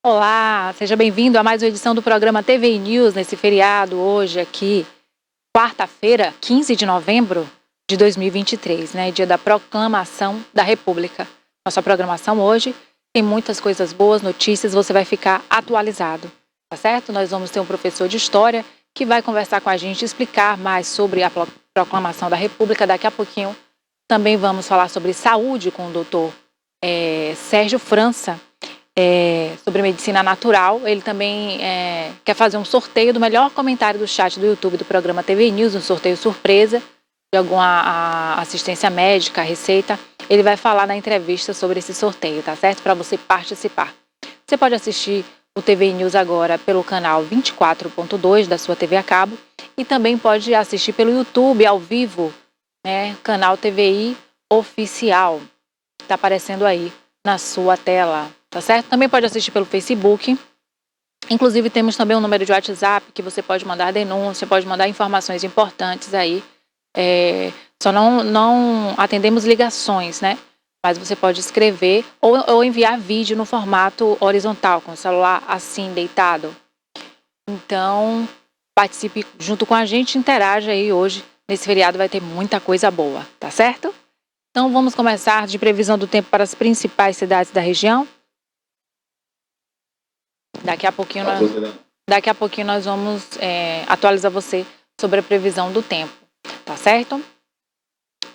Olá, seja bem-vindo a mais uma edição do programa TV News nesse feriado hoje aqui, quarta-feira, 15 de novembro de 2023, né? Dia da Proclamação da República. Nossa programação hoje tem muitas coisas boas, notícias, você vai ficar atualizado, tá certo? Nós vamos ter um professor de História que vai conversar com a gente, explicar mais sobre a Proclamação da República. Daqui a pouquinho também vamos falar sobre saúde com o doutor Sérgio França, sobre medicina natural. Ele também quer fazer um sorteio do melhor comentário do chat do YouTube do programa TV News, um sorteio surpresa de alguma assistência médica, receita. Ele vai falar na entrevista sobre esse sorteio, tá certo? Para você participar. Você pode assistir o TV News agora pelo canal 24.2 da sua TV a cabo e também pode assistir pelo YouTube ao vivo, né? Canal TVI Oficial. Está aparecendo aí na sua tela, tá certo? Também pode assistir pelo Facebook. Inclusive temos também um número de WhatsApp que você pode mandar denúncia, pode mandar informações importantes aí. Só não atendemos ligações, né? Mas você pode escrever ou enviar vídeo no formato horizontal, com o celular assim, deitado. Então, participe junto com a gente, interaja aí hoje. Nesse feriado vai ter muita coisa boa, tá certo? Então, vamos começar de previsão do tempo para as principais cidades da região. Daqui a pouquinho nós vamos atualizar você sobre a previsão do tempo, tá certo?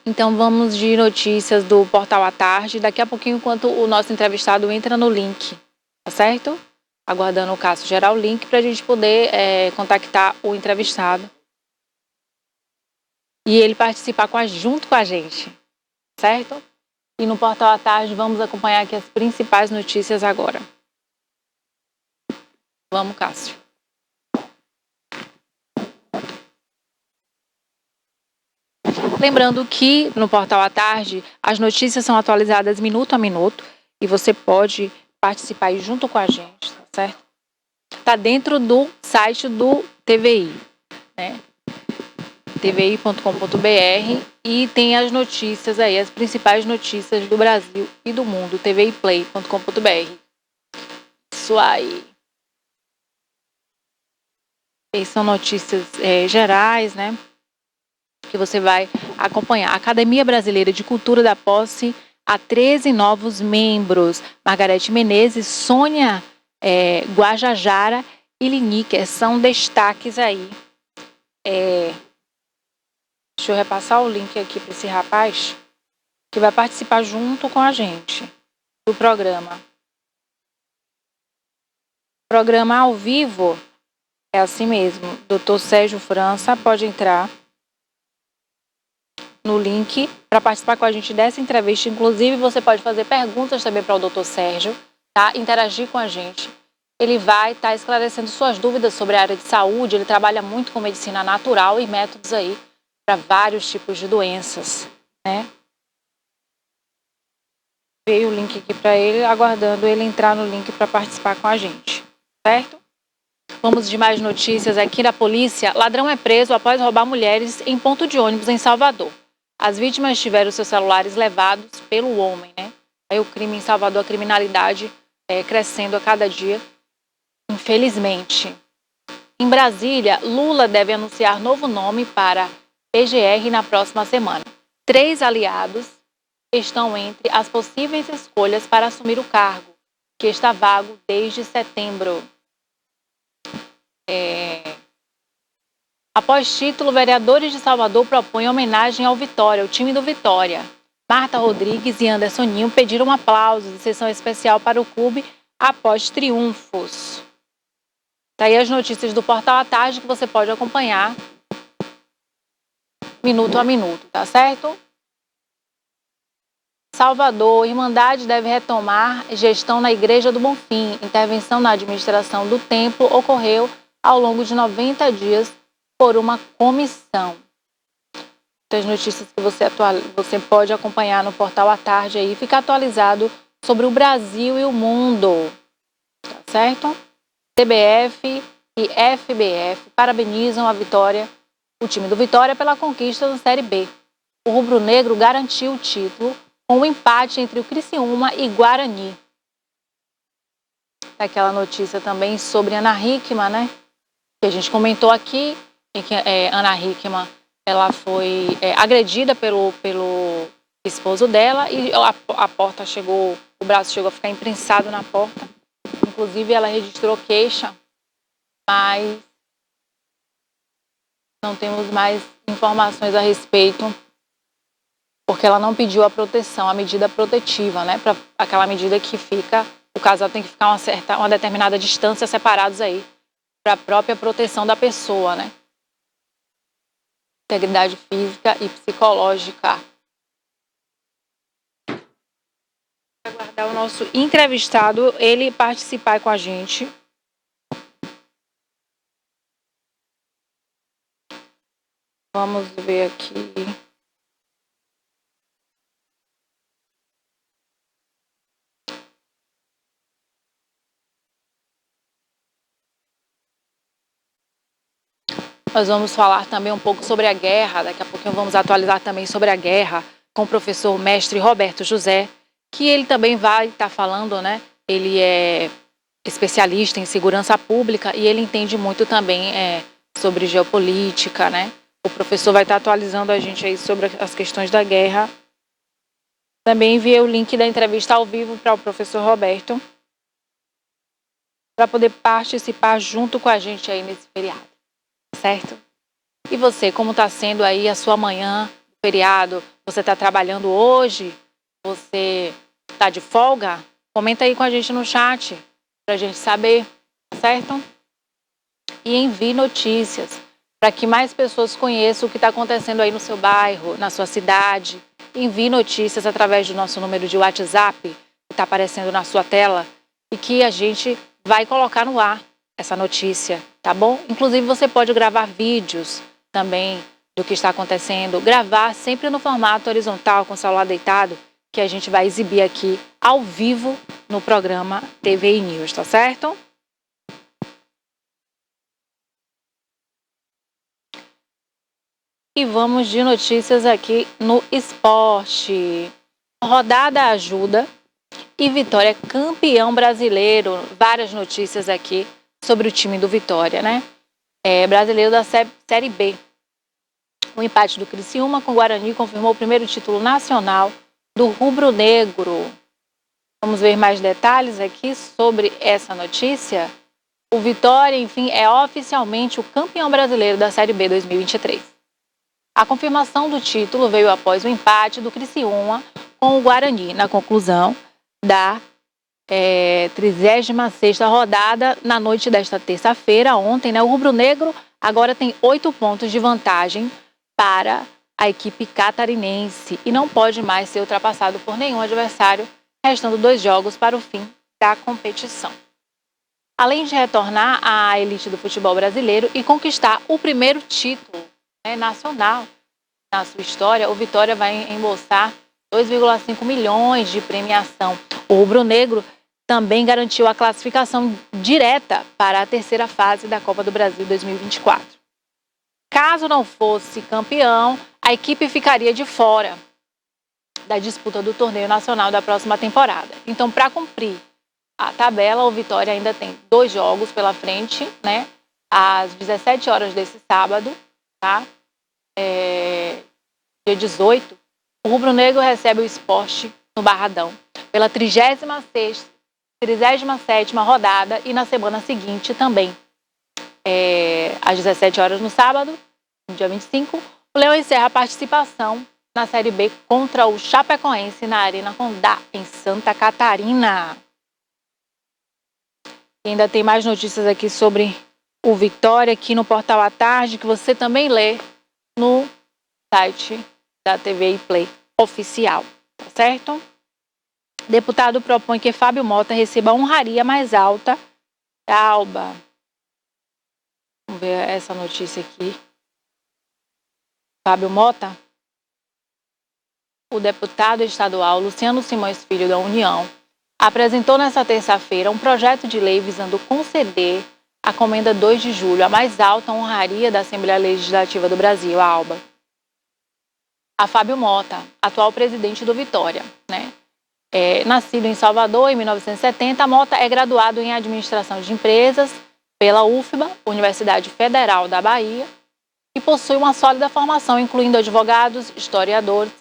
Então vamos de notícias do Portal à Tarde, daqui a pouquinho, enquanto o nosso entrevistado entra no link, tá certo? Aguardando o Cássio gerar o link para a gente poder contactar o entrevistado e ele participar junto com a gente, certo? E no Portal à Tarde vamos acompanhar aqui as principais notícias agora. Vamos, Cássio. Lembrando que no Portal à Tarde as notícias são atualizadas minuto a minuto e você pode participar aí junto com a gente, tá certo? Tá dentro do site do TVI, né? tvi.com.br, e tem as notícias aí, as principais notícias do Brasil e do mundo, tviplay.com.br. Isso aí. Essas são notícias gerais, né? Que você vai acompanhar. A Academia Brasileira de Cultura dá posse a 13 novos membros. Margarete Menezes, Sônia Guajajara e Lineker são destaques aí. Deixa eu repassar o link aqui para esse rapaz que vai participar junto com a gente do programa. Programa ao vivo é assim mesmo. Dr. Sérgio França pode entrar no link para participar com a gente dessa entrevista. Inclusive, você pode fazer perguntas também para o Dr. Sérgio, tá? Interagir com a gente. Ele vai estar esclarecendo suas dúvidas sobre a área de saúde. Ele trabalha muito com medicina natural e métodos aí para vários tipos de doenças, né? Veio o link aqui para ele, aguardando ele entrar no link para participar com a gente, certo? Vamos de mais notícias aqui da polícia. Ladrão é preso após roubar mulheres em ponto de ônibus em Salvador. As vítimas tiveram seus celulares levados pelo homem, né? Aí o crime em Salvador, a criminalidade crescendo a cada dia, infelizmente. Em Brasília, Lula deve anunciar novo nome para PGR na próxima semana. 3 aliados estão entre as possíveis escolhas para assumir o cargo, que está vago desde setembro. Após título, vereadores de Salvador propõem homenagem ao Vitória, o time do Vitória. Marta Rodrigues e Anderson Ninho pediram aplausos de sessão especial para o clube após triunfos. Tá aí as notícias do Portal à Tarde que você pode acompanhar minuto a minuto, tá certo? Salvador, Irmandade deve retomar gestão na Igreja do Bonfim. Intervenção na administração do templo ocorreu ao longo de 90 dias por uma comissão. As notícias que você pode acompanhar no Portal à Tarde aí, fica atualizado sobre o Brasil e o mundo, tá certo? CBF e FBF parabenizam o time do Vitória pela conquista da Série B. O rubro-negro garantiu o título com o empate entre o Criciúma e Guarani. daquela notícia também sobre Ana Hickman, né? Que a gente comentou aqui, em que Ana Hickman, ela foi agredida pelo esposo dela e a porta chegou, o braço chegou a ficar imprensado na porta. Inclusive ela registrou queixa, mas não temos mais informações a respeito, porque ela não pediu a proteção, a medida protetiva, né? Para aquela medida que fica, o casal tem que ficar uma determinada distância separados aí, para a própria proteção da pessoa, né? Integridade física e psicológica. Aguardar o nosso entrevistado, ele participar com a gente. Vamos ver aqui. Nós vamos falar também um pouco sobre a guerra, daqui a pouquinho vamos atualizar também sobre a guerra com o professor mestre Roberto José, que ele também vai estar falando, né? Ele é especialista em segurança pública e ele entende muito também sobre geopolítica, né? O professor vai estar atualizando a gente aí sobre as questões da guerra. Também enviei o link da entrevista ao vivo para o professor Roberto, para poder participar junto com a gente aí nesse feriado, certo? E você, como está sendo aí a sua manhã, feriado? Você está trabalhando hoje? Você está de folga? Comenta aí com a gente no chat, para a gente saber, certo? E envie notícias, para que mais pessoas conheçam o que está acontecendo aí no seu bairro, na sua cidade. Envie notícias através do nosso número de WhatsApp, que está aparecendo na sua tela, e que a gente vai colocar no ar essa notícia, tá bom? Inclusive você pode gravar vídeos também do que está acontecendo, gravar sempre no formato horizontal, com o celular deitado, que a gente vai exibir aqui ao vivo no programa TVI News, tá certo? E vamos de notícias aqui no esporte. Rodada ajuda e Vitória campeão brasileiro. Várias notícias aqui sobre o time do Vitória, né? Brasileiro da Série B. O empate do Criciúma com o Guarani confirmou o primeiro título nacional do rubro-negro. Vamos ver mais detalhes aqui sobre essa notícia. O Vitória, enfim, é oficialmente o campeão brasileiro da Série B 2023. A confirmação do título veio após o empate do Criciúma com o Guarani na conclusão da 36ª rodada na noite desta terça-feira, ontem, né? O rubro-negro agora tem 8 pontos de vantagem para a equipe catarinense e não pode mais ser ultrapassado por nenhum adversário, restando 2 jogos para o fim da competição. Além de retornar à elite do futebol brasileiro e conquistar o primeiro título nacional na sua história, o Vitória vai embolsar 2,5 milhões de premiação. O rubro-negro também garantiu a classificação direta para a terceira fase da Copa do Brasil 2024. Caso não fosse campeão, a equipe ficaria de fora da disputa do torneio nacional da próxima temporada. Então, para cumprir a tabela, o Vitória ainda tem 2 jogos pela frente, né? Às 17 horas desse sábado, tá? Dia 18, o rubro-negro recebe o Sport no Barradão pela 37ª rodada e na semana seguinte também, às 17 horas no sábado, no dia 25, o Leão encerra a participação na Série B contra o Chapecoense na Arena Condá, em Santa Catarina. E ainda tem mais notícias aqui sobre o Vitória aqui no Portal à Tarde, que você também lê no site da TVI Play oficial, tá certo? Deputado propõe que Fábio Mota receba a honraria mais alta da ALBA. Vamos ver essa notícia aqui. Fábio Mota, o deputado estadual Luciano Simões Filho da União, apresentou nesta terça-feira um projeto de lei visando conceder a Comenda 2 de Julho, a mais alta honraria da Assembleia Legislativa do Brasil, a ALBA, a Fábio Mota, atual presidente do Vitória, né? Nascido em Salvador em 1970, Mota é graduado em Administração de Empresas pela UFBA, Universidade Federal da Bahia, e possui uma sólida formação, incluindo advogados, historiadores,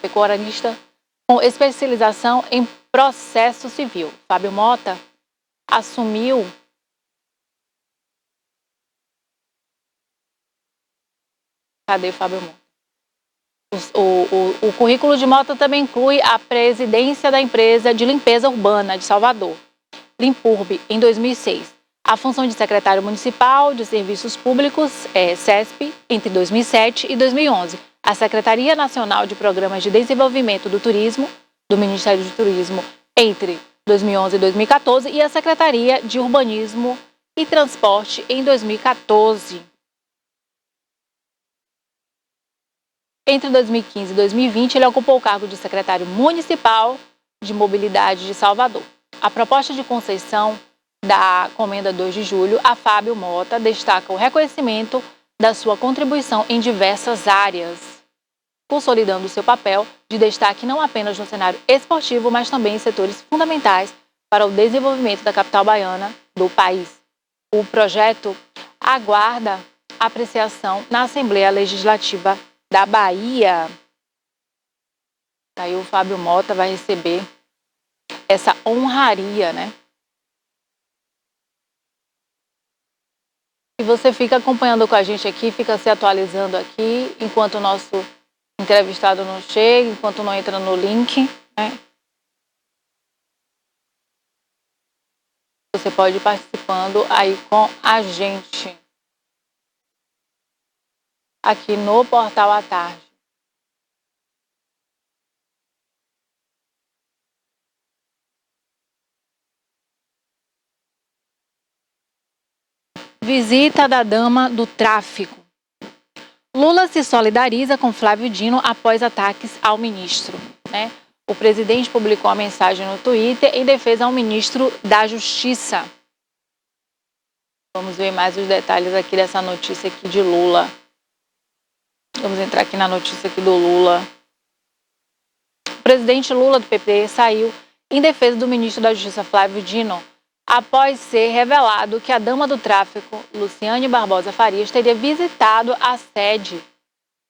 pecuarista, com especialização em processo civil. Fábio Mota assumiu Cadê Fábio Mota? O currículo de Mota também inclui a presidência da empresa de limpeza urbana de Salvador, Limpurb, em 2006. A função de secretário municipal de serviços públicos, SESP, entre 2007 e 2011. A Secretaria Nacional de Programas de Desenvolvimento do Turismo, do Ministério do Turismo, entre 2011 e 2014. E a Secretaria de Urbanismo e Transporte, em 2014. Entre 2015 e 2020, ele ocupou o cargo de secretário municipal de mobilidade de Salvador. A proposta de concessão da Comenda 2 de Julho a Fábio Mota destaca o reconhecimento da sua contribuição em diversas áreas, consolidando seu papel de destaque não apenas no cenário esportivo, mas também em setores fundamentais para o desenvolvimento da capital baiana do país. O projeto aguarda apreciação na Assembleia Legislativa da Bahia. Aí o Fábio Mota vai receber essa honraria, né? E você fica acompanhando com a gente aqui, fica se atualizando aqui, enquanto o nosso entrevistado não chega, enquanto não entra no link, né? Você pode ir participando aí com a gente aqui no Portal à Tarde. Visita da dama do tráfico. Lula se solidariza com Flávio Dino após ataques ao ministro, né? O presidente publicou uma mensagem no Twitter em defesa ao ministro da Justiça. Vamos ver mais os detalhes aqui dessa notícia aqui de Lula. Vamos entrar aqui na notícia aqui do Lula. O presidente Lula do PP saiu em defesa do ministro da Justiça Flávio Dino após ser revelado que a dama do tráfico, Luciane Barbosa Farias, teria visitado a sede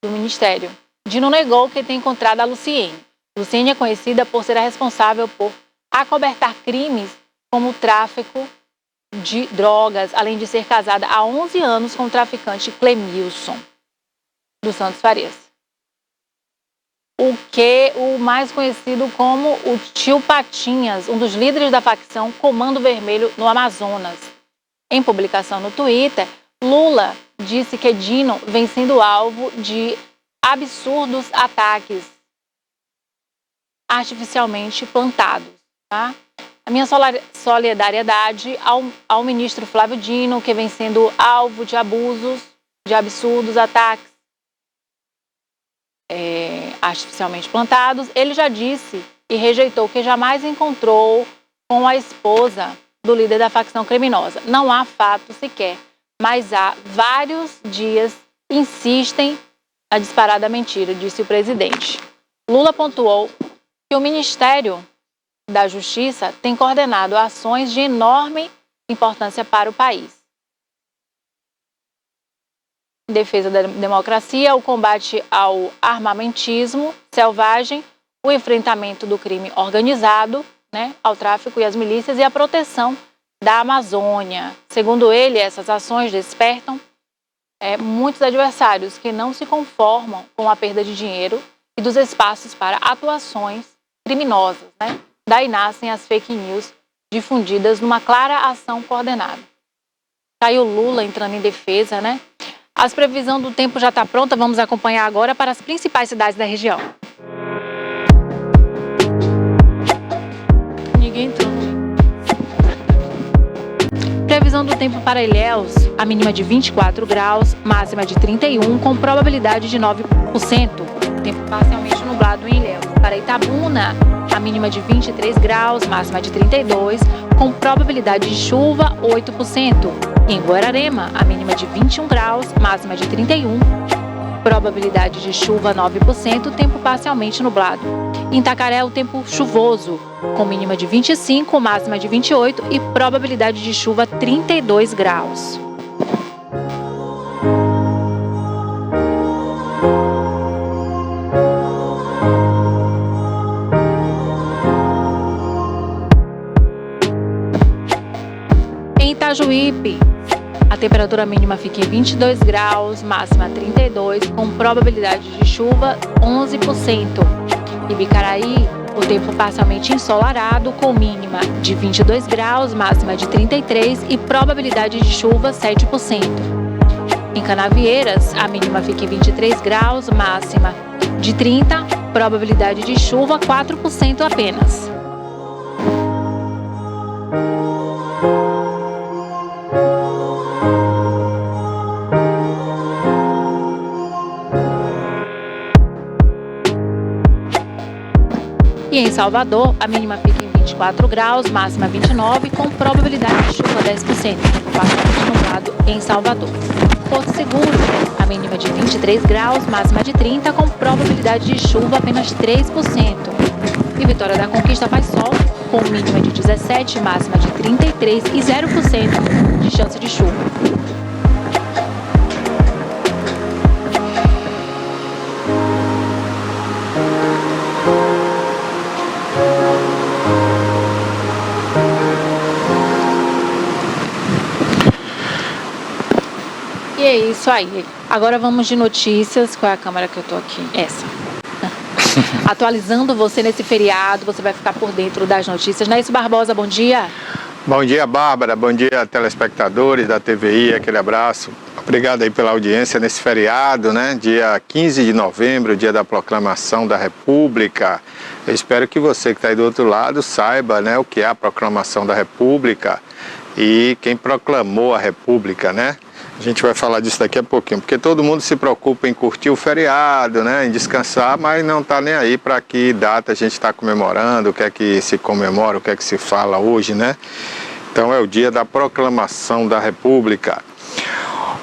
do ministério. Dino negou que tenha encontrado a Luciene. Luciene é conhecida por ser a responsável por acobertar crimes como o tráfico de drogas, além de ser casada há 11 anos com o traficante Clemilson dos Santos Farias, o mais conhecido como o Tio Patinhas, um dos líderes da facção Comando Vermelho no Amazonas. Em publicação no Twitter, Lula disse que Dino vem sendo alvo de absurdos ataques artificialmente plantados, tá? A minha solidariedade ao ministro Flávio Dino, que vem sendo alvo de abusos, de absurdos ataques artificialmente plantados. Ele já disse e rejeitou que jamais encontrou com a esposa do líder da facção criminosa. Não há fato sequer, mas há vários dias insistem na disparada mentira, disse o presidente. Lula pontuou que o Ministério da Justiça tem coordenado ações de enorme importância para o país. Em defesa da democracia, o combate ao armamentismo selvagem, o enfrentamento do crime organizado, né, ao tráfico e às milícias e a proteção da Amazônia. Segundo ele, essas ações despertam muitos adversários que não se conformam com a perda de dinheiro e dos espaços para atuações criminosas, né? Daí nascem as fake news difundidas numa clara ação coordenada. Tá aí o Lula entrando em defesa, né? A previsão do tempo já está pronta, vamos acompanhar agora para as principais cidades da região. Ninguém entrou. Previsão do tempo para Ilhéus, a mínima de 24 graus, máxima de 31, com probabilidade de 9%. Tempo parcialmente nublado em Ilhéus. Para Itabuna, a mínima de 23 graus, máxima de 32, com probabilidade de chuva 8%. Em Guararema, a mínima de 21 graus, máxima de 31, probabilidade de chuva 9%, tempo parcialmente nublado. Em Itacaré, o tempo chuvoso, com mínima de 25, máxima de 28 e probabilidade de chuva 32 graus. Em Itajuípe, a temperatura mínima fica em 22 graus, máxima 32, com probabilidade de chuva 11%. Em Bicaraí, o tempo parcialmente ensolarado, com mínima de 22 graus, máxima de 33 e probabilidade de chuva 7%. Em Canavieiras, a mínima fica em 23 graus, máxima de 30, probabilidade de chuva 4% apenas. E em Salvador, a mínima fica em 24 graus, máxima 29, com probabilidade de chuva 10%, parcialmente nublado em Salvador. Porto Seguro, a mínima de 23 graus, máxima de 30, com probabilidade de chuva apenas 3%. E Vitória da Conquista faz sol, com mínima de 17, máxima de 33 e 0% de chance de chuva. E é isso aí. Agora vamos de notícias. Qual é a câmera que eu tô aqui? Essa. Atualizando você nesse feriado, você vai ficar por dentro das notícias. Naício Barbosa, bom dia. Bom dia, Bárbara. Bom dia, telespectadores da TVI. Aquele abraço. Obrigado aí pela audiência nesse feriado, né? Dia 15 de novembro, dia da proclamação da República. Eu espero que você que está aí do outro lado saiba, né, o que é a proclamação da República e quem proclamou a República, né? A gente vai falar disso daqui a pouquinho, porque todo mundo se preocupa em curtir o feriado, né, em descansar, mas não está nem aí para que data a gente está comemorando, o que é que se comemora, o que é que se fala hoje, né? Então é o dia da proclamação da República.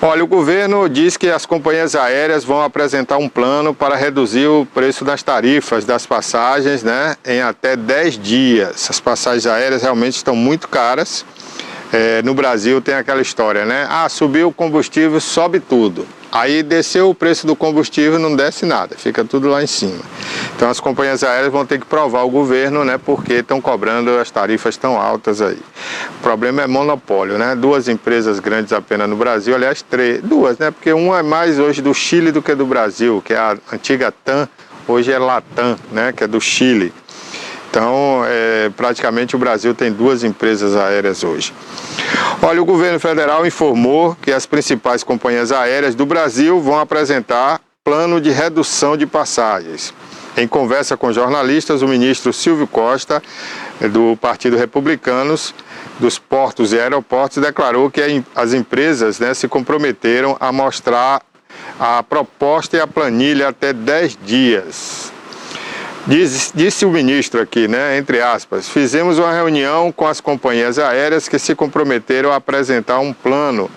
Olha, o governo diz que as companhias aéreas vão apresentar um plano para reduzir o preço das tarifas das passagens, né, em até 10 dias. As passagens aéreas realmente estão muito caras. No Brasil tem aquela história, né? Ah, subiu o combustível, sobe tudo. Aí desceu o preço do combustível, não desce nada, fica tudo lá em cima. Então as companhias aéreas vão ter que provar ao governo, né? Porque estão cobrando as tarifas tão altas aí. O problema é monopólio, né? 2 empresas grandes apenas no Brasil, aliás 2, né? Porque uma é mais hoje do Chile do que do Brasil, que é a antiga TAM, hoje é Latam, né? Que é do Chile. Então, praticamente o Brasil tem 2 empresas aéreas hoje. Olha, o governo federal informou que as principais companhias aéreas do Brasil vão apresentar plano de redução de passagens. Em conversa com jornalistas, o ministro Silvio Costa, do Partido Republicanos, dos Portos e Aeroportos, declarou que as empresas, né, se comprometeram a mostrar a proposta e a planilha até 10 dias. Disse o ministro aqui, né, entre aspas, fizemos uma reunião com as companhias aéreas que se comprometeram a apresentar um plano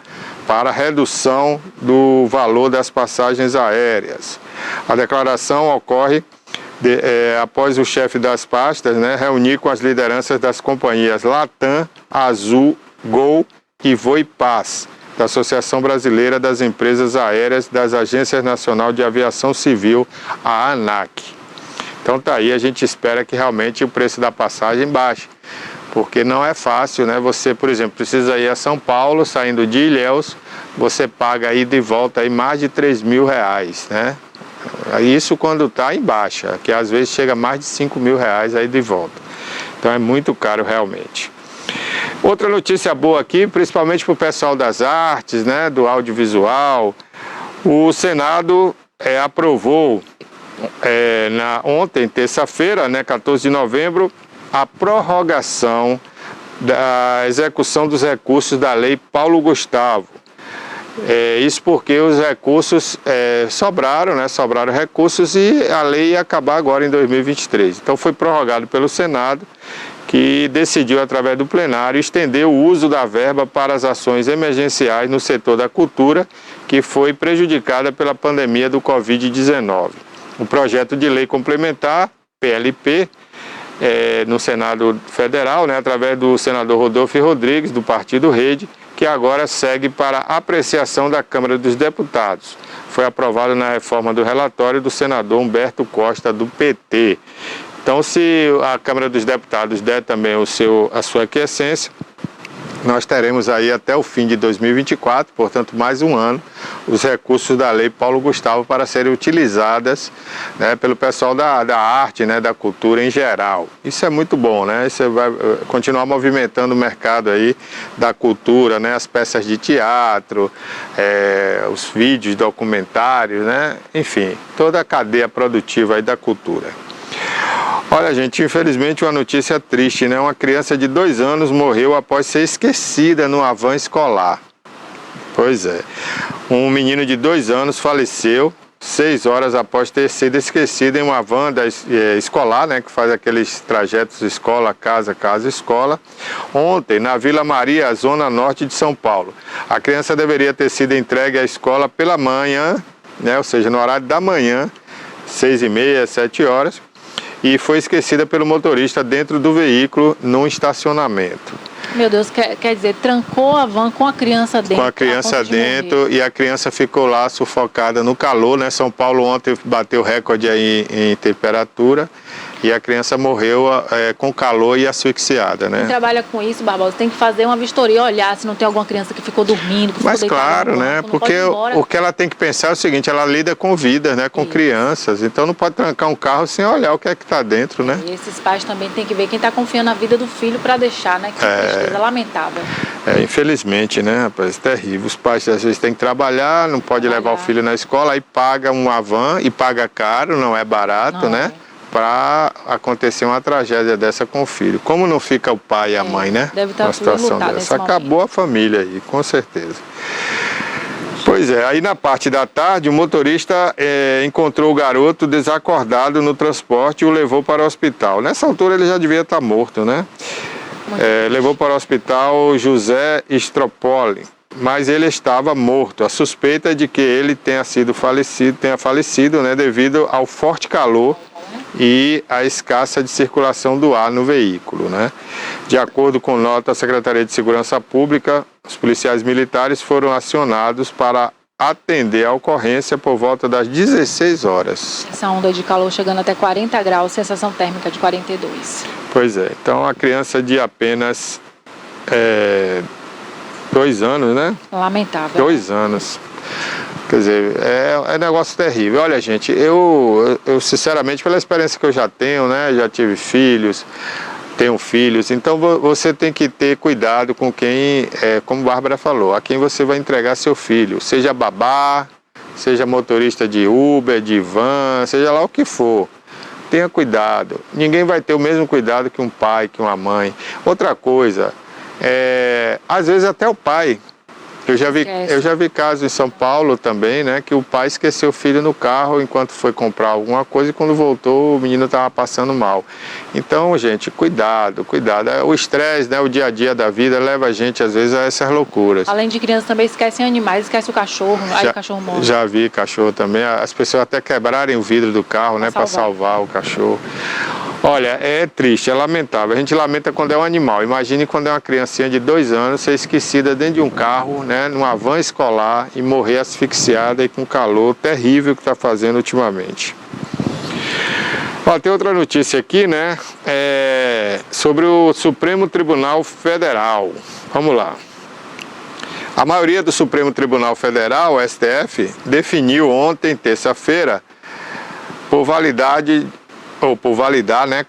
para redução do valor das passagens aéreas. A declaração ocorre após o chefe das pastas, né, reunir com as lideranças das companhias Latam, Azul, Gol e Voipaz, da Associação Brasileira das Empresas Aéreas das Agências Nacional de Aviação Civil, a ANAC. Então tá aí, a gente espera que realmente o preço da passagem baixe, porque não é fácil, né? Você, por exemplo, precisa ir a São Paulo, saindo de Ilhéus, você paga ida e volta aí mais de R$3.000, né? Isso quando está em baixa, que às vezes chega a mais de R$5.000 aí de volta. Então é muito caro realmente. Outra notícia boa aqui, principalmente para o pessoal das artes, né, do audiovisual, o Senado aprovou ontem, terça-feira, né, 14 de novembro, a prorrogação da execução dos recursos da Lei Paulo Gustavo. Isso porque os recursos sobraram, né, sobraram recursos e a lei ia acabar agora em 2023. Então foi prorrogado pelo Senado que decidiu, através do plenário, estender o uso da verba para as ações emergenciais no setor da cultura, que foi prejudicada pela pandemia do Covid-19. O projeto de lei complementar, PLP, no Senado Federal, através do senador Rodolfo Rodrigues, do Partido Rede, que agora segue para apreciação da Câmara dos Deputados. Foi aprovado na reforma do relatório do senador Humberto Costa, do PT. Então, se a Câmara dos Deputados der também a sua aquiescência, nós teremos aí até o fim de 2024, portanto mais um ano, os recursos da Lei Paulo Gustavo para serem utilizadas pelo pessoal da arte, da cultura em geral. Isso é muito bom, Isso vai continuar movimentando o mercado aí da cultura, as peças de teatro, os vídeos, documentários, enfim, toda a cadeia produtiva aí da cultura. Olha, gente, infelizmente uma notícia triste, Uma criança de 2 anos morreu após ser esquecida numa van escolar. Pois é. Um menino de 2 anos faleceu 6 horas após ter sido esquecido em uma van escolar, que faz aqueles trajetos escola, casa, casa, escola, ontem na Vila Maria, zona norte de São Paulo. A criança deveria ter sido entregue à escola pela manhã, ou seja, no horário da manhã, 6h30, 7 horas, e foi esquecida pelo motorista dentro do veículo num estacionamento. Meu Deus, quer dizer, trancou a van com a criança dentro. Com a criança dentro, e a criança ficou lá sufocada no calor, São Paulo ontem bateu recorde aí em temperatura, e a criança morreu com calor e asfixiada, Quem trabalha com isso, Barbosa, tem que fazer uma vistoria, olhar se não tem alguma criança que ficou dormindo, que Mas claro, porque o que ela tem que pensar é o seguinte, ela lida com vidas, com crianças, então não pode trancar um carro sem olhar o que é que está dentro, E esses pais também têm que ver quem está confiando na vida do filho para deixar, Que tristeza lamentável. Infelizmente, rapaz, terrível. Os pais às vezes têm que trabalhar, não pode levar o filho na escola, aí paga uma van e paga caro, não é barato, para acontecer uma tragédia dessa com o filho. Como não fica o pai e a mãe, Deve estar uma situação dessa. Acabou a família aí, com certeza. Pois é, aí na parte da tarde, o motorista encontrou o garoto desacordado no transporte e o levou para o hospital. Nessa altura ele já devia estar morto, levou para o hospital José Stropoli, mas ele estava morto. A suspeita é de que ele tenha falecido, devido ao forte calor e a escassa de circulação do ar no veículo, De acordo com nota da Secretaria de Segurança Pública, os policiais militares foram acionados para atender a ocorrência por volta das 16 horas. Essa onda de calor chegando até 40 graus, sensação térmica de 42. Pois é, então a criança de apenas 2 anos, Lamentável. 2 anos. Quer dizer, é negócio terrível. Olha, gente, eu sinceramente, pela experiência que eu já tenho, já tive filhos, tenho filhos, então você tem que ter cuidado com quem, como a Bárbara falou, a quem você vai entregar seu filho, seja babá, seja motorista de Uber, de van, seja lá o que for. Tenha cuidado. Ninguém vai ter o mesmo cuidado que um pai, que uma mãe. Outra coisa, às vezes até o pai. Eu já vi casos em São Paulo também, que o pai esqueceu o filho no carro enquanto foi comprar alguma coisa e quando voltou o menino estava passando mal. Então, gente, cuidado. O estresse, o dia a dia da vida leva a gente às vezes a essas loucuras. Além de crianças também esquecem animais, esquece o cachorro, aí o cachorro morre. Já vi cachorro também, as pessoas até quebrarem o vidro do carro, para salvar o cachorro. Olha, é triste, é lamentável. A gente lamenta quando é um animal. Imagine quando é uma criancinha de 2 anos ser esquecida dentro de um carro, numa van escolar e morrer asfixiada e com calor terrível que está fazendo ultimamente. Ó, tem outra notícia aqui, sobre o Supremo Tribunal Federal. Vamos lá. A maioria do Supremo Tribunal Federal, o STF, definiu ontem, terça-feira, por validar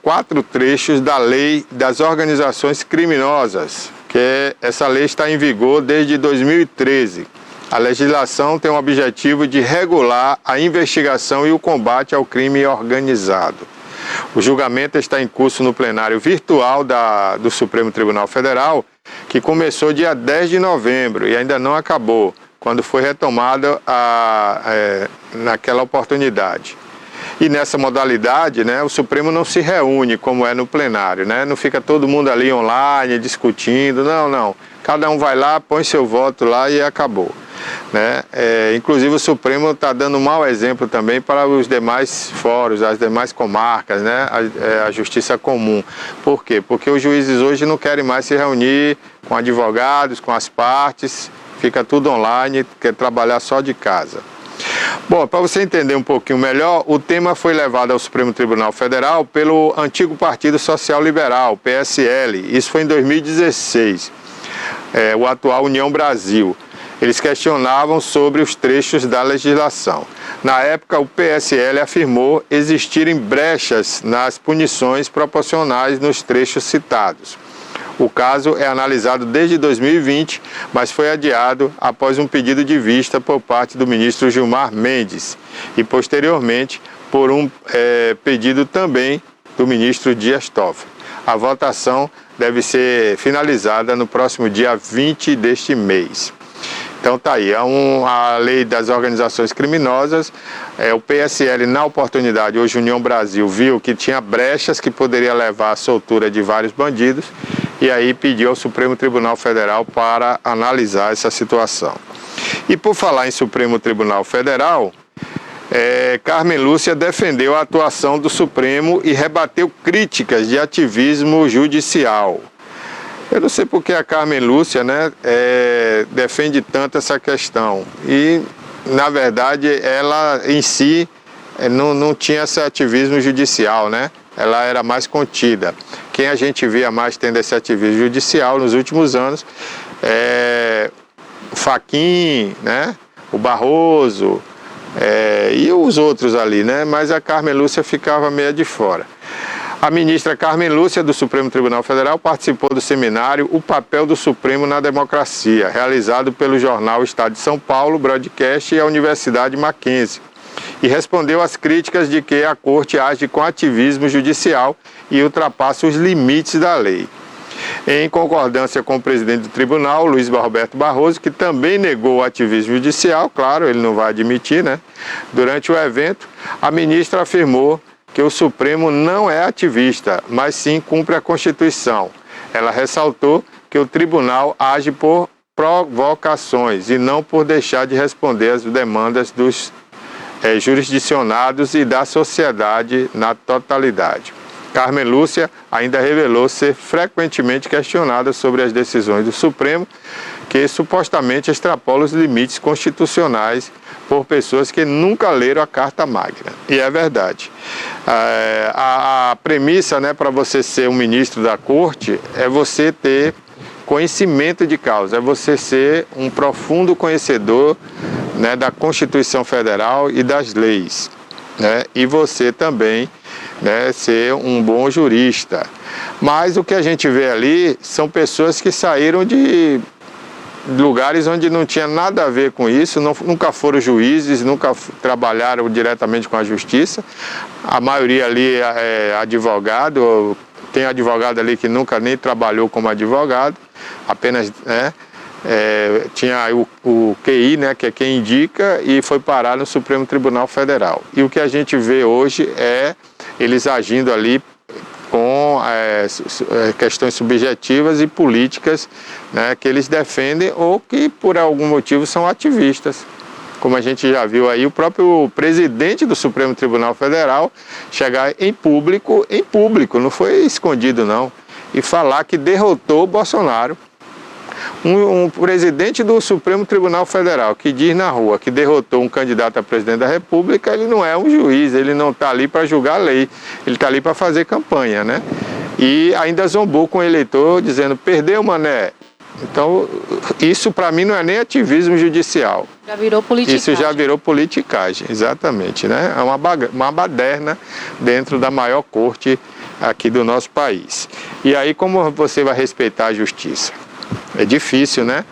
4 trechos da Lei das Organizações Criminosas, que essa lei está em vigor desde 2013. A legislação tem o objetivo de regular a investigação e o combate ao crime organizado. O julgamento está em curso no plenário virtual do Supremo Tribunal Federal, que começou dia 10 de novembro e ainda não acabou, quando foi retomada naquela oportunidade. E nessa modalidade, né, o Supremo não se reúne como é no plenário, né? Não fica todo mundo ali online discutindo, não. Cada um vai lá, põe seu voto lá e acabou, né? Inclusive o Supremo está dando um mau exemplo também para os demais fóruns, as demais comarcas, né? A Justiça Comum. Por quê? Porque os juízes hoje não querem mais se reunir com advogados, com as partes, fica tudo online, quer trabalhar só de casa. Bom, para você entender um pouquinho melhor, o tema foi levado ao Supremo Tribunal Federal pelo antigo Partido Social Liberal, PSL. Isso foi em 2016, o atual União Brasil. Eles questionavam sobre os trechos da legislação. Na época, o PSL afirmou existirem brechas nas punições proporcionais nos trechos citados. O caso é analisado desde 2020, mas foi adiado após um pedido de vista por parte do ministro Gilmar Mendes e, posteriormente, por um pedido também do ministro Dias Toffoli. A votação deve ser finalizada no próximo dia 20 deste mês. Então tá aí, a lei das organizações criminosas, o PSL na oportunidade, hoje União Brasil, viu que tinha brechas que poderia levar à soltura de vários bandidos e aí pediu ao Supremo Tribunal Federal para analisar essa situação. E por falar em Supremo Tribunal Federal, Carmen Lúcia defendeu a atuação do Supremo e rebateu críticas de ativismo judicial. Eu não sei porque a Carmen Lúcia, né, defende tanto essa questão. E, na verdade, ela em si não tinha esse ativismo judicial, né? Ela era mais contida. Quem a gente via mais tendo esse ativismo judicial nos últimos anos o Fachin, né, o Barroso e os outros ali, né? Mas a Carmen Lúcia ficava meio de fora. A ministra Carmen Lúcia, do Supremo Tribunal Federal, participou do seminário O Papel do Supremo na Democracia, realizado pelo jornal Estado de São Paulo, Broadcast e a Universidade Mackenzie, e respondeu às críticas de que a Corte age com ativismo judicial e ultrapassa os limites da lei. Em concordância com o presidente do tribunal, Luiz Roberto Barroso, que também negou o ativismo judicial, claro, ele não vai admitir, né? Durante o evento, a ministra afirmou que o Supremo não é ativista, mas sim cumpre a Constituição. Ela ressaltou que o tribunal age por provocações e não por deixar de responder às demandas dos jurisdicionados e da sociedade na totalidade. Carmen Lúcia ainda revelou ser frequentemente questionada sobre as decisões do Supremo, que supostamente extrapolam os limites constitucionais por pessoas que nunca leram a Carta Magna. E é verdade. A premissa, né, para você ser um ministro da Corte é você ter conhecimento de causa, é você ser um profundo conhecedor, né, da Constituição Federal e das leis, né, e você também, né, ser um bom jurista. Mas o que a gente vê ali são pessoas que saíram de lugares onde não tinha nada a ver com isso, nunca foram juízes, nunca trabalharam diretamente com a justiça. A maioria ali é advogado, tem advogado ali que nunca nem trabalhou como advogado, apenas, né, tinha o QI, né, que é quem indica, e foi parar no Supremo Tribunal Federal. E o que a gente vê hoje é eles agindo ali com questões subjetivas e políticas, né, que eles defendem ou que por algum motivo são ativistas. Como a gente já viu aí, o próprio presidente do Supremo Tribunal Federal chegar em público, não foi escondido não, e falar que derrotou o Bolsonaro. Um presidente do Supremo Tribunal Federal que diz na rua que derrotou um candidato a presidente da República, ele não é um juiz, ele não está ali para julgar a lei, ele está ali para fazer campanha, né? E ainda zombou com o eleitor dizendo, perdeu, mané. Então, isso para mim não é nem ativismo judicial. Já virou politicagem. Isso já virou politicagem, exatamente, né? É uma baderna dentro da maior corte aqui do nosso país. E aí, como você vai respeitar a justiça? É difícil, né?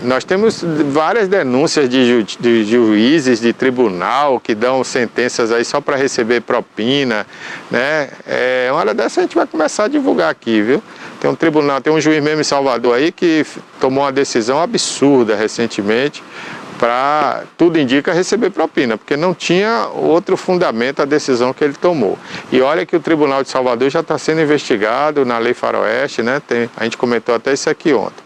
Nós temos várias denúncias de juízes de tribunal que dão sentenças aí só para receber propina, né? Uma hora dessa a gente vai começar a divulgar aqui, viu? Tem um juiz mesmo em Salvador aí que tomou uma decisão absurda recentemente para, tudo indica, receber propina, porque não tinha outro fundamento a decisão que ele tomou. E olha que o Tribunal de Salvador já está sendo investigado na Lei Faroeste, né? A gente comentou até isso aqui ontem.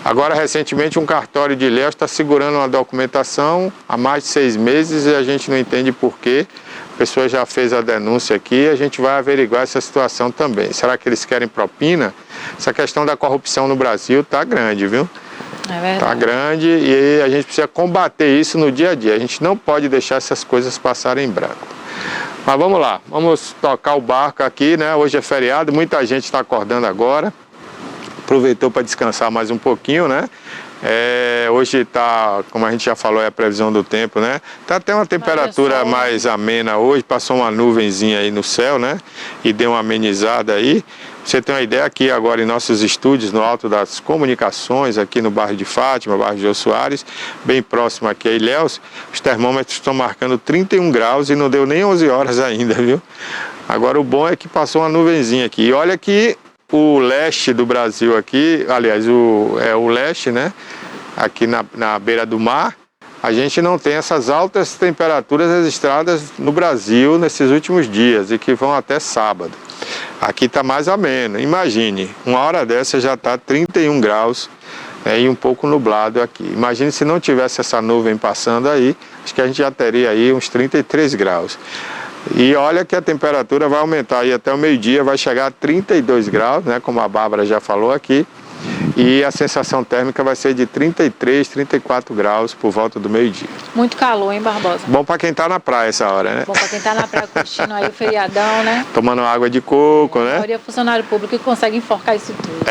Agora, recentemente, um cartório de Ilhéus está segurando uma documentação há mais de 6 meses e a gente não entende por quê. A pessoa já fez a denúncia aqui, a gente vai averiguar essa situação também. Será que eles querem propina? Essa questão da corrupção no Brasil está grande, viu? É verdade. Está grande e a gente precisa combater isso no dia a dia. A gente não pode deixar essas coisas passarem em branco. Mas vamos lá, vamos tocar o barco aqui, né? Hoje é feriado, muita gente está acordando agora. Aproveitou para descansar mais um pouquinho, né? Hoje está, como a gente já falou, é a previsão do tempo, né? Tá até uma temperatura mais amena hoje, passou uma nuvenzinha aí no céu, né? E deu uma amenizada aí. Você tem uma ideia, aqui agora em nossos estúdios, no Alto das Comunicações, aqui no bairro de Fátima, bairro de Jô Soares, bem próximo aqui a Ilhéus, os termômetros estão marcando 31 graus e não deu nem 11 horas ainda, viu? Agora o bom é que passou uma nuvenzinha aqui. E olha que o leste do Brasil aqui, aliás, o leste, né? Aqui na beira do mar, a gente não tem essas altas temperaturas registradas no Brasil nesses últimos dias e que vão até sábado. Aqui está mais ameno. Imagine, uma hora dessa já está 31 graus e um pouco nublado aqui. Imagine se não tivesse essa nuvem passando aí, acho que a gente já teria aí uns 33 graus. E olha que a temperatura vai aumentar aí até o meio-dia, vai chegar a 32 graus, né, como a Bárbara já falou aqui. E a sensação térmica vai ser de 33, 34 graus por volta do meio-dia. Muito calor, hein, Barbosa? Bom para quem tá na praia essa hora, né? Bom para quem tá na praia curtindo aí o feriadão, né? Tomando água de coco, né? A maioria é funcionário público que consegue enforcar isso tudo.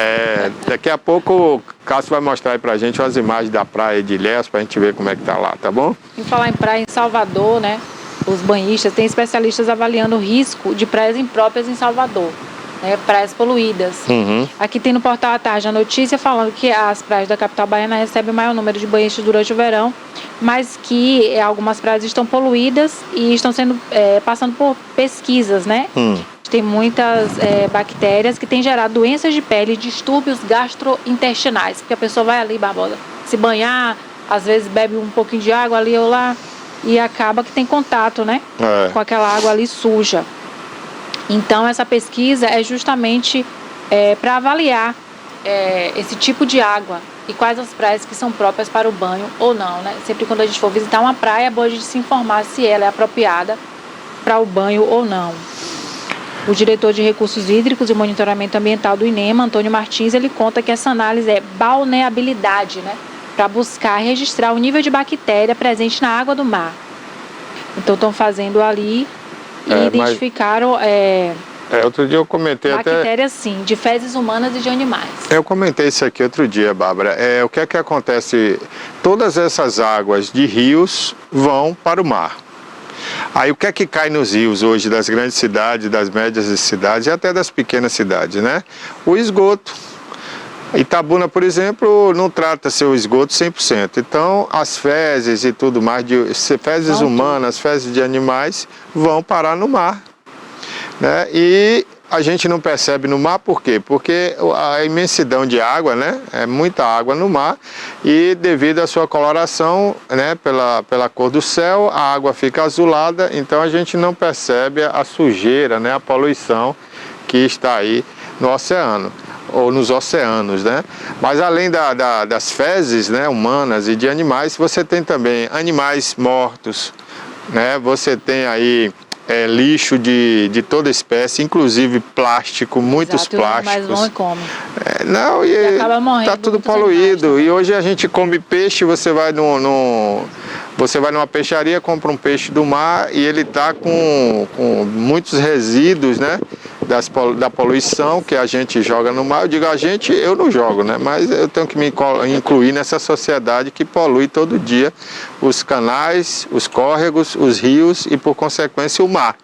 Daqui a pouco o Cássio vai mostrar aí pra gente umas imagens da praia de Ilhéus pra gente ver como é que tá lá, tá bom? Em falar em praia em Salvador, né? Os banhistas, tem especialistas avaliando o risco de praias impróprias em Salvador. Praias poluídas. Aqui tem no Portal à Tarde a notícia falando que as praias da capital baiana recebem o maior número de banhistas durante o verão, mas que algumas praias estão poluídas e estão sendo passando por pesquisas, né? Tem muitas bactérias que têm gerado doenças de pele e distúrbios gastrointestinais, porque a pessoa vai ali, Barbosa, se banhar, às vezes bebe um pouquinho de água ali ou lá e acaba que tem contato, né? Com aquela água ali suja. Então, essa pesquisa é justamente para avaliar esse tipo de água e quais as praias que são próprias para o banho ou não, né? Sempre quando a gente for visitar uma praia, é bom a gente se informar se ela é apropriada para o banho ou não. O diretor de Recursos Hídricos e Monitoramento Ambiental do INEMA, Antônio Martins, ele conta que essa análise é balneabilidade, né? Para buscar registrar o nível de bactéria presente na água do mar. Então, estão fazendo ali e identificaram outro dia eu comentei bactérias, sim, de fezes humanas e de animais. Eu comentei isso aqui outro dia, Bárbara. O que é que acontece? Todas essas águas de rios vão para o mar. Aí o que é que cai nos rios hoje das grandes cidades, das médias cidades e até das pequenas cidades, né? O esgoto. Itabuna, por exemplo, não trata seu esgoto 100%. Então, as fezes e tudo mais, fezes humanas, fezes de animais, vão parar no mar, né? E a gente não percebe no mar por quê? Porque a imensidão de água, né? É muita água no mar e devido à sua coloração, né? Pela cor do céu, a água fica azulada, então a gente não percebe a sujeira, né? A poluição que está aí no oceano, ou nos oceanos, né? Mas além das fezes, né, humanas e de animais, você tem também animais mortos, né? Você tem aí lixo de toda espécie, inclusive plástico, muitos plásticos. Mas vão e comem. E acaba morrendo, tá tudo poluído. Animais, e hoje a gente come peixe, você vai você vai numa peixaria, compra um peixe do mar e ele tá com muitos resíduos, né? Da poluição que a gente joga no mar. Eu digo a gente, eu não jogo, né? Mas eu tenho que me incluir nessa sociedade que polui todo dia os canais, os córregos, os rios e, por consequência, o mar.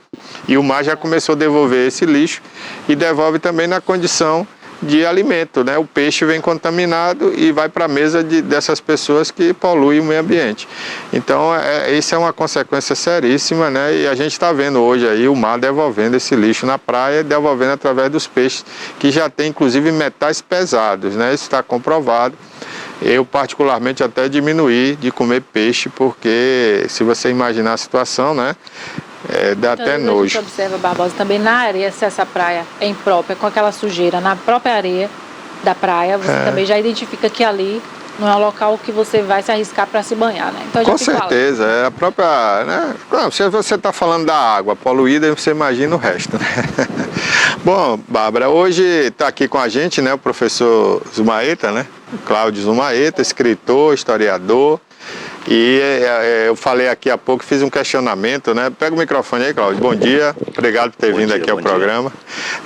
E o mar já começou a devolver esse lixo e devolve também na condição de alimento, né? O peixe vem contaminado e vai para a mesa dessas pessoas que poluem o meio ambiente. Então, isso é uma consequência seríssima, né? E a gente está vendo hoje aí o mar devolvendo esse lixo na praia, devolvendo através dos peixes, que já tem inclusive metais pesados, né? Isso está comprovado. Eu particularmente até diminuí de comer peixe, porque se você imaginar a situação, né, dá até nojo. A gente observa, Barbosa, também na areia, se essa praia é imprópria, com aquela sujeira na própria areia da praia, você também já identifica que ali não é um local que você vai se arriscar para se banhar, né? Então, com certeza, é a própria, né? Não, se você está falando da água poluída, você imagina o resto, né? Bom, Bárbara, hoje está aqui com a gente, né, o professor Zumaeta, né? Cláudio Zumaeta, escritor, historiador. E eu falei aqui há pouco, fiz um questionamento, né? Pega o microfone aí, Cláudio. Bom dia, obrigado por ter vindo aqui ao programa.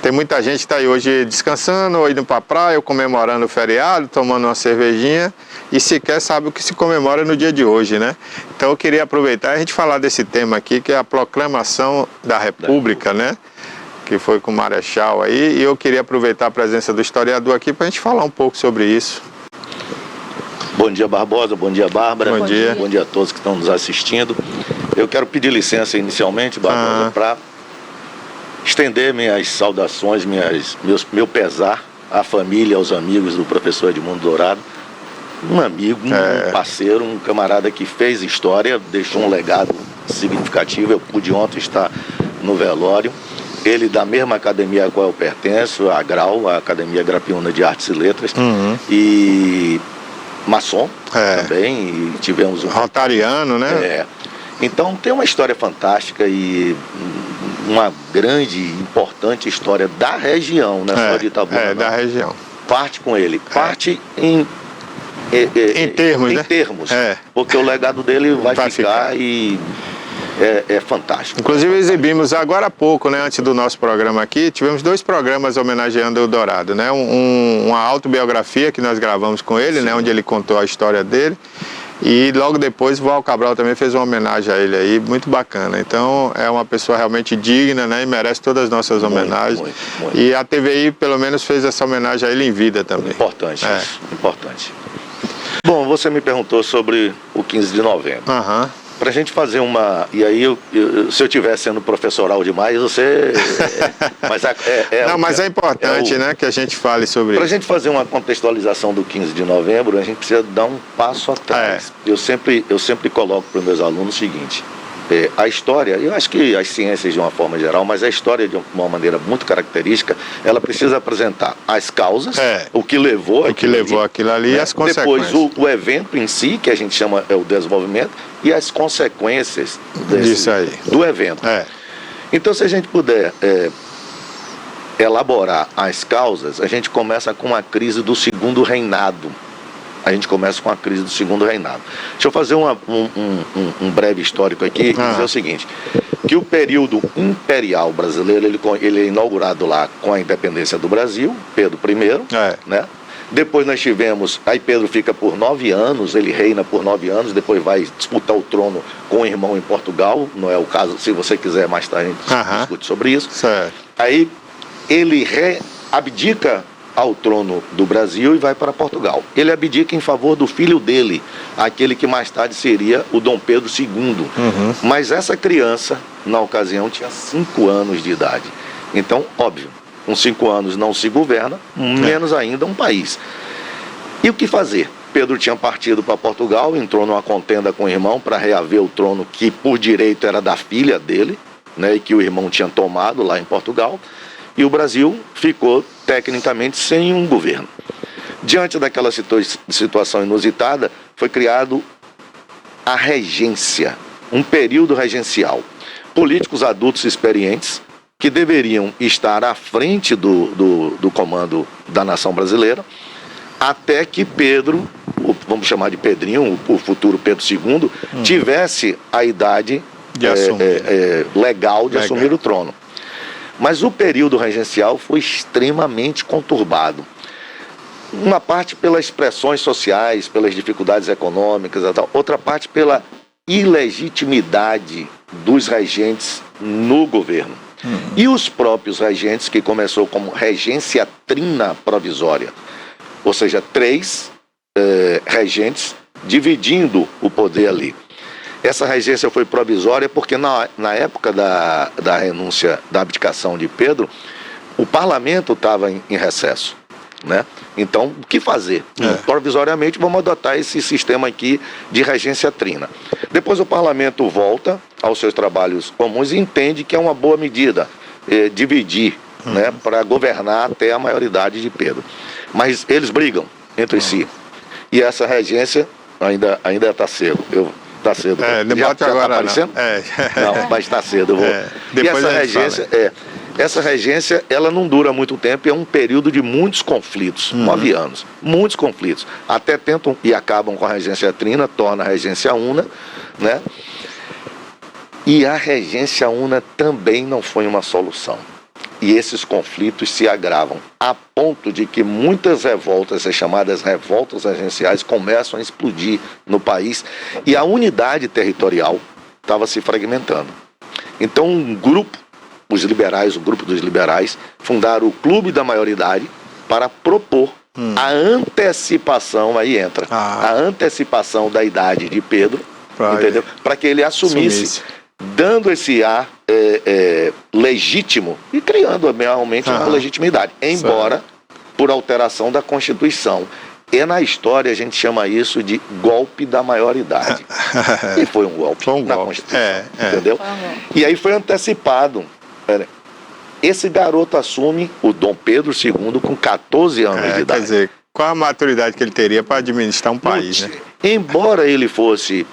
Tem muita gente que está aí hoje descansando, ou indo para a praia, ou comemorando o feriado, tomando uma cervejinha, e sequer sabe o que se comemora no dia de hoje, né? Então eu queria aproveitar e a gente falar desse tema aqui, que é a proclamação da República, né? Que foi com o Marechal aí, e eu queria aproveitar a presença do historiador aqui para a gente falar um pouco sobre isso. Bom dia, Barbosa. Bom dia, Bárbara. Bom dia. Bom dia a todos que estão nos assistindo. Eu quero pedir licença inicialmente, Barbosa, para estender minhas saudações, meu pesar à família, aos amigos do professor Edmundo Dourado. Um amigo, um parceiro, um camarada que fez história, deixou um legado significativo. Eu pude ontem estar no velório. Ele da mesma academia a qual eu pertenço, a Grau, a Academia Grapiúna de Artes e Letras. E maçom também, e tivemos um rotariano, né? Então tem uma história fantástica e uma grande, importante história da região, né? Só de Itabuna, da região. Parte com ele, parte em termos, em né? termos, porque o legado dele vai ficar e é fantástico. Inclusive exibimos agora há pouco, né, antes do nosso programa aqui, tivemos 2 programas homenageando o Dourado, né? Uma autobiografia que nós gravamos com ele, né, onde ele contou a história dele, e logo depois o Val Cabral também fez uma homenagem a ele aí, muito bacana. Então é uma pessoa realmente digna, né, e merece todas as nossas homenagens. Muito. E a TVI pelo menos fez essa homenagem a ele em vida também. Importante isso, importante. Bom, você me perguntou sobre o 15 de novembro. Para a gente fazer uma... E aí, se eu estiver sendo professoral demais, você... Mas é importante, né, que a gente fale sobre isso. Para a gente fazer uma contextualização do 15 de novembro, a gente precisa dar um passo atrás. Eu sempre coloco para os meus alunos o seguinte... a história, eu acho que as ciências de uma forma geral, mas a história de uma maneira muito característica, ela precisa apresentar as causas, o que levou aquilo ali e as consequências. Depois o evento em si, que a gente chama o desenvolvimento, e as consequências do evento. Então, se a gente puder elaborar as causas, a gente começa com a crise do segundo reinado. Deixa eu fazer um breve histórico aqui e dizer o seguinte, que o período imperial brasileiro, ele é inaugurado lá com a independência do Brasil, Pedro I, né? Depois nós tivemos, aí Pedro fica por 9 anos, ele reina por 9 anos, depois vai disputar o trono com o irmão em Portugal, não é o caso, se você quiser mais tarde a gente discute sobre isso. Aí ele abdica ao trono do Brasil e vai para Portugal. Ele abdica em favor do filho dele, aquele que mais tarde seria o Dom Pedro II. Mas essa criança, na ocasião, tinha 5 anos de idade. Então, óbvio, com 5 anos não se governa, menos ainda um país. E o que fazer? Pedro tinha partido para Portugal, entrou numa contenda com o irmão para reaver o trono que por direito era da filha dele, né, e que o irmão tinha tomado lá em Portugal. E o Brasil ficou tecnicamente sem um governo. Diante daquela situação inusitada, foi criado a regência, um período regencial. Políticos adultos experientes que deveriam estar à frente do comando da nação brasileira, até que Pedro, vamos chamar de Pedrinho, o futuro Pedro II, tivesse a idade legal de assumir o trono. Mas o período regencial foi extremamente conturbado. Uma parte pelas pressões sociais, pelas dificuldades econômicas, outra parte pela ilegitimidade dos regentes no governo. E os próprios regentes, que começou como regência trina provisória, ou seja, 3 regentes dividindo o poder ali. Essa regência foi provisória porque na época da renúncia, da abdicação de Pedro, o parlamento estava em recesso. né? Então, o que fazer? Provisoriamente, vamos adotar esse sistema aqui de regência trina. Depois o parlamento volta aos seus trabalhos comuns e entende que é uma boa medida dividir, né, para governar até a maioridade de Pedro. Mas eles brigam entre si. E essa regência ainda está cedo. Está cedo. Já agora, tá aparecendo? Não, mas está cedo. Eu vou. E essa regência, ela não dura muito tempo, é um período de muitos conflitos, 9 anos, muitos conflitos. Até tentam e acabam com a regência trina, torna a regência una, né? E a regência una também não foi uma solução. E esses conflitos se agravam, a ponto de que muitas revoltas, as chamadas revoltas regenciais, começam a explodir no país e a unidade territorial estava se fragmentando. Então o grupo dos liberais, fundaram o Clube da Maioridade para propor a antecipação, aí entra, a antecipação da idade de Pedro, entendeu? Para que ele assumisse, dando esse ar legítimo e criando realmente uma legitimidade, embora por alteração da Constituição. E na história a gente chama isso de golpe da maioridade. E foi um golpe na Constituição, entendeu? E aí foi antecipado. Esse garoto assume o Dom Pedro II com 14 anos de idade. Quer dizer, qual a maturidade que ele teria para administrar um país, né? Embora ele fosse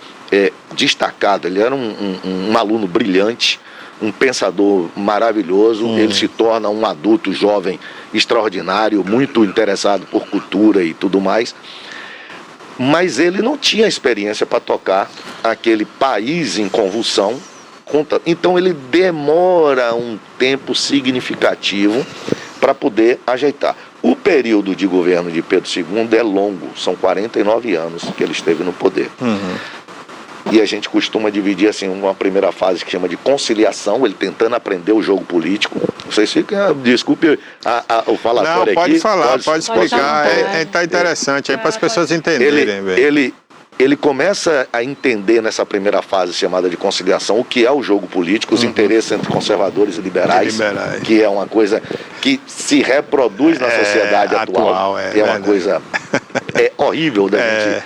destacado, ele era um aluno brilhante, um pensador maravilhoso, ele se torna um adulto jovem extraordinário, muito interessado por cultura e tudo mais, mas ele não tinha experiência para tocar aquele país em convulsão. Então ele demora um tempo significativo para poder ajeitar. O período de governo de Pedro II é longo, são 49 anos que ele esteve no poder. E a gente costuma dividir assim uma primeira fase que chama de conciliação, ele tentando aprender o jogo político. Vocês ficam, desculpe o falatório aqui. Não, pode falar, pode explicar, tá interessante aí para as pessoas entenderem. Ele começa a entender nessa primeira fase chamada de conciliação o que é o jogo político, os interesses entre conservadores e liberais, que é uma coisa que se reproduz na sociedade atual. É uma coisa horrível da gente.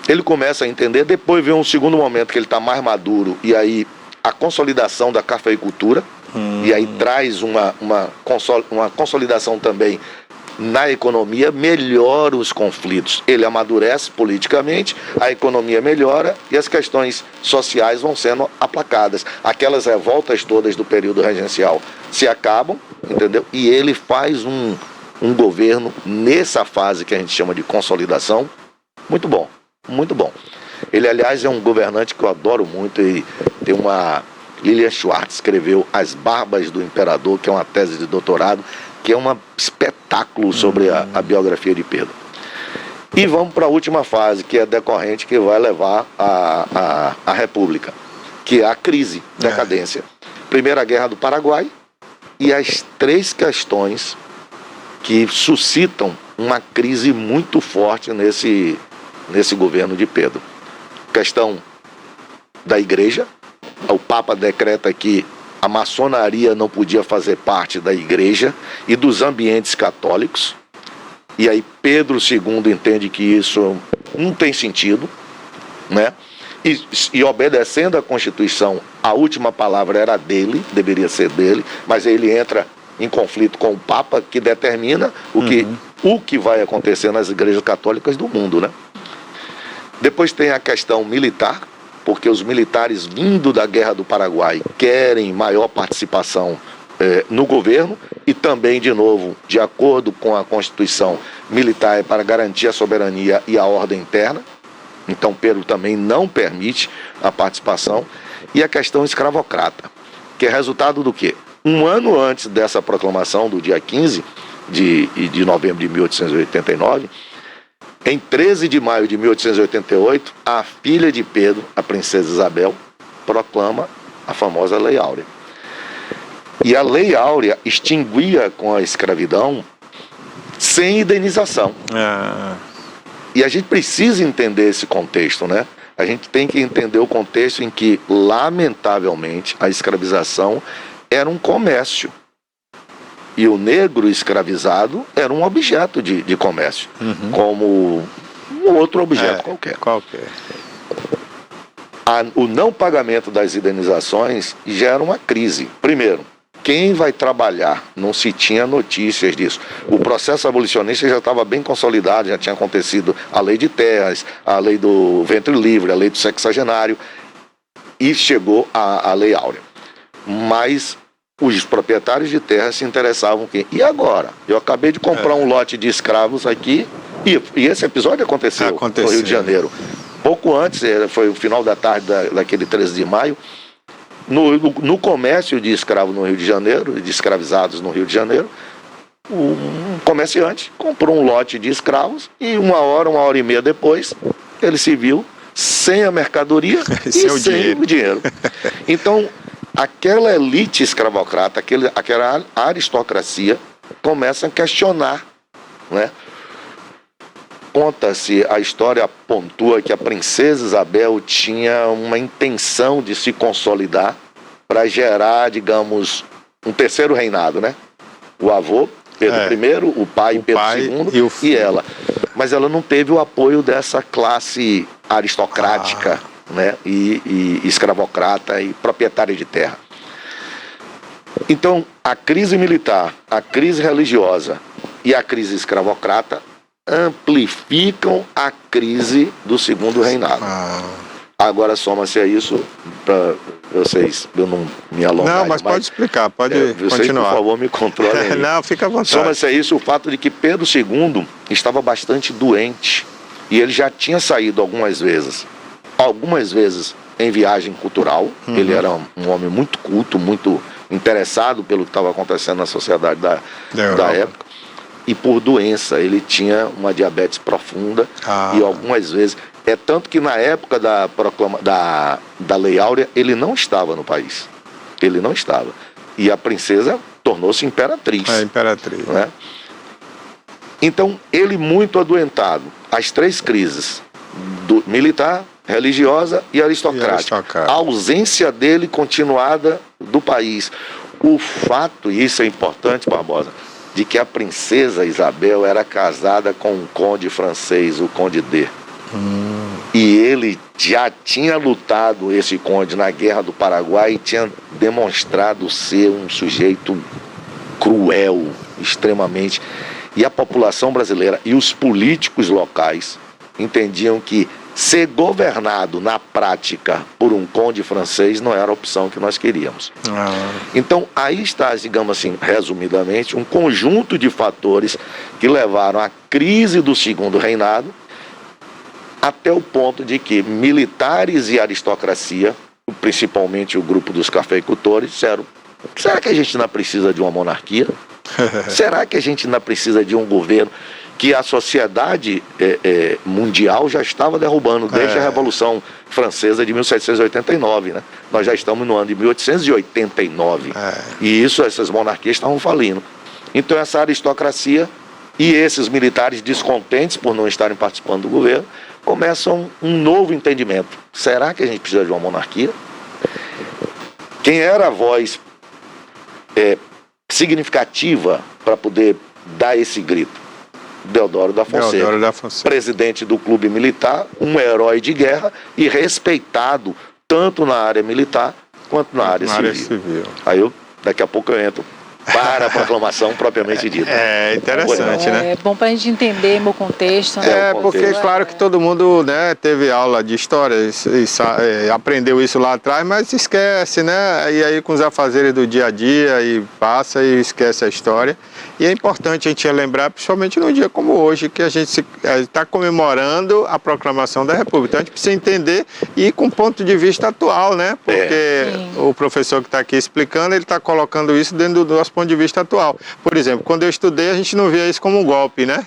Ele começa a entender, depois vem um segundo momento que ele está mais maduro, e aí a consolidação da cafeicultura, e aí traz uma consolidação também na economia, melhora os conflitos. Ele amadurece politicamente, a economia melhora e as questões sociais vão sendo aplacadas. Aquelas revoltas todas do período regencial se acabam, entendeu? E ele faz um governo nessa fase que a gente chama de consolidação, muito bom, muito bom. Ele, aliás, é um governante que eu adoro muito, e tem uma... Lilian Schwartz escreveu As Barbas do Imperador, que é uma tese de doutorado, que é um espetáculo sobre a biografia de Pedro. E vamos para a última fase, que é decorrente, que vai levar a República, que é a crise, decadência. Primeira Guerra do Paraguai e as 3 questões que suscitam uma crise muito forte nesse governo de Pedro. Questão da igreja, o Papa decreta que a maçonaria não podia fazer parte da igreja e dos ambientes católicos. E aí Pedro II entende que isso não tem sentido, né? E obedecendo à Constituição, a última palavra era dele, deveria ser dele, mas ele entra em conflito com o Papa, que determina o que vai acontecer nas igrejas católicas do mundo, né? Depois tem a questão militar, porque os militares vindo da Guerra do Paraguai querem maior participação no governo, e também, de novo, de acordo com a Constituição, militar é para garantir a soberania e a ordem interna. Então Pedro também não permite a participação. E a questão escravocrata, que é resultado do quê? Um ano antes dessa proclamação, do dia 15 de novembro de 1889, em 13 de maio de 1888, a filha de Pedro, a princesa Isabel, proclama a famosa Lei Áurea. E a Lei Áurea extinguia com a escravidão sem indenização. E a gente precisa entender esse contexto, né? A gente tem que entender o contexto em que, lamentavelmente, a escravização era um comércio. E o negro escravizado era um objeto de comércio, como um outro objeto qualquer. O não pagamento das indenizações gera uma crise. Primeiro, quem vai trabalhar? Não se tinha notícias disso. O processo abolicionista já estava bem consolidado, já tinha acontecido a lei de terras, a lei do ventre livre, a lei do sexagenário, e chegou a Lei Áurea. Mas os proprietários de terras se interessavam que, e agora? Eu acabei de comprar um lote de escravos aqui, e esse episódio aconteceu no Rio de Janeiro. Pouco antes, foi o final da tarde daquele 13 de maio, no comércio de escravos no Rio de Janeiro, de escravizados no Rio de Janeiro, um comerciante comprou um lote de escravos e uma hora e meia depois, ele se viu sem a mercadoria e sem o dinheiro. Então, aquela elite escravocrata, aquela aristocracia começa a questionar, né? Conta-se, a história pontua que a princesa Isabel tinha uma intenção de se consolidar para gerar, digamos, um terceiro reinado, né? O avô, Pedro I, o pai, Pedro II e ela. Mas ela não teve o apoio dessa classe aristocrática, né? E escravocrata e proprietária de terra. Então, a crise militar, a crise religiosa e a crise escravocrata amplificam a crise do segundo reinado. Agora soma-se a isso, para vocês, eu não me alongar. Não, mas pode explicar, pode vocês, continuar. Por favor, me controlem. Não, fica à vontade. Soma-se a isso o fato de que Pedro II estava bastante doente e ele já tinha saído algumas vezes em viagem cultural. Ele era um homem muito culto, muito interessado pelo que estava acontecendo na sociedade da época. E por doença, ele tinha uma diabetes profunda e algumas vezes... É tanto que na época da Lei Áurea, ele não estava no país. Ele não estava. E a princesa tornou-se imperatriz. Imperatriz. Né? Então, ele muito adoentado. As três crises, militar, religiosa e aristocrática. A ausência dele continuada do país. O fato, e isso é importante, Barbosa, de que a princesa Isabel era casada com um conde francês, o Conde D. E ele já tinha lutado, esse conde, na Guerra do Paraguai, e tinha demonstrado ser um sujeito cruel, extremamente. E a população brasileira e os políticos locais entendiam que ser governado na prática por um conde francês não era a opção que nós queríamos. Então, aí está, digamos assim, resumidamente, um conjunto de fatores que levaram à crise do segundo reinado, até o ponto de que militares e aristocracia, principalmente o grupo dos cafeicultores, disseram: será que a gente não precisa de uma monarquia? Será que a gente não precisa de um governo que a sociedade mundial já estava derrubando desde a Revolução Francesa de 1789, né? Nós já estamos no ano de 1889. E essas monarquias estavam falindo. Então essa aristocracia e esses militares descontentes por não estarem participando do governo começam um novo entendimento. Será que a gente precisa de uma monarquia? Quem era a voz significativa para poder dar esse grito? Deodoro da Fonseca, presidente do clube militar, um herói de guerra e respeitado tanto na área militar quanto na área civil. Aí daqui a pouco eu entro para a proclamação propriamente dita. É interessante, né? É bom para a gente entender o contexto. Né? Porque claro que todo mundo, né, teve aula de história e aprendeu isso lá atrás, mas esquece, né? E aí com os afazeres do dia a dia e passa e esquece a história. E é importante a gente lembrar, principalmente num dia como hoje, que a gente está comemorando a proclamação da República. Então a gente precisa entender e ir com ponto de vista atual, né? Porque o professor que está aqui explicando, ele está colocando isso dentro do nosso ponto de vista atual. Por exemplo, quando eu estudei, a gente não via isso como um golpe, né?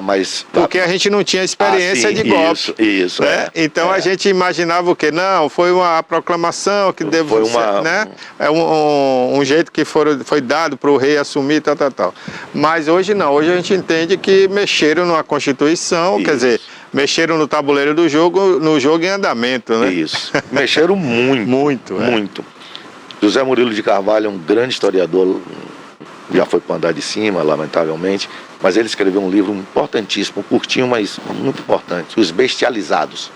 Mas... Porque a gente não tinha experiência de golpe. Isso, né? Então a gente imaginava o quê? Não, foi uma proclamação que deve ser, né? É um jeito que foi dado para o rei assumir, tal. Mas hoje não, hoje a gente entende que mexeram numa Constituição, quer dizer, mexeram no tabuleiro do jogo, no jogo em andamento, né? Isso, mexeram muito. Muito. José Murilo de Carvalho é um grande historiador já foi para o andar de cima, lamentavelmente, mas ele escreveu um livro importantíssimo, curtinho, mas muito importante, Os Bestializados.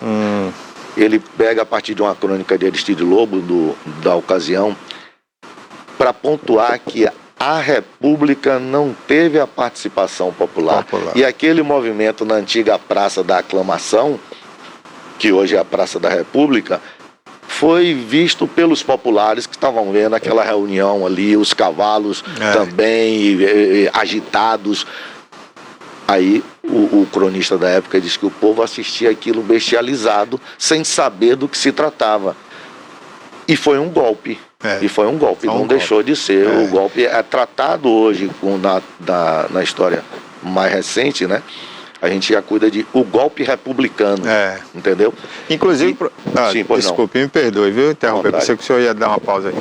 Ele pega a partir de uma crônica de Aristide Lobo, da ocasião, para pontuar que a República não teve a participação popular. E aquele movimento na antiga Praça da Aclamação, que hoje é a Praça da República, foi visto pelos populares que estavam vendo aquela reunião ali, os cavalos também agitados. Aí o cronista da época disse que o povo assistia aquilo bestializado, sem saber do que se tratava. E foi um golpe. Não deixou de ser. O golpe é tratado hoje na história mais recente, né? A gente já cuida de o golpe republicano, entendeu? Inclusive, desculpe, me perdoe, viu, interromper, pensei que o senhor ia dar uma pausa aí.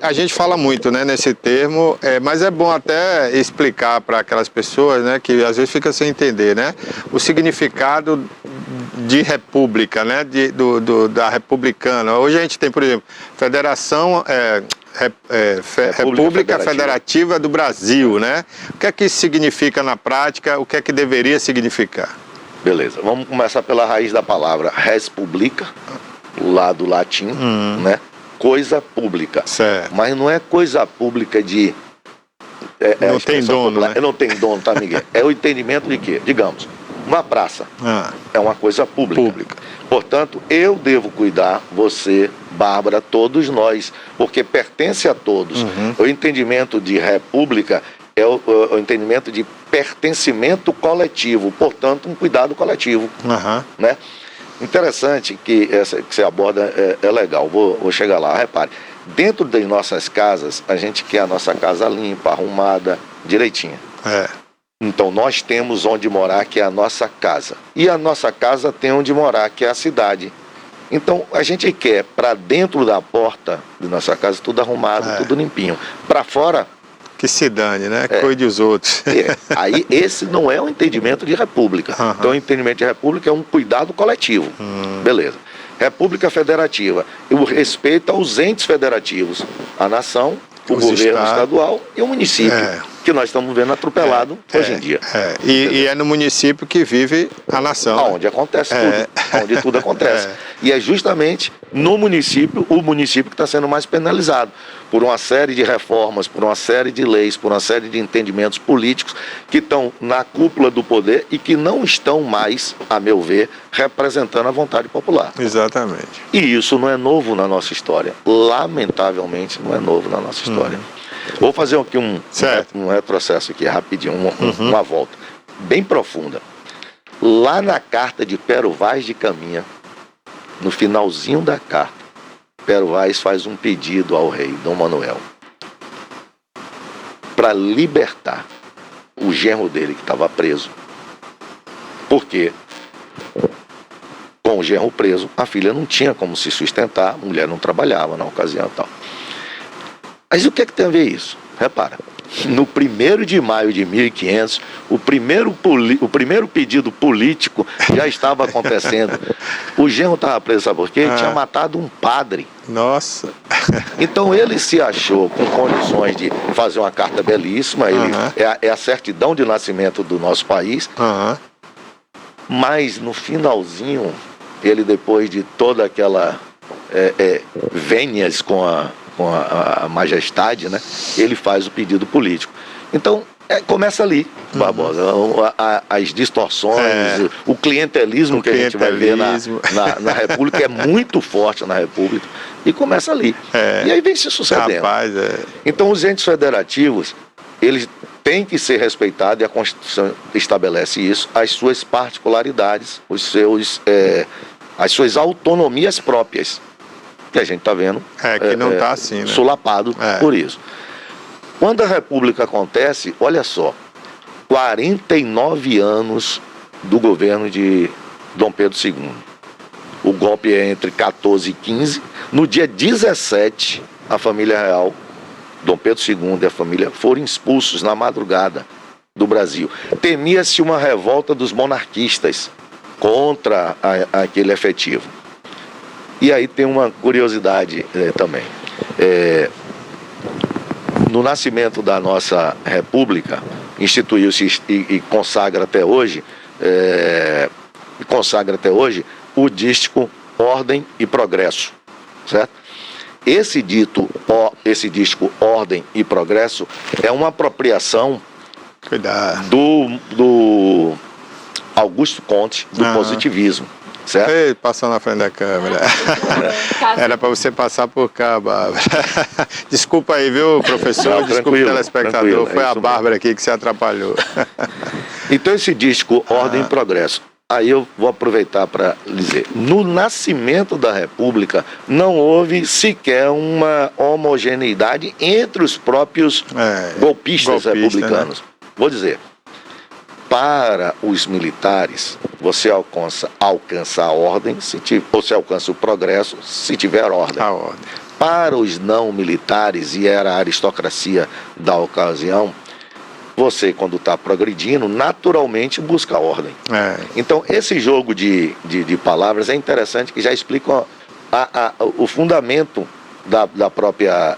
A gente fala muito, né, nesse termo, mas é bom até explicar para aquelas pessoas, né, que às vezes fica sem entender, né, o significado de república, né, da republicana. Hoje a gente tem, por exemplo, Federação... República Federativa do Brasil, né? O que é que isso significa na prática? O que é que deveria significar? Beleza, vamos começar pela raiz da palavra. Res publica, lá do latim, né? Coisa pública. Certo. Mas não é coisa pública de... não tem dono, popular, né? Não tem dono, tá, Miguel? É o entendimento de quê? Digamos, uma praça é uma coisa pública. Portanto, eu devo cuidar, você, Bárbara, todos nós, porque pertence a todos. O entendimento de república é o entendimento de pertencimento coletivo, portanto, um cuidado coletivo. Né? Interessante que essa que você aborda é legal, vou chegar lá. Repare, dentro das nossas casas, a gente quer a nossa casa limpa, arrumada, direitinha. Então nós temos onde morar, que é a nossa casa. E a nossa casa tem onde morar, que é a cidade. Então a gente quer para dentro da porta de nossa casa tudo arrumado, tudo limpinho. Para fora... Que se dane, né? Cuide dos outros. Aí esse não é o entendimento de república. Então o entendimento de república é um cuidado coletivo. Beleza. República Federativa. O respeito aos entes federativos. A nação, o governo estadual e o município. Que nós estamos vendo atropelado hoje em dia. E é no município que vive a nação. Onde acontece tudo. Onde tudo acontece. E é justamente no município, o município que está sendo mais penalizado por uma série de reformas, por uma série de leis, por uma série de entendimentos políticos que estão na cúpula do poder e que não estão mais, a meu ver, representando a vontade popular. Exatamente. E isso não é novo na nossa história. Lamentavelmente, não é novo na nossa história. Vou fazer aqui um retrocesso aqui, rapidinho, uma volta bem profunda. Lá na carta de Pero Vaz de Caminha, no finalzinho da carta, Pero Vaz faz um pedido ao rei Dom Manuel para libertar o genro dele que estava preso. Porque com o genro preso, a filha não tinha como se sustentar, a mulher não trabalhava na ocasião e tal. Mas o que é que tem a ver isso? Repara, no 1º de maio de 1500, o primeiro pedido político já estava acontecendo. O genro estava preso, sabe por quê? Tinha matado um padre. Nossa! Então ele se achou com condições de fazer uma carta belíssima, ele é a certidão de nascimento do nosso país, mas no finalzinho, ele depois de toda aquela vênias com a majestade, né? Ele faz o pedido político. Então, começa ali, Barbosa, as distorções, o clientelismo que a gente vai ver na República é muito forte na República, e começa ali. E aí vem se sucedendo. Rapaz, Então, os entes federativos, eles têm que ser respeitados, e a Constituição estabelece isso, as suas particularidades, as suas autonomias próprias. Que a gente está vendo que não está assim, né? Solapado por isso. Quando a República acontece, olha só, 49 anos do governo de Dom Pedro II. O golpe é entre 14 e 15. No dia 17, a família real, Dom Pedro II e a família, foram expulsos na madrugada do Brasil. Temia-se uma revolta dos monarquistas contra aquele efetivo. E aí tem uma curiosidade também. no nascimento da nossa República, instituiu-se e consagra até hoje, o dístico Ordem e Progresso, certo? Esse dístico Ordem e Progresso é uma apropriação do Augusto Comte, do positivismo, certo? Ei, passou na frente da câmera. Era para você passar por cá, Bárbara. Desculpa aí, viu, professor? Não, desculpa, telespectador. Foi a Bárbara aqui que se atrapalhou. Então, esse dístico Ordem e Progresso. Aí eu vou aproveitar para dizer, no nascimento da República não houve sequer uma homogeneidade entre os próprios golpistas republicanos. Né? Vou dizer, para os militares, você alcança a ordem, você alcança o progresso se tiver ordem. A ordem. Para os não militares, e era a aristocracia da ocasião, você, quando está progredindo, naturalmente busca a ordem. Então, esse jogo de palavras é interessante, que já explica o fundamento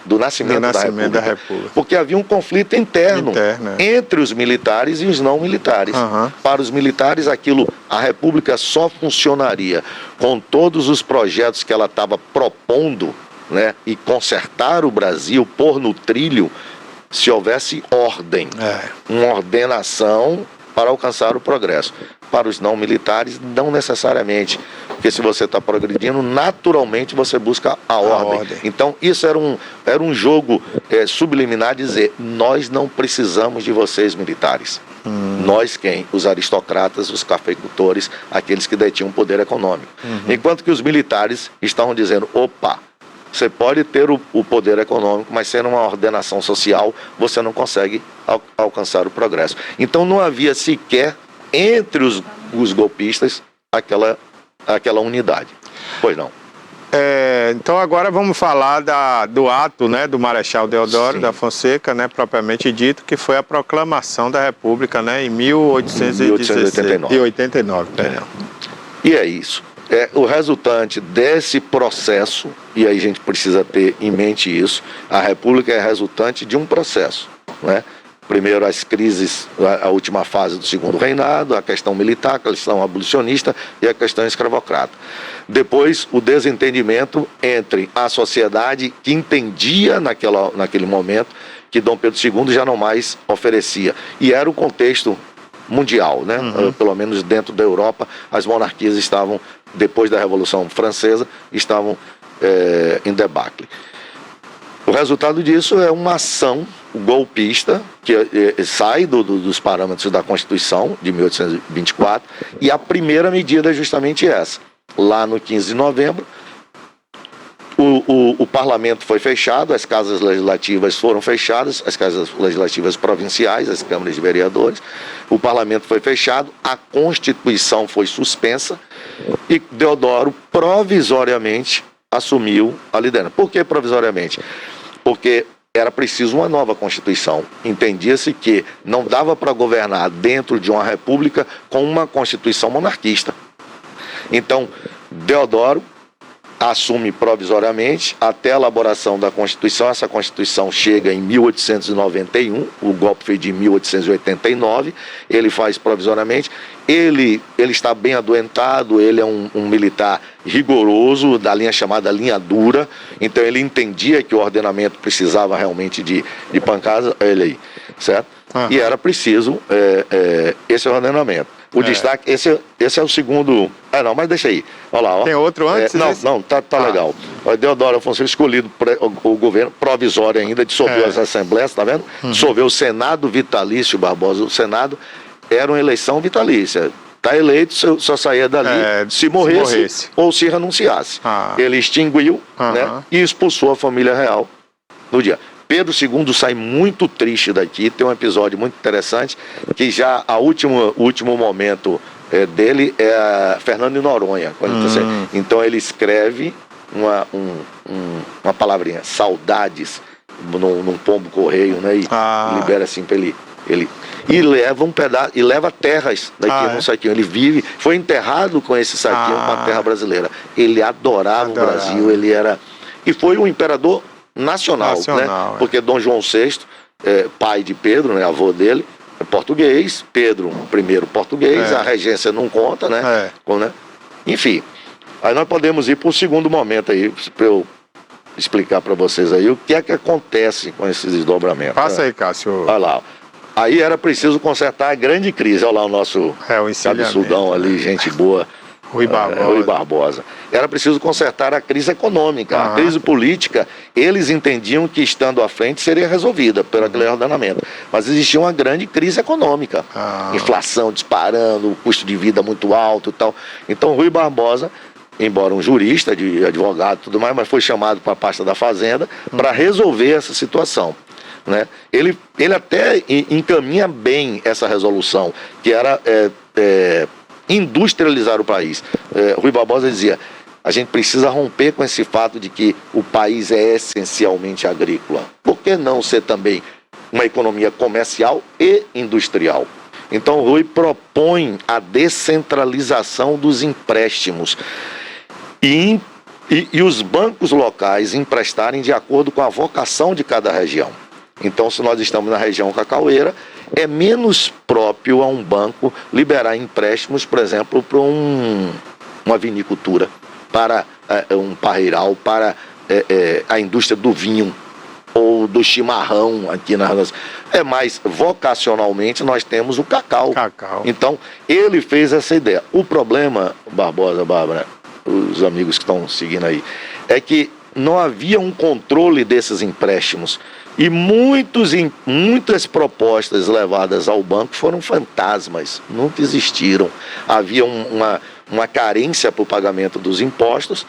do nascimento da República. Porque havia um conflito interno entre os militares e os não militares. Para os militares, a República só funcionaria com todos os projetos que ela estava propondo, né, e consertar o Brasil, pôr no trilho, se houvesse ordem, uma ordenação para alcançar o progresso. Para os não militares, não necessariamente, porque se você está progredindo, naturalmente você busca a ordem. Então, isso era um jogo subliminar, dizer, nós não precisamos de vocês, militares. Nós quem? Os aristocratas, os cafeicultores, aqueles que detinham poder econômico. Enquanto que os militares estavam dizendo, opa, você pode ter o poder econômico, mas sendo uma ordenação social, você não consegue alcançar o progresso. Então não havia sequer entre os golpistas aquela unidade. Pois não. Então agora vamos falar do ato, né, do Marechal Deodoro da Fonseca, né, propriamente dito, que foi a proclamação da República, né, em 1889. E é isso. O resultante desse processo, e aí a gente precisa ter em mente isso, a República é resultante de um processo, né? Primeiro as crises, a última fase do segundo reinado, a questão militar, a questão abolicionista e a questão escravocrata. Depois o desentendimento entre a sociedade que entendia naquele momento que Dom Pedro II já não mais oferecia. E era o contexto mundial, né? Pelo menos dentro da Europa, as monarquias estavam, depois da Revolução Francesa, estavam em debacle. O resultado disso é uma ação golpista que sai dos parâmetros da Constituição de 1824, e a primeira medida é justamente essa. Lá no 15 de novembro, o parlamento foi fechado, as casas legislativas foram fechadas, as casas legislativas provinciais, as câmaras de vereadores, o parlamento foi fechado, a Constituição foi suspensa e Deodoro provisoriamente assumiu a liderança. Por que provisoriamente? Porque era preciso uma nova Constituição. Entendia-se que não dava para governar dentro de uma república com uma Constituição monarquista. Então, Deodoro assume provisoriamente até a elaboração da Constituição. Essa Constituição chega em 1891, o golpe foi de 1889, ele faz provisoriamente. Ele está bem adoentado, ele é um militar rigoroso, da linha chamada linha dura, então ele entendia que o ordenamento precisava realmente de pancada, ele aí, certo? E era preciso esse ordenamento. O destaque, esse é o segundo. Não, mas deixa aí. Olha lá, ó. Tem outro antes? Não, tá legal. O Deodoro Fonseca escolhido o governo provisório ainda, dissolveu as assembleias, tá vendo? Dissolveu o Senado vitalício, Barbosa. O Senado era uma eleição vitalícia. Tá eleito, só saía dali se morresse ou se renunciasse. Ele extinguiu, né, e expulsou a família real no dia. Pedro II sai muito triste daqui, tem um episódio muito interessante, que já o último momento dele é Fernando de Noronha. Então ele escreve uma palavrinha, saudades, num pombo correio, né, e libera assim para ele. E leva um pedaço, e leva terras daqui num saquinho. Ele foi enterrado com esse saquinho com a terra brasileira. Ele adorava o Brasil, ele era... E foi um imperador nacional, né? Porque É. Dom João VI, pai de Pedro, né, avô dele, é português, Pedro I português, a regência não conta, né? Enfim, aí nós podemos ir para o segundo momento aí, para eu explicar para vocês aí o que é que acontece com esses desdobramentos. Passa aí, Cássio. Olha lá. Aí era preciso consertar a grande crise. Olha lá o nosso cabeçudão ali, gente boa. Rui Barbosa. Rui Barbosa. Era preciso consertar a crise econômica. A crise política, eles entendiam que estando à frente seria resolvida pelo aquele ordenamento. Mas existia uma grande crise econômica. Inflação disparando, o custo de vida muito alto e tal. Então Rui Barbosa, embora um jurista, de advogado e tudo mais, mas foi chamado para a pasta da Fazenda para resolver essa situação. Né? Ele até encaminha bem essa resolução, que era industrializar o país. Rui Barbosa dizia, a gente precisa romper com esse fato de que o país é essencialmente agrícola. Por que não ser também uma economia comercial e industrial? Então Rui propõe a descentralização dos empréstimos e os bancos locais emprestarem de acordo com a vocação de cada região. Então, se nós estamos na região cacaueira, é menos próprio a um banco liberar empréstimos, por exemplo, para uma vinicultura, para um parreiral, para a indústria do vinho ou do chimarrão aqui na região. É mais vocacionalmente nós temos o cacau. Então, ele fez essa ideia. O problema, Barbosa, Bárbara, os amigos que estão seguindo aí, é que não havia um controle desses empréstimos. E muitas propostas levadas ao banco foram fantasmas, nunca existiram. Havia uma carência para o pagamento dos impostos.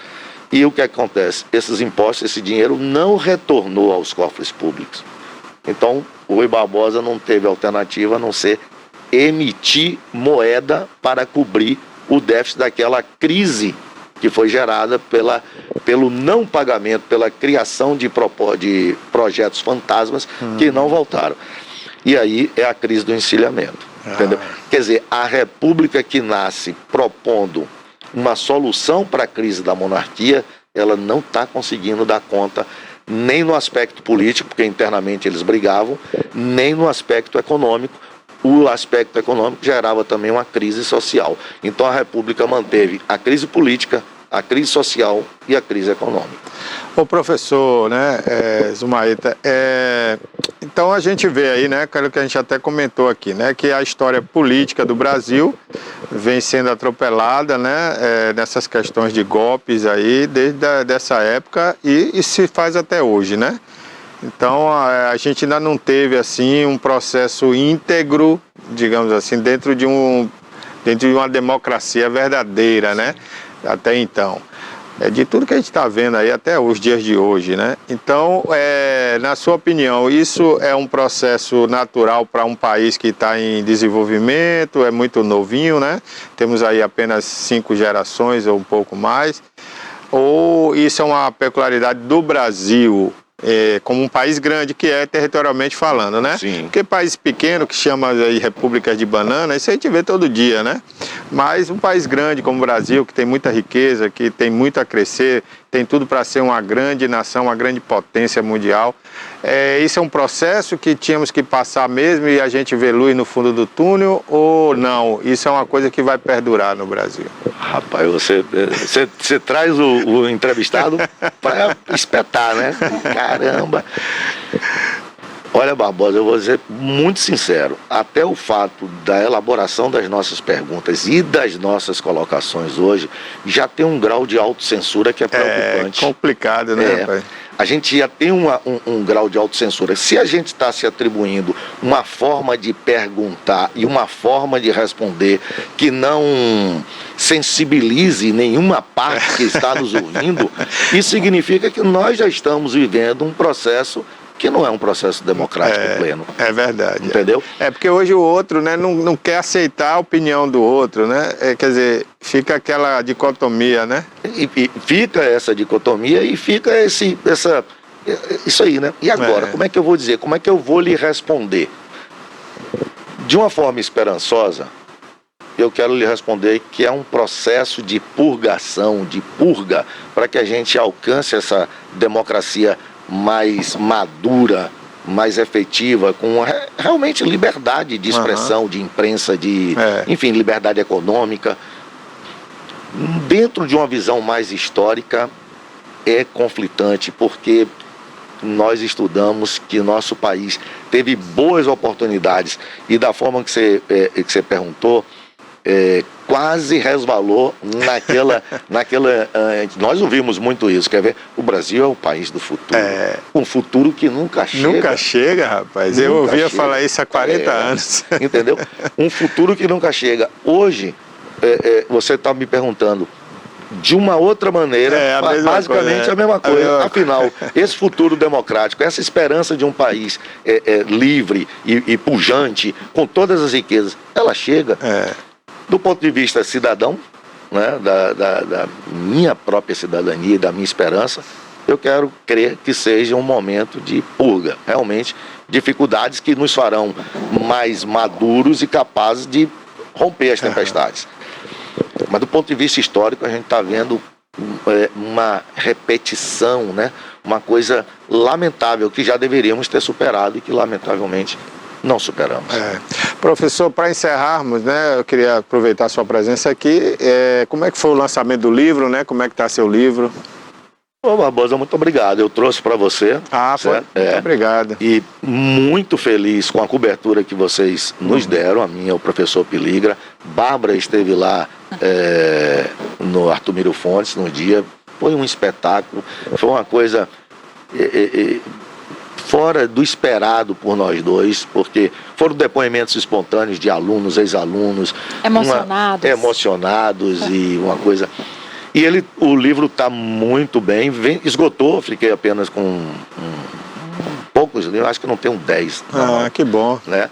E o que acontece? Esses impostos, esse dinheiro não retornou aos cofres públicos. Então, o Rui Barbosa não teve alternativa a não ser emitir moeda para cobrir o déficit daquela crise que foi gerada pelo não pagamento, pela criação de projetos fantasmas que não voltaram. E aí é a crise do encilhamento. Entendeu? Quer dizer, a república que nasce propondo uma solução para a crise da monarquia, ela não está conseguindo dar conta nem no aspecto político, porque internamente eles brigavam, nem no aspecto econômico. O aspecto econômico gerava também uma crise social. Então a República manteve a crise política, a crise social e a crise econômica. Ô professor, né, Zumaíta, então a gente vê aí, né, aquilo que a gente até comentou aqui, né, que a história política do Brasil vem sendo atropelada, né, nessas questões de golpes aí, desde dessa época e se faz até hoje, né? Então a gente ainda não teve assim um processo íntegro, digamos assim, dentro de uma democracia verdadeira, né? Até então. De tudo que a gente está vendo aí até os dias de hoje, né? Então, na sua opinião, isso é um processo natural para um país que está em desenvolvimento, é muito novinho, né? Temos aí apenas 5 gerações ou um pouco mais. Ou isso é uma peculiaridade do Brasil, como um país grande que é territorialmente falando, né? Sim. Porque país pequeno que chama aí repúblicas de banana, isso a gente vê todo dia, né? Mas um país grande como o Brasil, que tem muita riqueza, que tem muito a crescer, tem tudo para ser uma grande nação, uma grande potência mundial. Isso é um processo que tínhamos que passar mesmo e a gente vê luz no fundo do túnel ou não? Isso é uma coisa que vai perdurar no Brasil. Rapaz, você traz o entrevistado para espetar, né? Caramba! Olha, Barbosa, eu vou dizer muito sincero, até o fato da elaboração das nossas perguntas e das nossas colocações hoje já tem um grau de autocensura que é preocupante. É complicado, né, pai? A gente já tem um grau de autocensura. Se a gente está se atribuindo uma forma de perguntar e uma forma de responder que não sensibilize nenhuma parte que está nos ouvindo, isso significa que nós já estamos vivendo um processo que não é um processo democrático pleno. É verdade. Entendeu? Porque hoje o outro, né, não quer aceitar a opinião do outro, né? Quer dizer, fica aquela dicotomia, né? E fica essa dicotomia e fica isso aí, né? E agora, como é que eu vou dizer? Como é que eu vou lhe responder? De uma forma esperançosa, eu quero lhe responder que é um processo de purgação, de purga, para que a gente alcance essa democracia mais madura, mais efetiva, com realmente liberdade de expressão, de imprensa, enfim, liberdade econômica. Dentro de uma visão mais histórica, é conflitante, porque nós estudamos que nosso país teve boas oportunidades e da forma que você perguntou, quase resvalou naquela nós ouvimos muito isso, quer ver? O Brasil é o país do futuro, um futuro que nunca chega. Nunca chega, rapaz, eu ouvia falar isso há 40 anos. Entendeu? Um futuro que nunca chega. Hoje, você está me perguntando de uma outra maneira, basicamente a mesma coisa. Afinal, esse futuro democrático, essa esperança de um país livre e pujante, com todas as riquezas, ela chega. Do ponto de vista cidadão, né, da minha própria cidadania, da minha esperança, eu quero crer que seja um momento de purga, realmente, dificuldades que nos farão mais maduros e capazes de romper as tempestades. Mas do ponto de vista histórico, a gente está vendo uma repetição, né? Uma coisa lamentável que já deveríamos ter superado e que lamentavelmente não superamos. Professor, para encerrarmos, né, eu queria aproveitar a sua presença aqui. Como é que foi o lançamento do livro, né? Como é que está seu livro? Ô Barbosa, muito obrigado. Eu trouxe para você. Muito obrigado. E muito feliz com a cobertura que vocês nos deram, a minha, o professor Piligra. Bárbara esteve lá no Arthur Miro Fontes no dia. Foi um espetáculo, foi uma coisa fora do esperado por nós dois, porque foram depoimentos espontâneos de alunos, ex-alunos. Emocionados e uma coisa... E o livro está muito bem, esgotou, fiquei apenas com poucos livros, acho que não tem 10. Que bom. Né?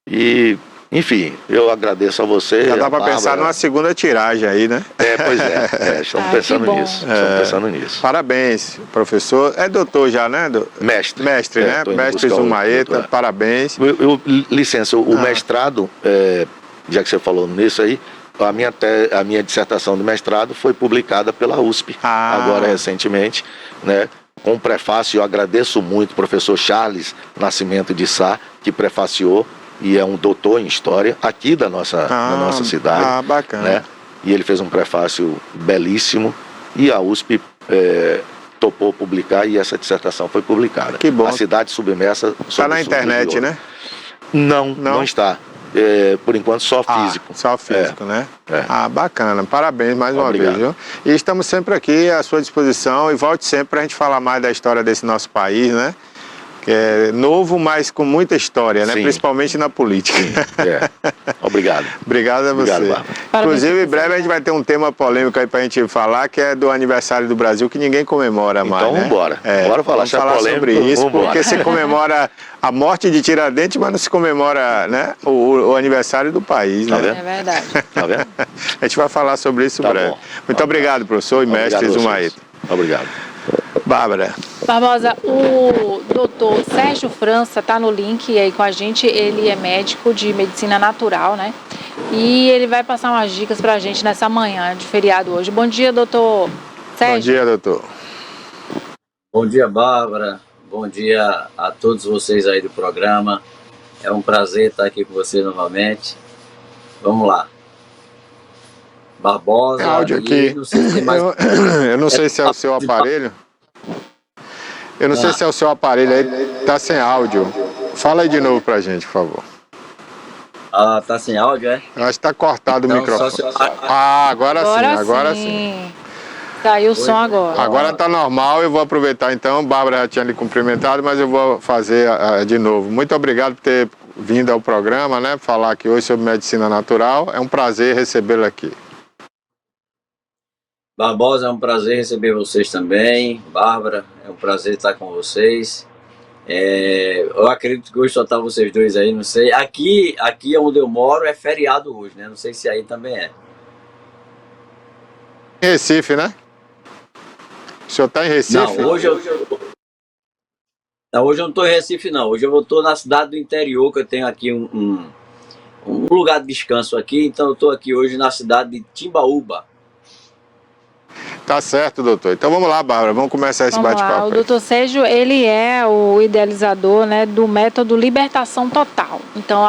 E, enfim, eu agradeço a você. Já dá para pensar numa segunda tiragem aí, né? Pois é, estamos pensando nisso. Estamos pensando nisso. Parabéns, professor. É doutor já, né? Mestre, né? Mestre Zumaeta, parabéns. Licença, o mestrado, já que você falou nisso aí, a minha dissertação de mestrado foi publicada pela USP, agora recentemente, né, com um prefácio. Eu agradeço muito o professor Charles Nascimento de Sá, que prefaciou, e é um doutor em História aqui da nossa cidade. Bacana. Né? E ele fez um prefácio belíssimo, e a USP topou publicar, e essa dissertação foi publicada. Que bom. A Cidade Submersa... Está na internet, né? Não está. Por enquanto só físico. Só físico, né? Bacana. Parabéns mais uma vez, viu? E estamos sempre aqui à sua disposição, e volte sempre para a gente falar mais da história desse nosso país, né? Que é novo, mas com muita história, né? Sim. Principalmente na política. Obrigado. Obrigado a você. Bárbara. Inclusive, em breve a gente vai ter um tema polêmico aí pra gente falar, que é do aniversário do Brasil, que ninguém comemora mais, então, né? Bora falar sobre isso, porque se comemora a morte de Tiradentes, mas não se comemora, né, o aniversário do país, né? Vendo? É verdade. Tá vendo? A gente vai falar sobre isso em breve. Bom. Muito obrigado, professor e mestre Zumaeta. Obrigado. Bárbara. Barbosa, o doutor Sérgio França está no link aí com a gente. Ele é médico de medicina natural, né? E ele vai passar umas dicas para a gente nessa manhã de feriado hoje. Bom dia, doutor Sérgio. Bom dia, doutor. Bom dia, Bárbara. Bom dia a todos vocês aí do programa. É um prazer estar aqui com vocês novamente. Vamos lá. Barbosa. Áudio aqui. Não sei se tem mais... Eu não sei se é o seu aparelho. Eu não sei se é o seu aparelho aí, tá sem áudio. Fala aí de novo pra gente, por favor. Tá sem áudio, é? Eu acho que tá cortado o microfone. Agora sim. Saiu o som agora. Agora tá normal, eu vou aproveitar então. Bárbara já tinha lhe cumprimentado, mas eu vou fazer de novo. Muito obrigado por ter vindo ao programa, né? Falar aqui hoje sobre medicina natural. É um prazer recebê-lo aqui. Barbosa, é um prazer receber vocês também. Bárbara, é um prazer estar com vocês. Eu acredito que hoje só tá vocês dois aí, não sei. Aqui onde eu moro é feriado hoje, né? Não sei se aí também é. Em Recife, né? O senhor tá em Recife? Não, hoje eu não tô em Recife, não. Hoje eu tô na cidade do interior, que eu tenho aqui um lugar de descanso aqui. Então eu tô aqui hoje na cidade de Timbaúba. Tá certo, doutor. Então vamos lá, Bárbara, vamos começar esse Vamos lá, bate-papo. o doutor Sérgio, ele é o idealizador, né, do método Libertação Total. Então,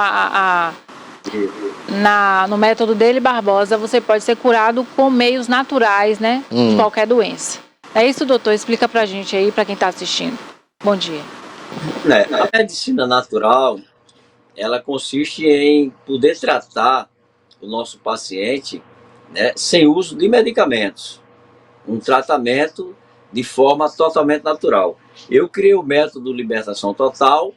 no método dele, Barbosa, você pode ser curado com meios naturais, né, de qualquer doença. É isso, doutor? Explica pra gente aí, pra quem tá assistindo. Bom dia. A medicina natural, ela consiste em poder tratar o nosso paciente, né, sem uso de medicamentos. Um tratamento de forma totalmente natural. Eu criei o método Libertação Total,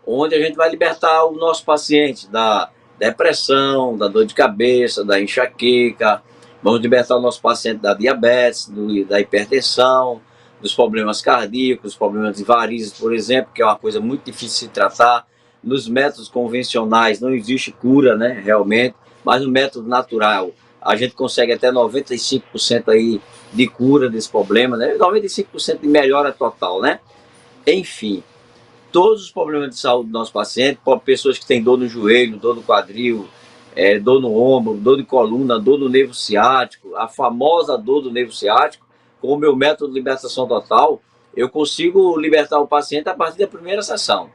onde a gente vai libertar o nosso paciente da depressão, da dor de cabeça, da enxaqueca, vamos libertar o nosso paciente da diabetes, da hipertensão, dos problemas cardíacos, problemas de varizes, por exemplo, que é uma coisa muito difícil de se tratar. Nos métodos convencionais não existe cura, né, realmente, mas no método natural a gente consegue até 95% aí de cura desse problema, né? 95% de melhora total, né? Enfim, todos os problemas de saúde do nosso paciente, pessoas que têm dor no joelho, dor no quadril, dor no ombro, dor de coluna, dor no nervo ciático, a famosa dor do nervo ciático, com o meu método de libertação total, eu consigo libertar o paciente a partir da primeira sessão.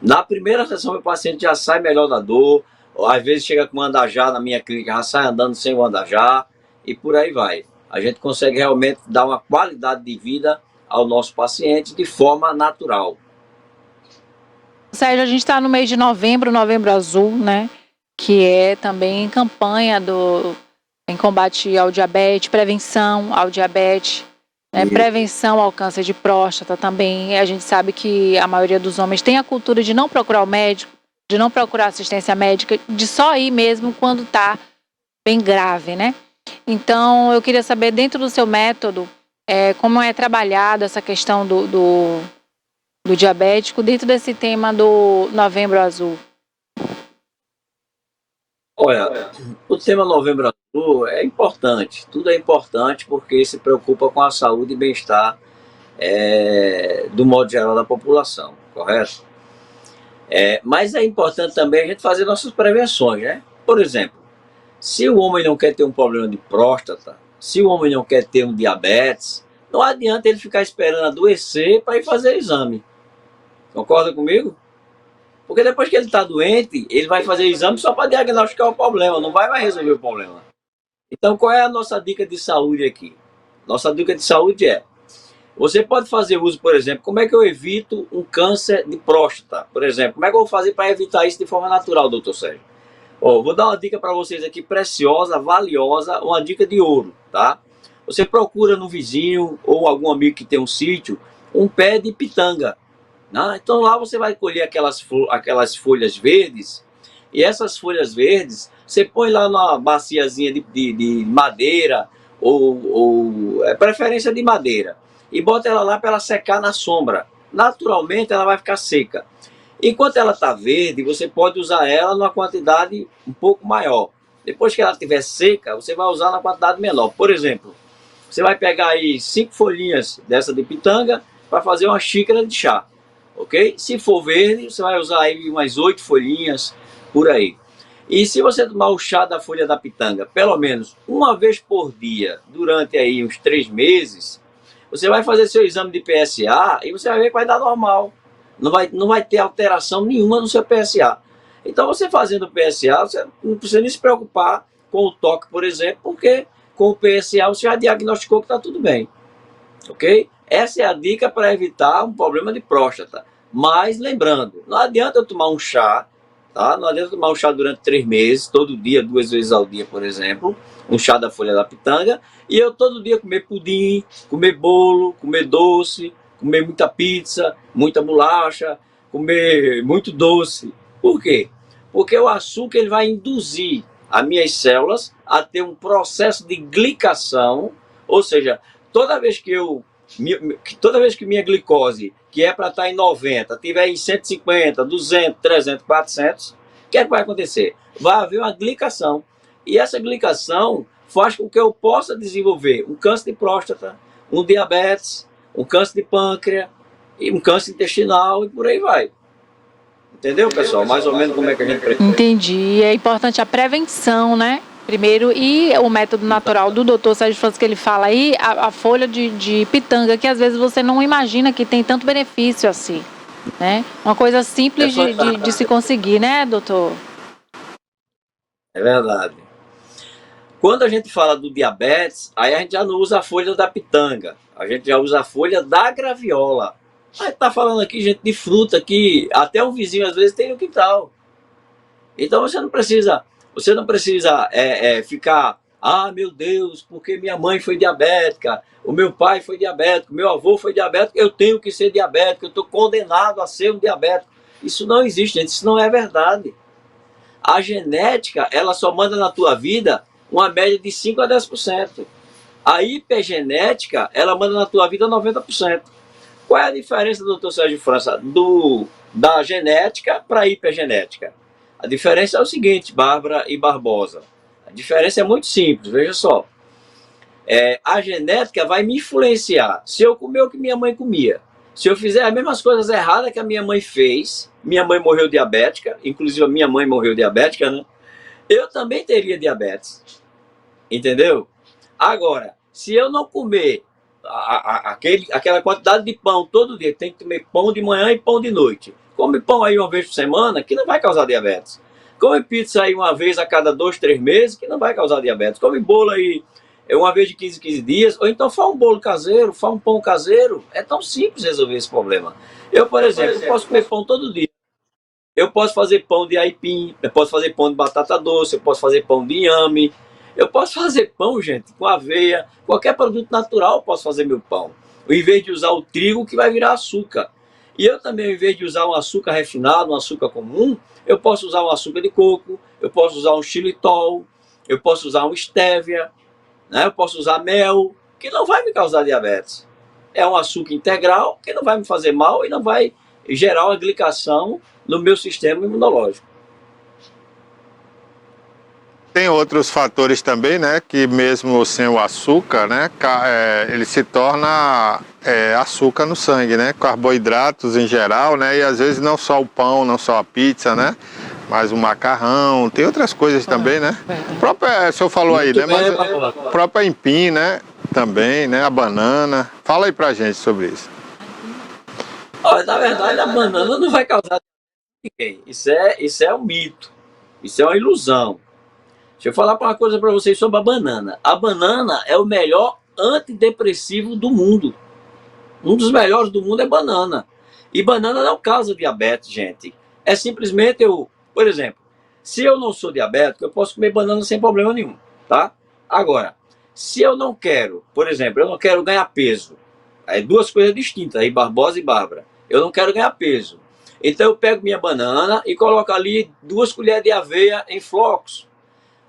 Na primeira sessão, o paciente já sai melhor da dor, às vezes chega com um andajá na minha clínica, já sai andando sem o andajá, e por aí vai. A gente consegue realmente dar uma qualidade de vida ao nosso paciente de forma natural. Sérgio, a gente está no mês de novembro, Novembro Azul, né? Que é também campanha em combate ao diabetes, prevenção ao diabetes, né? Prevenção ao câncer de próstata também. A gente sabe que a maioria dos homens tem a cultura de não procurar o médico, de não procurar assistência médica, de só ir mesmo quando está bem grave, né? Então, eu queria saber, dentro do seu método, como é trabalhada essa questão do diabético dentro desse tema do Novembro Azul. Olha, o tema Novembro Azul é importante, tudo é importante porque se preocupa com a saúde e bem-estar do modo geral da população, correto? Mas é importante também a gente fazer nossas prevenções, né? Por exemplo, se o homem não quer ter um problema de próstata, se o homem não quer ter um diabetes, não adianta ele ficar esperando adoecer para ir fazer exame. Concorda comigo? Porque depois que ele está doente, ele vai fazer exame só para diagnosticar o problema, não vai mais resolver o problema. Então, qual é a nossa dica de saúde aqui? Nossa dica de saúde você pode fazer uso, por exemplo, como é que eu evito um câncer de próstata? Por exemplo, como é que eu vou fazer para evitar isso de forma natural, doutor Sérgio? Vou dar uma dica para vocês aqui preciosa, valiosa, uma dica de ouro, tá? Você procura no vizinho ou algum amigo que tem um sítio, um pé de pitanga. Então lá você vai colher aquelas folhas verdes, e essas folhas verdes você põe lá numa baciazinha de madeira, ou preferência de madeira, e bota ela lá para ela secar na sombra. Naturalmente ela vai ficar seca. Enquanto ela está verde, você pode usar ela numa quantidade um pouco maior. Depois que ela estiver seca, você vai usar na quantidade menor. Por exemplo, você vai pegar aí 5 folhinhas dessa de pitanga para fazer uma xícara de chá. Ok? Se for verde, você vai usar aí umas 8 folhinhas por aí. E se você tomar o chá da folha da pitanga, pelo menos uma vez por dia, durante aí uns 3 meses, você vai fazer seu exame de PSA e você vai ver que vai dar normal. Não vai ter alteração nenhuma no seu PSA. Então, você fazendo o PSA, você não precisa nem se preocupar com o toque, por exemplo, porque com o PSA você já diagnosticou que está tudo bem. Ok? Essa é a dica para evitar um problema de próstata. Mas lembrando, não adianta eu tomar um chá, tá? Não adianta tomar um chá durante 3 meses, todo dia, 2 vezes ao dia, por exemplo, um chá da folha da pitanga, e eu todo dia comer pudim, comer bolo, comer doce, comer muita pizza, muita bolacha, comer muito doce. Por quê? Porque o açúcar ele vai induzir as minhas células a ter um processo de glicação, ou seja, toda vez que minha glicose, que é para estar em 90, estiver em 150, 200, 300, 400, o que é que vai acontecer? Vai haver uma glicação. E essa glicação faz com que eu possa desenvolver um câncer de próstata, um diabetes, um câncer de pâncreas, e um câncer intestinal e por aí vai. Entendeu, pessoal? Mais ou menos como é que a gente pretende. Entendi. É importante a prevenção, né? primeiro, e o método natural do doutor Sérgio França, que ele fala aí, a folha de pitanga, que às vezes você não imagina que tem tanto benefício assim, né? Uma coisa simples de se conseguir, né, doutor? É verdade. Quando a gente fala do diabetes, aí a gente já não usa a folha da pitanga, a gente já usa a folha da graviola. A gente tá falando aqui, gente, de fruta que até um vizinho às vezes tem no quintal. Então você não precisa ficar, ah, meu Deus, porque minha mãe foi diabética, o meu pai foi diabético, meu avô foi diabético, eu tenho que ser diabético, eu estou condenado a ser um diabético. Isso não existe, gente, isso não é verdade. A genética, ela só manda na tua vida uma média de 5 a 10%. A hipergenética, ela manda na tua vida 90%. Qual é a diferença, doutor Sérgio França, da genética para a hipergenética? A diferença é o seguinte, Bárbara e Barbosa. A diferença é muito simples, veja só. A genética vai me influenciar. Se eu comer o que minha mãe comia, se eu fizer as mesmas coisas erradas que a minha mãe fez, minha mãe morreu diabética, inclusive a minha mãe morreu diabética, né? Eu também teria diabetes. Entendeu? Agora, se eu não comer aquela quantidade de pão todo dia, tem que comer pão de manhã e pão de noite. Come pão aí uma vez por semana, que não vai causar diabetes. Come pizza aí uma vez a cada 2, 3 meses, que não vai causar diabetes. Come bolo aí uma vez de 15, 15 dias, ou então faz um bolo caseiro, faz um pão caseiro. É tão simples resolver esse problema. Eu, por exemplo, posso comer pão todo dia. Eu posso fazer pão de aipim, eu posso fazer pão de batata doce, eu posso fazer pão de inhame. Eu posso fazer pão, gente, com aveia, qualquer produto natural eu posso fazer meu pão. Em vez de usar o trigo, que vai virar açúcar. E eu também, em vez de usar um açúcar refinado, um açúcar comum, eu posso usar um açúcar de coco, eu posso usar um xilitol, eu posso usar um stevia, né? Eu posso usar mel, que não vai me causar diabetes. É um açúcar integral que não vai me fazer mal e não vai gerar uma glicação no meu sistema imunológico. Tem outros fatores também, né, que mesmo sem o açúcar, né, ele se torna açúcar no sangue, né, carboidratos em geral, né, e às vezes não só o pão, não só a pizza, né, mas o macarrão, tem outras coisas também, né. O próprio, o senhor falou aí, né, mas o próprio aipim, né, também, né, a banana. Fala aí pra gente sobre isso. Olha, na verdade, a banana não vai causar ninguém. Isso é um mito, isso é uma ilusão. Deixa eu falar uma coisa para vocês sobre a banana. A banana é o melhor antidepressivo do mundo. Um dos melhores do mundo é banana. E banana não causa diabetes, gente. É simplesmente por exemplo, se eu não sou diabético, eu posso comer banana sem problema nenhum, tá? Agora, se eu não quero, por exemplo, eu não quero ganhar peso. Aí duas coisas distintas, aí Barbosa e Bárbara. Eu não quero ganhar peso. Então eu pego minha banana e coloco ali 2 colheres de aveia em flocos.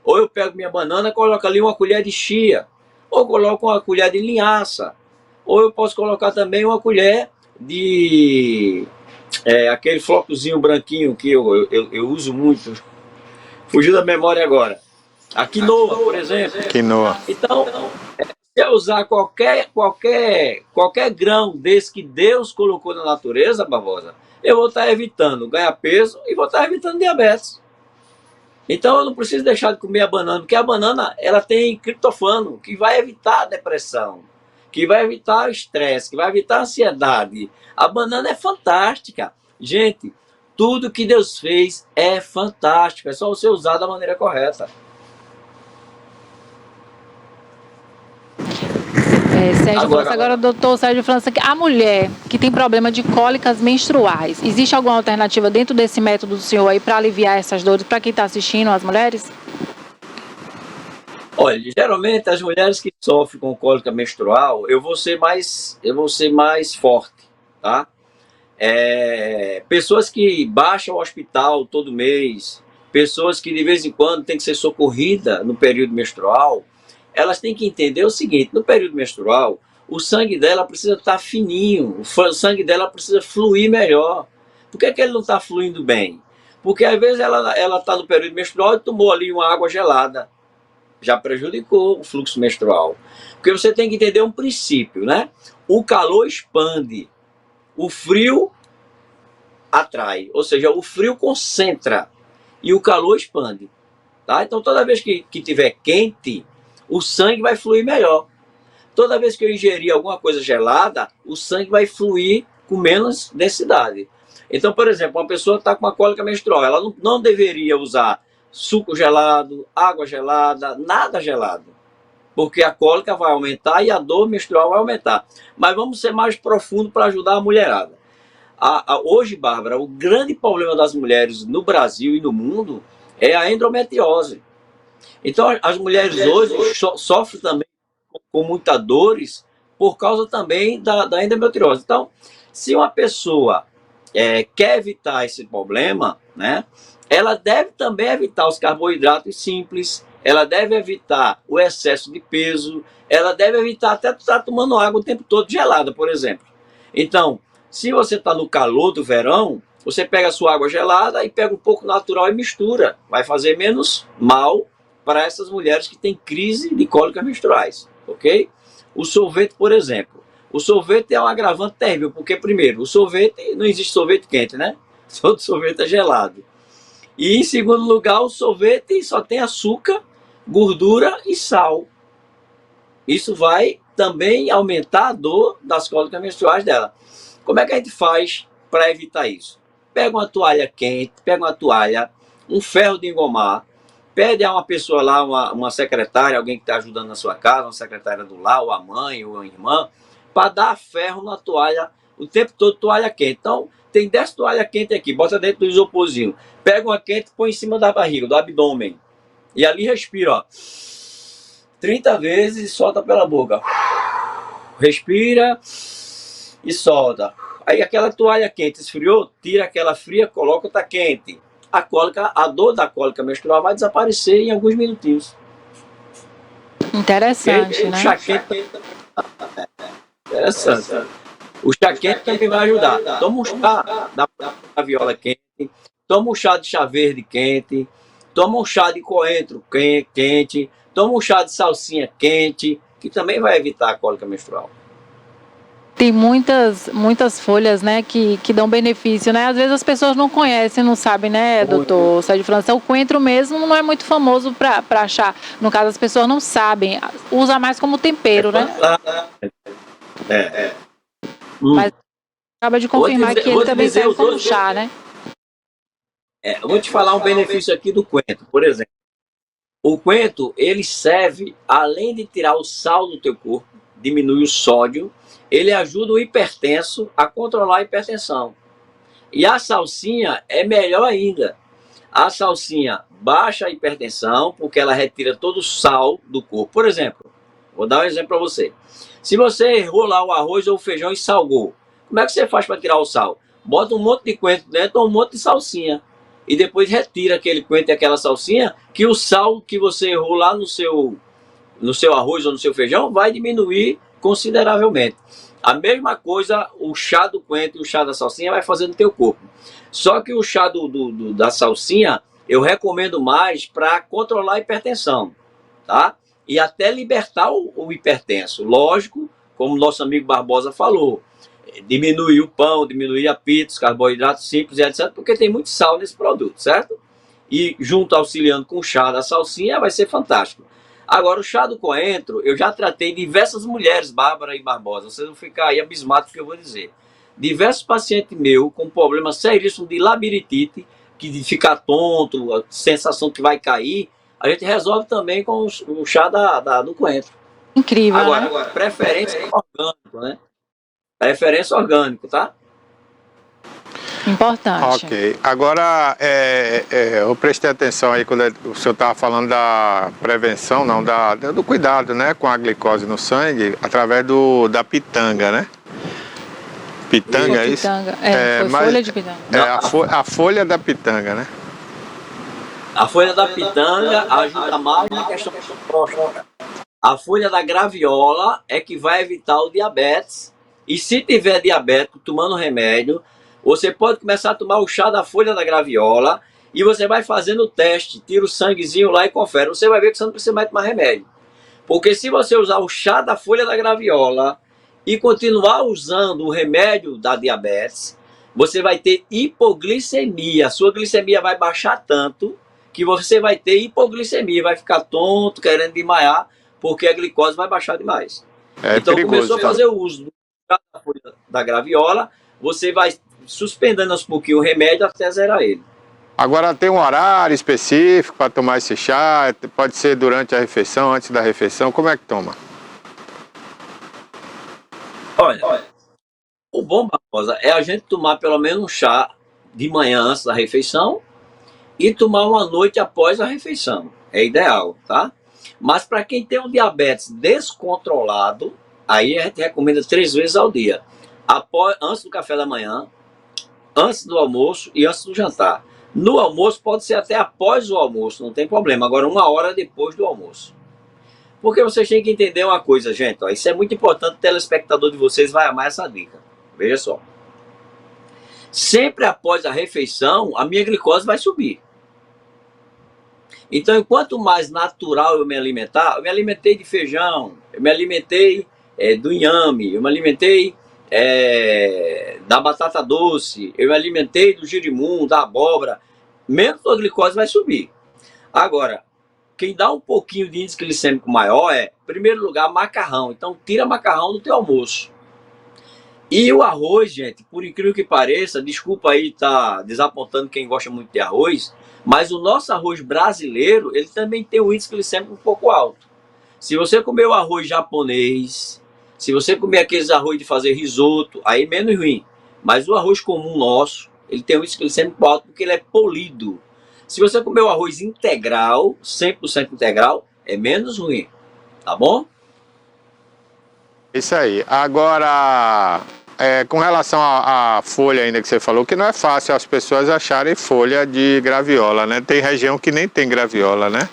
Ou eu pego minha banana e coloco ali uma colher de chia. Ou coloco uma colher de linhaça. Ou eu posso colocar também uma colher de aquele flocozinho branquinho que eu uso muito. Fugiu da memória agora. A quinoa, por exemplo. Quinoa. Então, se eu usar qualquer grão desse que Deus colocou na natureza, Barbosa, eu vou estar evitando ganhar peso e vou estar evitando diabetes. Então eu não preciso deixar de comer a banana, porque a banana ela tem triptofano, que vai evitar a depressão, que vai evitar o estresse, que vai evitar a ansiedade. A banana é fantástica. Gente, tudo que Deus fez é fantástico, é só você usar da maneira correta. Agora, doutor Sérgio França, a mulher que tem problema de cólicas menstruais, existe alguma alternativa dentro desse método do senhor aí para aliviar essas dores para quem está assistindo, as mulheres? Olha, geralmente as mulheres que sofrem com cólica menstrual, eu vou ser mais forte, tá? Pessoas que baixam ao hospital todo mês, pessoas que de vez em quando tem que ser socorrida no período menstrual, elas têm que entender o seguinte: no período menstrual, o sangue dela precisa estar fininho, o sangue dela precisa fluir melhor. Por que ele não está fluindo bem? Porque às vezes ela está no período menstrual e tomou ali uma água gelada, já prejudicou o fluxo menstrual. Porque você tem que entender um princípio, né? O calor expande, o frio atrai, ou seja, o frio concentra e o calor expande. Tá? Então, toda vez que tiver quente, o sangue vai fluir melhor. Toda vez que eu ingerir alguma coisa gelada, o sangue vai fluir com menos densidade. Então, por exemplo, uma pessoa está com uma cólica menstrual, ela não deveria usar suco gelado, água gelada, nada gelado, porque a cólica vai aumentar e a dor menstrual vai aumentar. Mas vamos ser mais profundo para ajudar a mulherada. Hoje, Bárbara, o grande problema das mulheres no Brasil e no mundo é a endometriose. Então, as mulheres hoje sofrem também com muitas dores por causa também da endometriose. Então, se uma pessoa quer evitar esse problema, né, ela deve também evitar os carboidratos simples, ela deve evitar o excesso de peso, ela deve evitar até estar tomando água o tempo todo gelada, por exemplo. Então, se você está no calor do verão, você pega a sua água gelada e pega um pouco natural e mistura. Vai fazer menos mal para essas mulheres que têm crise de cólicas menstruais, ok? O sorvete, por exemplo. O sorvete é um agravante terrível, porque, primeiro, o sorvete, não existe sorvete quente, né? Todo sorvete é gelado. E, em segundo lugar, o sorvete só tem açúcar, gordura e sal. Isso vai também aumentar a dor das cólicas menstruais dela. Como é que a gente faz para evitar isso? Pega uma toalha quente, pega uma toalha, um ferro de engomar, pede a uma pessoa lá, uma secretária, alguém que está ajudando na sua casa, uma secretária do lar, ou a mãe, ou a irmã, para dar ferro na toalha, o tempo todo toalha quente. Então, tem 10 toalhas quentes aqui, bota dentro do isoporzinho. Pega uma quente, põe em cima da barriga, do abdômen. E ali respira, ó, 30 vezes e solta pela boca. Respira e solta. Aí aquela toalha quente esfriou, tira aquela fria, coloca outra quente. A dor da cólica menstrual vai desaparecer em alguns minutinhos. Interessante, né? O chá quente. Interessante. O chá quente também vai ajudar. Toma um chá da viola quente, toma um chá de chá verde quente, toma um chá de coentro quente, toma um chá de salsinha quente, que também vai evitar a cólica menstrual. Tem muitas folhas, né, que dão benefício, né? Às vezes as pessoas não conhecem, não sabem, né, doutor Sérgio França? O coentro mesmo não é muito famoso para achar. No caso, as pessoas não sabem. Usa mais como tempero, né? Mas acaba de confirmar que ele também serve como chá, né? Eu vou te falar um benefício aqui do coentro, por exemplo. O coentro, ele serve, além de tirar o sal do teu corpo, diminuir o sódio, ele ajuda o hipertenso a controlar a hipertensão. E a salsinha é melhor ainda. A salsinha baixa a hipertensão, porque ela retira todo o sal do corpo. Por exemplo, vou dar um exemplo para você. Se você errou lá o arroz ou o feijão e salgou, como é que você faz para tirar o sal? Bota um monte de coentro dentro ou um monte de salsinha. E depois retira aquele coentro e aquela salsinha, que o sal que você errou lá no seu arroz ou no seu feijão vai diminuir consideravelmente. A mesma coisa o chá do coentro e o chá da salsinha vai fazer no teu corpo. Só que o chá da salsinha eu recomendo mais para controlar a hipertensão, tá? E até libertar o hipertenso. Lógico, como nosso amigo Barbosa falou, diminuir o pão, diminuir a pizza, os carboidratos simples e etc, porque tem muito sal nesse produto, certo? E junto auxiliando com o chá da salsinha vai ser fantástico. Agora, o chá do coentro, eu já tratei diversas mulheres, Bárbara e Barbosa, vocês vão ficar aí abismados com o que eu vou dizer. Diversos pacientes meus com problema seríssimo de labirintite, que de ficar tonto, a sensação que vai cair, a gente resolve também com o chá do coentro. Incrível, agora, né? Preferência orgânico, né? Preferência orgânico, tá? Importante. Ok. Agora, eu prestei atenção aí quando o senhor estava falando da prevenção, não, do cuidado, né, com a glicose no sangue, através da pitanga, né? Pitanga, é isso? Pitanga. Folha de pitanga. A folha da pitanga, né? A folha da pitanga ajuda mais na questão da próstata. A folha da graviola é que vai evitar o diabetes. E se tiver diabético, tomando remédio, você pode começar a tomar o chá da folha da graviola e você vai fazendo o teste, tira o sanguezinho lá e confere. Você vai ver que você não precisa mais tomar remédio. Porque se você usar o chá da folha da graviola e continuar usando o remédio da diabetes, você vai ter hipoglicemia. A sua glicemia vai baixar tanto que você vai ter hipoglicemia, vai ficar tonto, querendo desmaiar, porque a glicose vai baixar demais. Então perigoso, começou a fazer o uso da graviola, você vai suspendendo aos pouquinhos o remédio até zerar ele. Agora tem um horário específico para tomar esse chá? Pode ser durante a refeição, antes da refeição? Como é que toma? Olha, o bom, Barbosa, é a gente tomar pelo menos um chá de manhã antes da refeição e tomar uma noite após a refeição. É ideal, tá? Mas para quem tem um diabetes descontrolado, aí a gente recomenda 3 vezes ao dia. Antes do café da manhã, antes do almoço e antes do jantar. No almoço pode ser até após o almoço, não tem problema. Agora 1 hora depois do almoço. Porque vocês têm que entender uma coisa, gente. Ó, isso é muito importante, o telespectador de vocês vai amar essa dica. Veja só. Sempre após a refeição, a minha glicose vai subir. Então, quanto mais natural eu me alimentar, eu me alimentei de feijão, eu me alimentei do inhame, eu me alimentei da batata doce, eu me alimentei do girimum, da abóbora, menos a glicose vai subir. Agora, quem dá um pouquinho de índice glicêmico maior em primeiro lugar, macarrão. Então, tira macarrão do teu almoço. E o arroz, gente, por incrível que pareça, desculpa aí estar desapontando quem gosta muito de arroz, mas o nosso arroz brasileiro, ele também tem um índice glicêmico um pouco alto. Se você comer o arroz japonês, se você comer aqueles arroz de fazer risoto, aí menos ruim. Mas o arroz comum nosso, ele tem um índice glicêmico alto porque ele é polido. Se você comer o arroz integral, 100% integral, é menos ruim. Tá bom? Isso aí. Agora, com relação à folha ainda que você falou, que não é fácil as pessoas acharem folha de graviola, né? Tem região que nem tem graviola, né?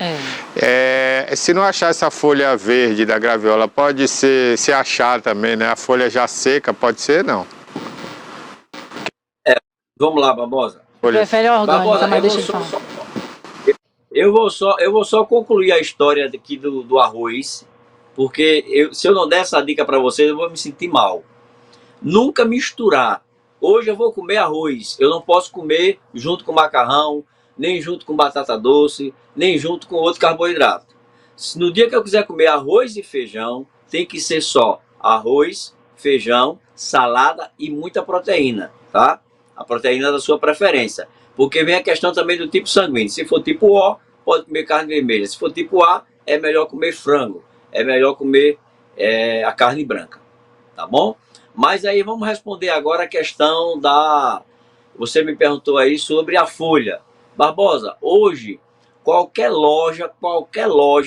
Se não achar essa folha verde da graviola, pode ser, se achar também, né? A folha já seca, pode ser, não? Vamos lá, Barbosa. Prefere orgânica, Barbosa, mas deixa ele falar. Eu vou só concluir a história aqui do arroz, porque se eu não der essa dica para vocês, eu vou me sentir mal. Nunca misturar. Hoje eu vou comer arroz, eu não posso comer junto com macarrão, nem junto com batata doce, nem junto com outro carboidrato. No dia que eu quiser comer arroz e feijão, tem que ser só arroz, feijão, salada e muita proteína, tá? A proteína da sua preferência. Porque vem a questão também do tipo sanguíneo. Se for tipo O, pode comer carne vermelha. Se for tipo A, é melhor comer frango. É melhor comer a carne branca. Tá bom? Mas aí vamos responder agora a questão da... Você me perguntou aí sobre a folha. Barbosa, hoje, qualquer loja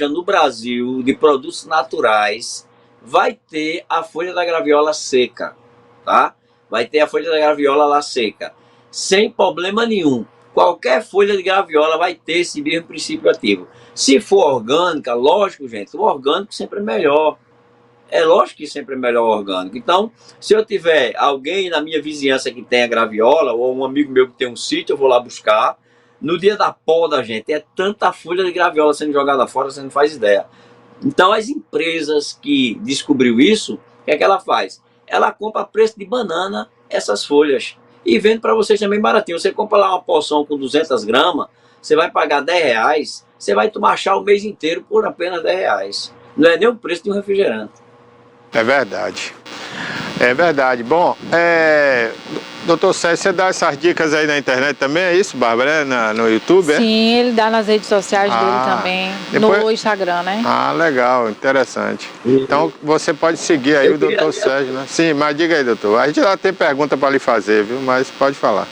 no Brasil de produtos naturais vai ter a folha da graviola seca, tá? Vai ter a folha da graviola lá seca, sem problema nenhum. Qualquer folha de graviola vai ter esse mesmo princípio ativo. Se for orgânica, lógico, gente, o orgânico sempre é melhor. É lógico que sempre é melhor o orgânico. Então, se eu tiver alguém na minha vizinhança que tenha graviola, ou um amigo meu que tem um sítio, eu vou lá buscar. No dia da poda, gente, é tanta folha de graviola sendo jogada fora, você não faz ideia. Então, as empresas que descobriu isso, o que é que ela faz? Ela compra a preço de banana essas folhas e vende para vocês também baratinho. Você compra lá uma porção com 200 gramas, você vai pagar R$10, você vai tomar chá o mês inteiro por apenas R$10. Não é nem o preço de um refrigerante. É verdade. É verdade. Bom, doutor Sérgio, você dá essas dicas aí na internet também, é isso, Bárbara? No YouTube, Sim, ele dá nas redes sociais dele também, depois... no Instagram, né? Ah, legal, interessante. Então, você pode seguir aí o doutor Sérgio, né? Sim, mas diga aí, doutor. A gente já tem pergunta para lhe fazer, viu? Mas pode falar.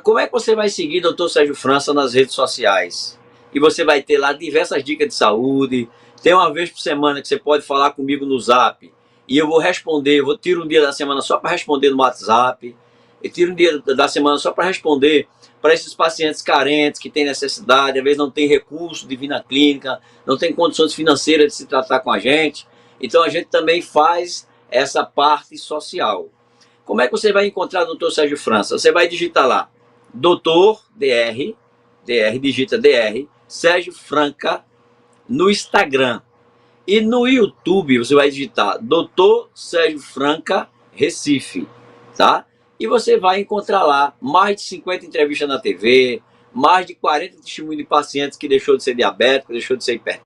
Como é que você vai seguir doutor Sérgio França nas redes sociais? E você vai ter lá diversas dicas de saúde. Tem uma vez por semana que você pode falar comigo no Zap. E eu vou responder, eu tiro um dia da semana só para responder no WhatsApp. Eu tiro um dia da semana só para responder para esses pacientes carentes que têm necessidade, às vezes não tem recurso de vir na clínica, não tem condições financeiras de se tratar com a gente. Então a gente também faz essa parte social. Como é que você vai encontrar o Dr. Sérgio França? Você vai digitar lá, Dr. digita DR, Sérgio Franca, no Instagram. E no YouTube você vai digitar Dr. Sérgio Franca Recife. tá? E você vai encontrar lá mais de 50 entrevistas na TV, mais de 40 testemunhos de pacientes que deixou de ser diabético, deixou de ser hipertenso,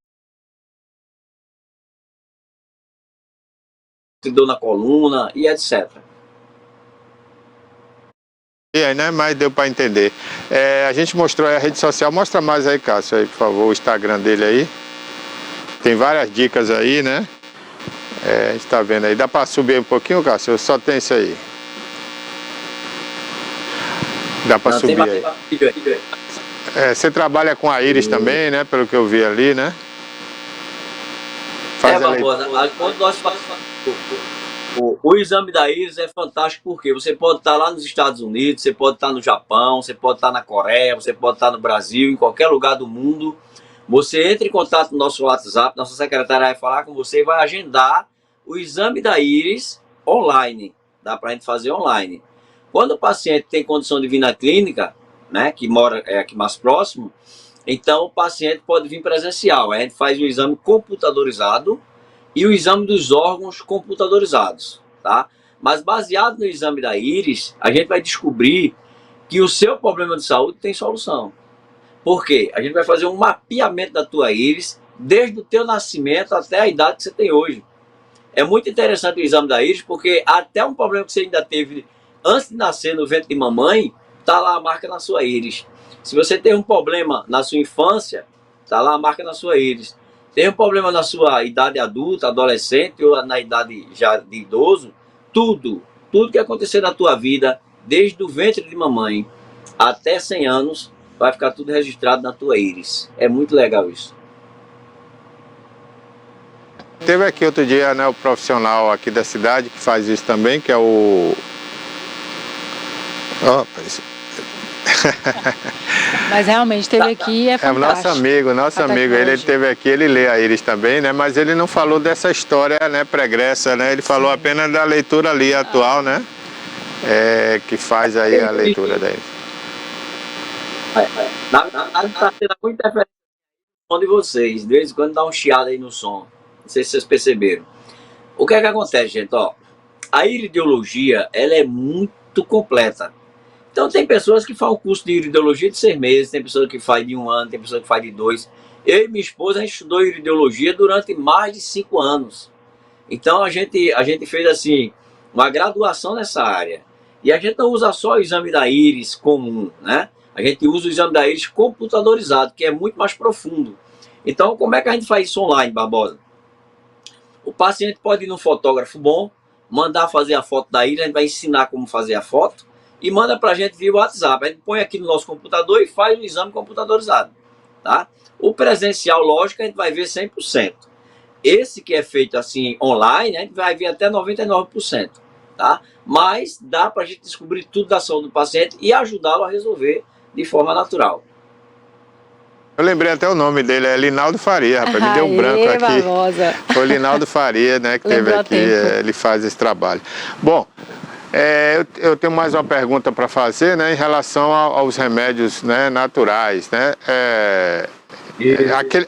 dor na coluna e etc. E aí, né? Mas deu para entender. A gente mostrou aí a rede social. Mostra mais aí, Cássio, aí, por favor, o Instagram dele aí. Tem várias dicas aí, né? A gente tá vendo aí. Dá para subir um pouquinho, Cássio? Só tem isso aí. Dá para subir aí. Você trabalha com a íris também, né? Pelo que eu vi ali, né? Barbosa, quando nós fazemos o exame da íris é fantástico porque você pode estar lá nos Estados Unidos, você pode estar no Japão, você pode estar na Coreia, você pode estar no Brasil, em qualquer lugar do mundo. Você entra em contato no nosso WhatsApp, nossa secretária vai falar com você e vai agendar o exame da íris online. Dá para a gente fazer online. Quando o paciente tem condição de vir na clínica, né, que mora aqui mais próximo, então o paciente pode vir presencial. A gente faz o exame computadorizado e o exame dos órgãos computadorizados, tá? Mas baseado no exame da íris, a gente vai descobrir que o seu problema de saúde tem solução. Por quê? A gente vai fazer um mapeamento da tua íris desde o teu nascimento até a idade que você tem hoje. É muito interessante o exame da íris porque até um problema que você ainda teve antes de nascer no ventre de mamãe, tá lá a marca na sua íris. Se você tem um problema na sua infância, tá lá a marca na sua íris. Tem um problema na sua idade adulta, adolescente ou na idade já de idoso, tudo que acontecer na tua vida, desde o ventre de mamãe até 100 anos, vai ficar tudo registrado na tua íris. É muito legal isso. Teve aqui outro dia, né, o profissional aqui da cidade que faz isso também, que é o... Mas realmente teve aqui, é fantástico. Nosso amigo, ele teve aqui, ele lê a íris também, né? Mas ele não falou dessa história, né, pregressa, né? Ele falou apenas da leitura ali atual, né? Que faz aí a leitura da íris. Tá tendo muita interferência no som de vocês, de vez em quando dá um chiado aí no som. Não sei se vocês perceberam. O que é que acontece, gente? Ó, a iridiologia, ela é muito completa. Então tem pessoas que fazem o curso de iridiologia de 6 meses, tem pessoas que fazem de 1 ano, tem pessoas que fazem de 2. Eu e minha esposa, a gente estudou iridiologia durante mais de 5 anos. Então a gente fez assim, uma graduação nessa área. E a gente não usa só o exame da íris comum, né? A gente usa o exame da íris computadorizado, que é muito mais profundo. Então como é que a gente faz isso online, Barbosa? O paciente pode ir num fotógrafo bom, mandar fazer a foto da íris, a gente vai ensinar como fazer a foto, e manda para a gente via WhatsApp. A gente põe aqui no nosso computador e faz o exame computadorizado. Tá? O presencial, lógico, a gente vai ver 100%. Esse que é feito assim online, a gente vai ver até 99%. Tá? Mas dá para a gente descobrir tudo da saúde do paciente e ajudá-lo a resolver de forma natural. Eu lembrei até o nome dele, é Linaldo Faria, rapaz, me deu um branco aqui. Barbosa. Foi o Linaldo Faria, né, que teve aqui, ele faz esse trabalho. Bom, eu tenho mais uma pergunta para fazer, né, em relação aos remédios, né, naturais, né,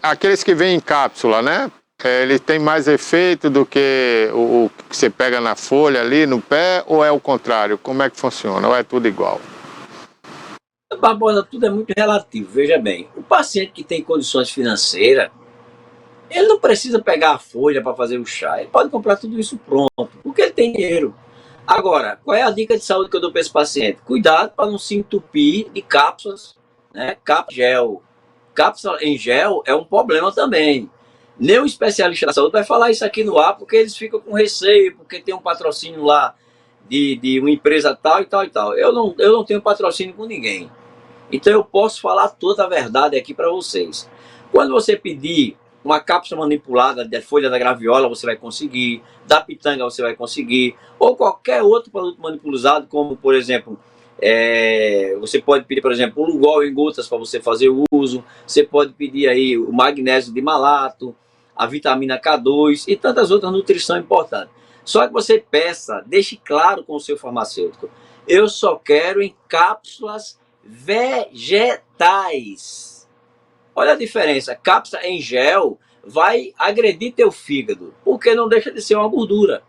aqueles que vêm em cápsula, né, ele tem mais efeito do que o que você pega na folha ali, no pé, ou é o contrário? Como é que funciona? Ou é tudo igual? Barbosa, tudo é muito relativo. Veja bem, o paciente que tem condições financeiras, ele não precisa pegar a folha para fazer o chá, ele pode comprar tudo isso pronto, porque ele tem dinheiro. Agora, qual é a dica de saúde que eu dou para esse paciente? Cuidado para não se entupir de cápsulas, né? Cápsula em gel é um problema também. Nenhum especialista da saúde vai falar isso aqui no ar, porque eles ficam com receio, porque tem um patrocínio lá de uma empresa tal e tal e tal. Eu não tenho patrocínio com ninguém. Então eu posso falar toda a verdade aqui para vocês. Quando você pedir uma cápsula manipulada de folha da graviola, você vai conseguir. Da pitanga você vai conseguir. Ou qualquer outro produto manipulado, como por exemplo, você pode pedir, por exemplo, o Lugol em gotas para você fazer o uso. Você pode pedir aí o magnésio de malato, a vitamina K2 e tantas outras nutrição importantes. Só que você peça, deixe claro com o seu farmacêutico, eu só quero em cápsulas vegetais. Olha a diferença, cápsula em gel vai agredir teu fígado, porque não deixa de ser uma gordura.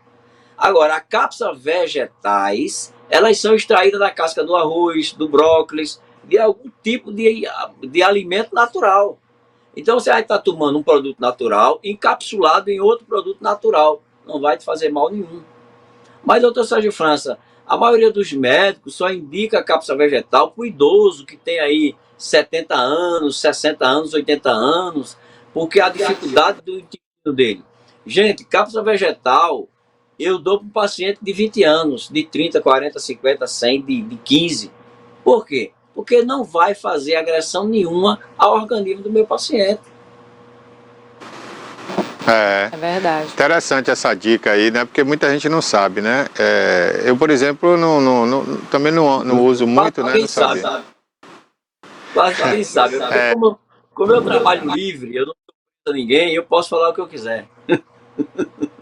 Agora, as cápsulas vegetais, elas são extraídas da casca do arroz, do brócolis, de algum tipo de alimento natural. Então você vai estar tomando um produto natural encapsulado em outro produto natural. Não vai te fazer mal nenhum. Mas, doutor Sérgio França, a maioria dos médicos só indica a cápsula vegetal para o idoso que tem aí 70 anos, 60 anos, 80 anos, porque a dificuldade do intestino dele. Gente, cápsula vegetal eu dou para um paciente de 20 anos, de 30, 40, 50, 100, de 15. Por quê? Porque não vai fazer agressão nenhuma ao organismo do meu paciente. É verdade. interessante essa dica aí, né? Porque muita gente não sabe, né? Eu, por exemplo, também não uso muito, né? Não sabia. Sabe. Quase ninguém sabe. Como eu trabalho livre, eu não sou ninguém, eu posso falar o que eu quiser.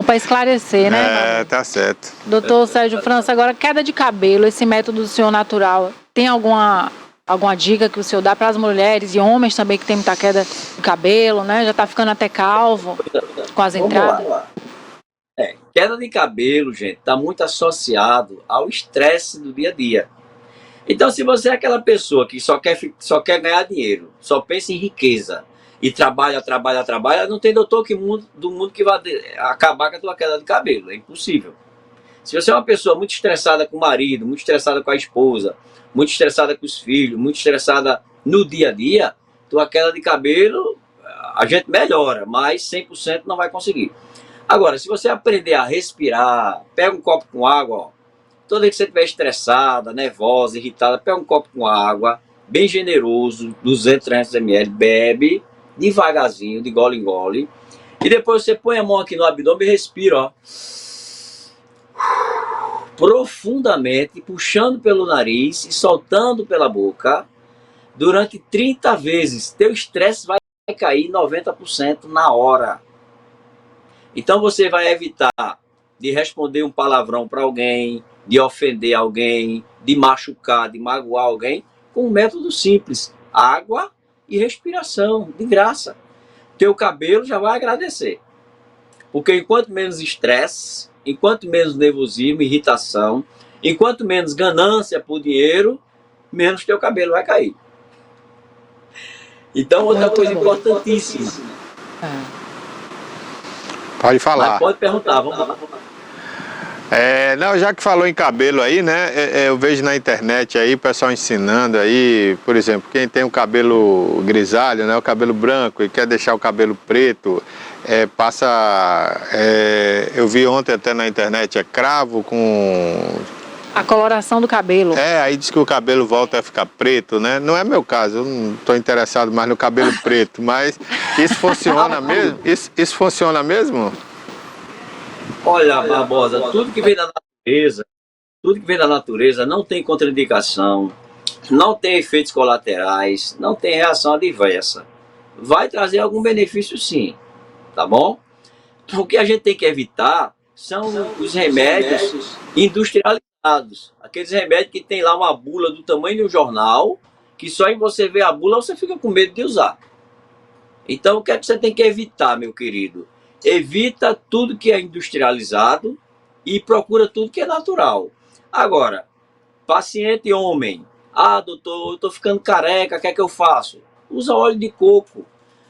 Para esclarecer, né? Tá certo. Doutor Sérgio França, agora queda de cabelo, esse método do senhor natural, tem alguma dica que o senhor dá para as mulheres e homens também que tem muita queda de cabelo, né? Já está ficando até calvo com as entradas? Queda de cabelo, gente, está muito associado ao estresse do dia a dia. Então, se você é aquela pessoa que só quer ganhar dinheiro, só pensa em riqueza e trabalha, não tem doutor do mundo que vai acabar com a tua queda de cabelo. É impossível. Se você é uma pessoa muito estressada com o marido, muito estressada com a esposa, muito estressada com os filhos, muito estressada no dia a dia, tua queda de cabelo, a gente melhora, mas 100% não vai conseguir. Agora, se você aprender a respirar, pega um copo com água, ó. Toda vez que você estiver estressada, nervosa, irritada, pega um copo com água, bem generoso, 200, 300 ml, bebe devagarzinho, de gole em gole, e depois você põe a mão aqui no abdômen e respira, ó, profundamente, puxando pelo nariz e soltando pela boca, durante 30 vezes. Teu estresse vai cair 90% na hora. Então você vai evitar de responder um palavrão para alguém, de ofender alguém, de machucar, de magoar alguém, com um método simples: água e respiração, de graça. Teu cabelo já vai agradecer. Porque enquanto menos estresse, enquanto menos nervosismo, irritação, enquanto menos ganância por dinheiro, menos teu cabelo vai cair. Então, outra coisa importantíssima. Pode falar. Mas pode perguntar, vamos lá. Não, já que falou em cabelo aí, né? Eu vejo na internet aí o pessoal ensinando aí, por exemplo, quem tem o cabelo grisalho, né? O cabelo branco e quer deixar o cabelo preto, eu vi ontem até na internet, cravo com... A coloração do cabelo. Aí diz que o cabelo volta a ficar preto, né? Não é meu caso, eu não estou interessado mais no cabelo preto, mas isso funciona mesmo? Isso funciona mesmo? Olha, Barbosa, tudo que vem da natureza não tem contraindicação, não tem efeitos colaterais, não tem reação adversa. Vai trazer algum benefício sim, tá bom? O que a gente tem que evitar são os remédios industrializados. Aqueles remédios que tem lá uma bula do tamanho de um jornal, que só em você ver a bula você fica com medo de usar. Então o que é que você tem que evitar, meu querido? Evita tudo que é industrializado e procura tudo que é natural. Agora, paciente homem, doutor, eu estou ficando careca, o que é que eu faço? Usa óleo de coco.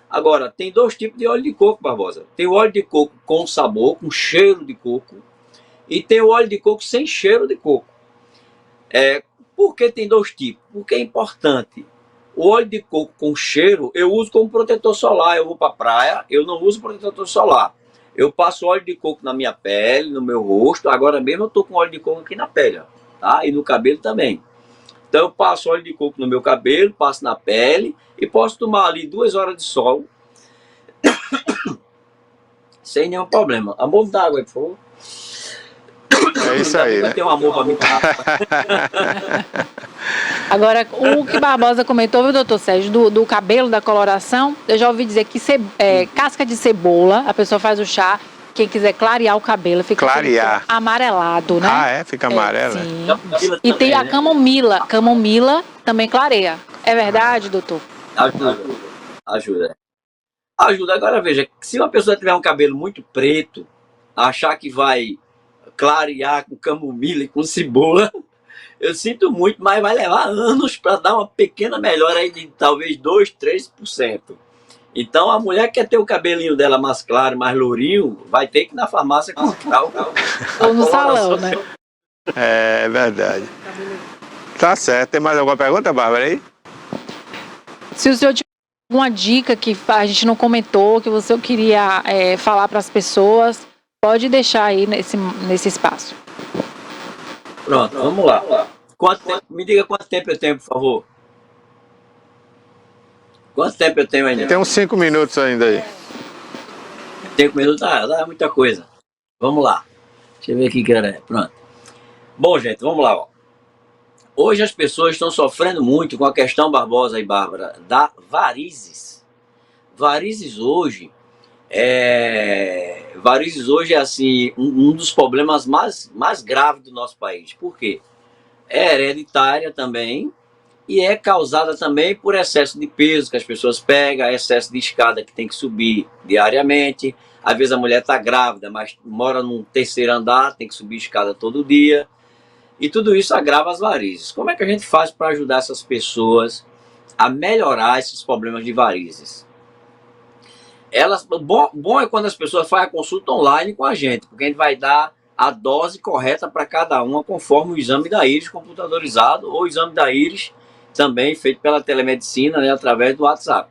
Agora, tem dois tipos de óleo de coco, Barbosa. Tem o óleo de coco com sabor, com cheiro de coco, e tem o óleo de coco sem cheiro de coco. Por que tem dois tipos? Porque é importante. O óleo de coco com cheiro, eu uso como protetor solar. Eu vou para a praia, eu não uso protetor solar. Eu passo óleo de coco na minha pele, no meu rosto. Agora mesmo eu estou com óleo de coco aqui na pele, tá? E no cabelo também. Então eu passo óleo de coco no meu cabelo, passo na pele e posso tomar ali 2 horas de sol sem nenhum problema. Amor, me dá água aí, por favor. É isso aí, né? Tem um amor para mim. Agora, o que Barbosa comentou, viu, doutor Sérgio, do cabelo, da coloração, eu já ouvi dizer que casca de cebola, a pessoa faz o chá, quem quiser clarear o cabelo, fica amarelado, né? Fica amarelo? Sim. E tem a camomila também clareia. É verdade, doutor? Ajuda. Agora veja, se uma pessoa tiver um cabelo muito preto, achar que vai clarear com camomila e com cebola. Eu sinto muito, mas vai levar anos para dar uma pequena melhora aí de talvez 2, 3%. Então a mulher que quer ter o cabelinho dela mais claro, mais lourinho, vai ter que ir na farmácia comprar Ou no salão, né? É verdade. Tá certo. Tem mais alguma pergunta, Bárbara, aí? Se o senhor tiver alguma dica que a gente não comentou, que você queria falar para as pessoas, pode deixar aí nesse espaço. Pronto, vamos lá. Me diga quanto tempo eu tenho, por favor. Quanto tempo eu tenho ainda? Tem uns 5 minutos ainda aí. 5 minutos, dá muita coisa. Vamos lá. Deixa eu ver aqui que era. Pronto. Bom, gente, vamos lá. Ó. Hoje as pessoas estão sofrendo muito com a questão, Barbosa e Bárbara, da varizes. Varizes hoje é assim, um dos problemas mais graves do nosso país. Por quê? É hereditária também e é causada também por excesso de peso que as pessoas pegam, excesso de escada que tem que subir diariamente. Às vezes a mulher está grávida, mas mora num terceiro andar, tem que subir escada todo dia. E tudo isso agrava as varizes. Como é que a gente faz para ajudar essas pessoas a melhorar esses problemas de varizes? Bom é quando as pessoas fazem a consulta online com a gente, porque a gente vai dar a dose correta para cada uma, conforme o exame da íris computadorizado ou o exame da íris também feito pela telemedicina, né, através do WhatsApp.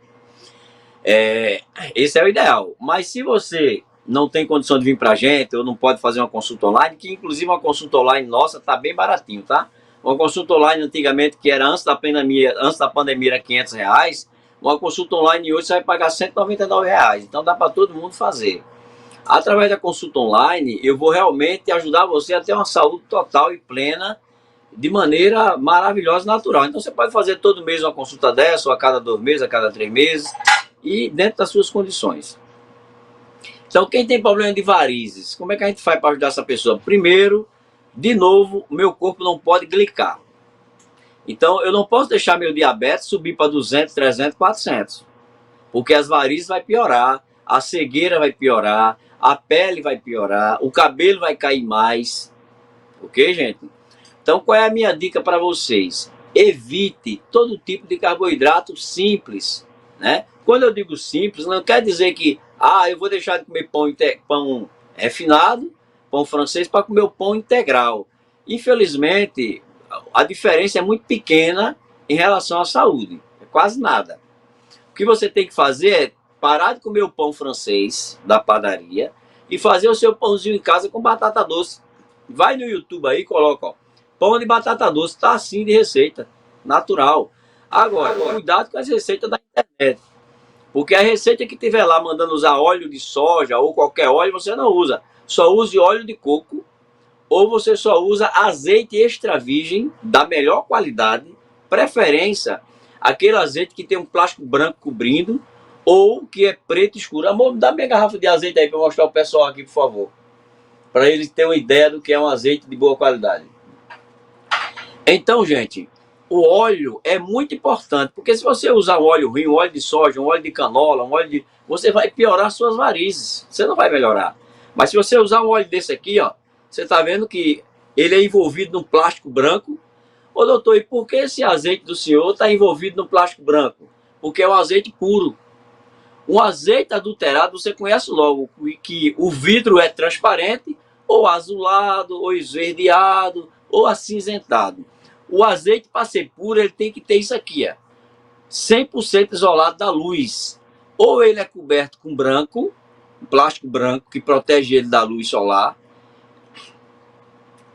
Esse é o ideal. Mas se você não tem condição de vir para a gente ou não pode fazer uma consulta online, que inclusive uma consulta online nossa está bem baratinho, tá? Uma consulta online antigamente, que era antes da pandemia era R$500, uma consulta online hoje você vai pagar R$199. Então dá para todo mundo fazer. Através da consulta online, eu vou realmente ajudar você a ter uma saúde total e plena, de maneira maravilhosa e natural. Então você pode fazer todo mês uma consulta dessa, ou a cada 2 meses, a cada 3 meses, e dentro das suas condições. Então quem tem problema de varizes, como é que a gente faz para ajudar essa pessoa? Primeiro, de novo, meu corpo não pode glicar. Então eu não posso deixar meu diabetes subir para 200, 300, 400. Porque as varizes vai piorar, a cegueira vai piorar, a pele vai piorar, o cabelo vai cair mais. Ok, gente? Então qual é a minha dica para vocês? Evite todo tipo de carboidrato simples, né? Quando eu digo simples, não quer dizer que eu vou deixar de comer pão refinado, pão francês, para comer o pão integral. Infelizmente, a diferença é muito pequena em relação à saúde. É quase nada. O que você tem que fazer é parar de comer o pão francês da padaria e fazer o seu pãozinho em casa com batata doce. Vai no YouTube aí e coloca, ó, pão de batata doce, tá assim de receita, natural. Agora, cuidado com as receitas da internet. Porque a receita que tiver lá mandando usar óleo de soja ou qualquer óleo, você não usa. Só use óleo de coco ou você só usa azeite extra virgem da melhor qualidade, preferência aquele azeite que tem um plástico branco cobrindo ou que é preto escuro. Amor, dá minha garrafa de azeite aí para mostrar ao pessoal aqui, por favor. Para eles terem uma ideia do que é um azeite de boa qualidade. Então, gente, o óleo é muito importante, porque se você usar um óleo ruim, um óleo de soja, um óleo de canola, você vai piorar suas varizes, você não vai melhorar. Mas se você usar um óleo desse aqui, ó, você está vendo que ele é envolvido num plástico branco. Ô doutor, e por que esse azeite do senhor está envolvido no plástico branco? Porque é um azeite puro. Um azeite adulterado, você conhece logo que o vidro é transparente, ou azulado, ou esverdeado, ou acinzentado. O azeite, para ser puro, ele tem que ter isso aqui, ó, 100% isolado da luz. Ou ele é coberto com branco, plástico branco, que protege ele da luz solar,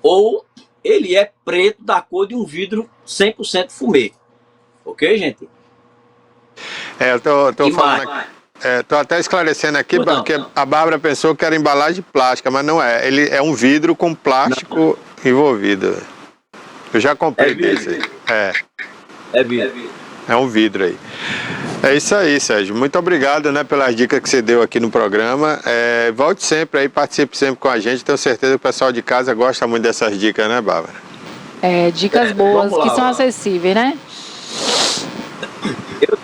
ou ele é preto, da cor de um vidro 100% fumê. Ok, gente? Eu tô falando aqui. Tô até esclarecendo aqui, porque a Bárbara pensou que era embalagem plástica, mas não é. Ele é um vidro com plástico envolvido. Eu já comprei desse aí. É vidro. É um vidro aí. É isso aí, Sérgio. Muito obrigado, né, pelas dicas que você deu aqui no programa. Volte sempre aí, participe sempre com a gente. Tenho certeza que o pessoal de casa gosta muito dessas dicas, né, Bárbara? Dicas boas, que são acessíveis, né? Eu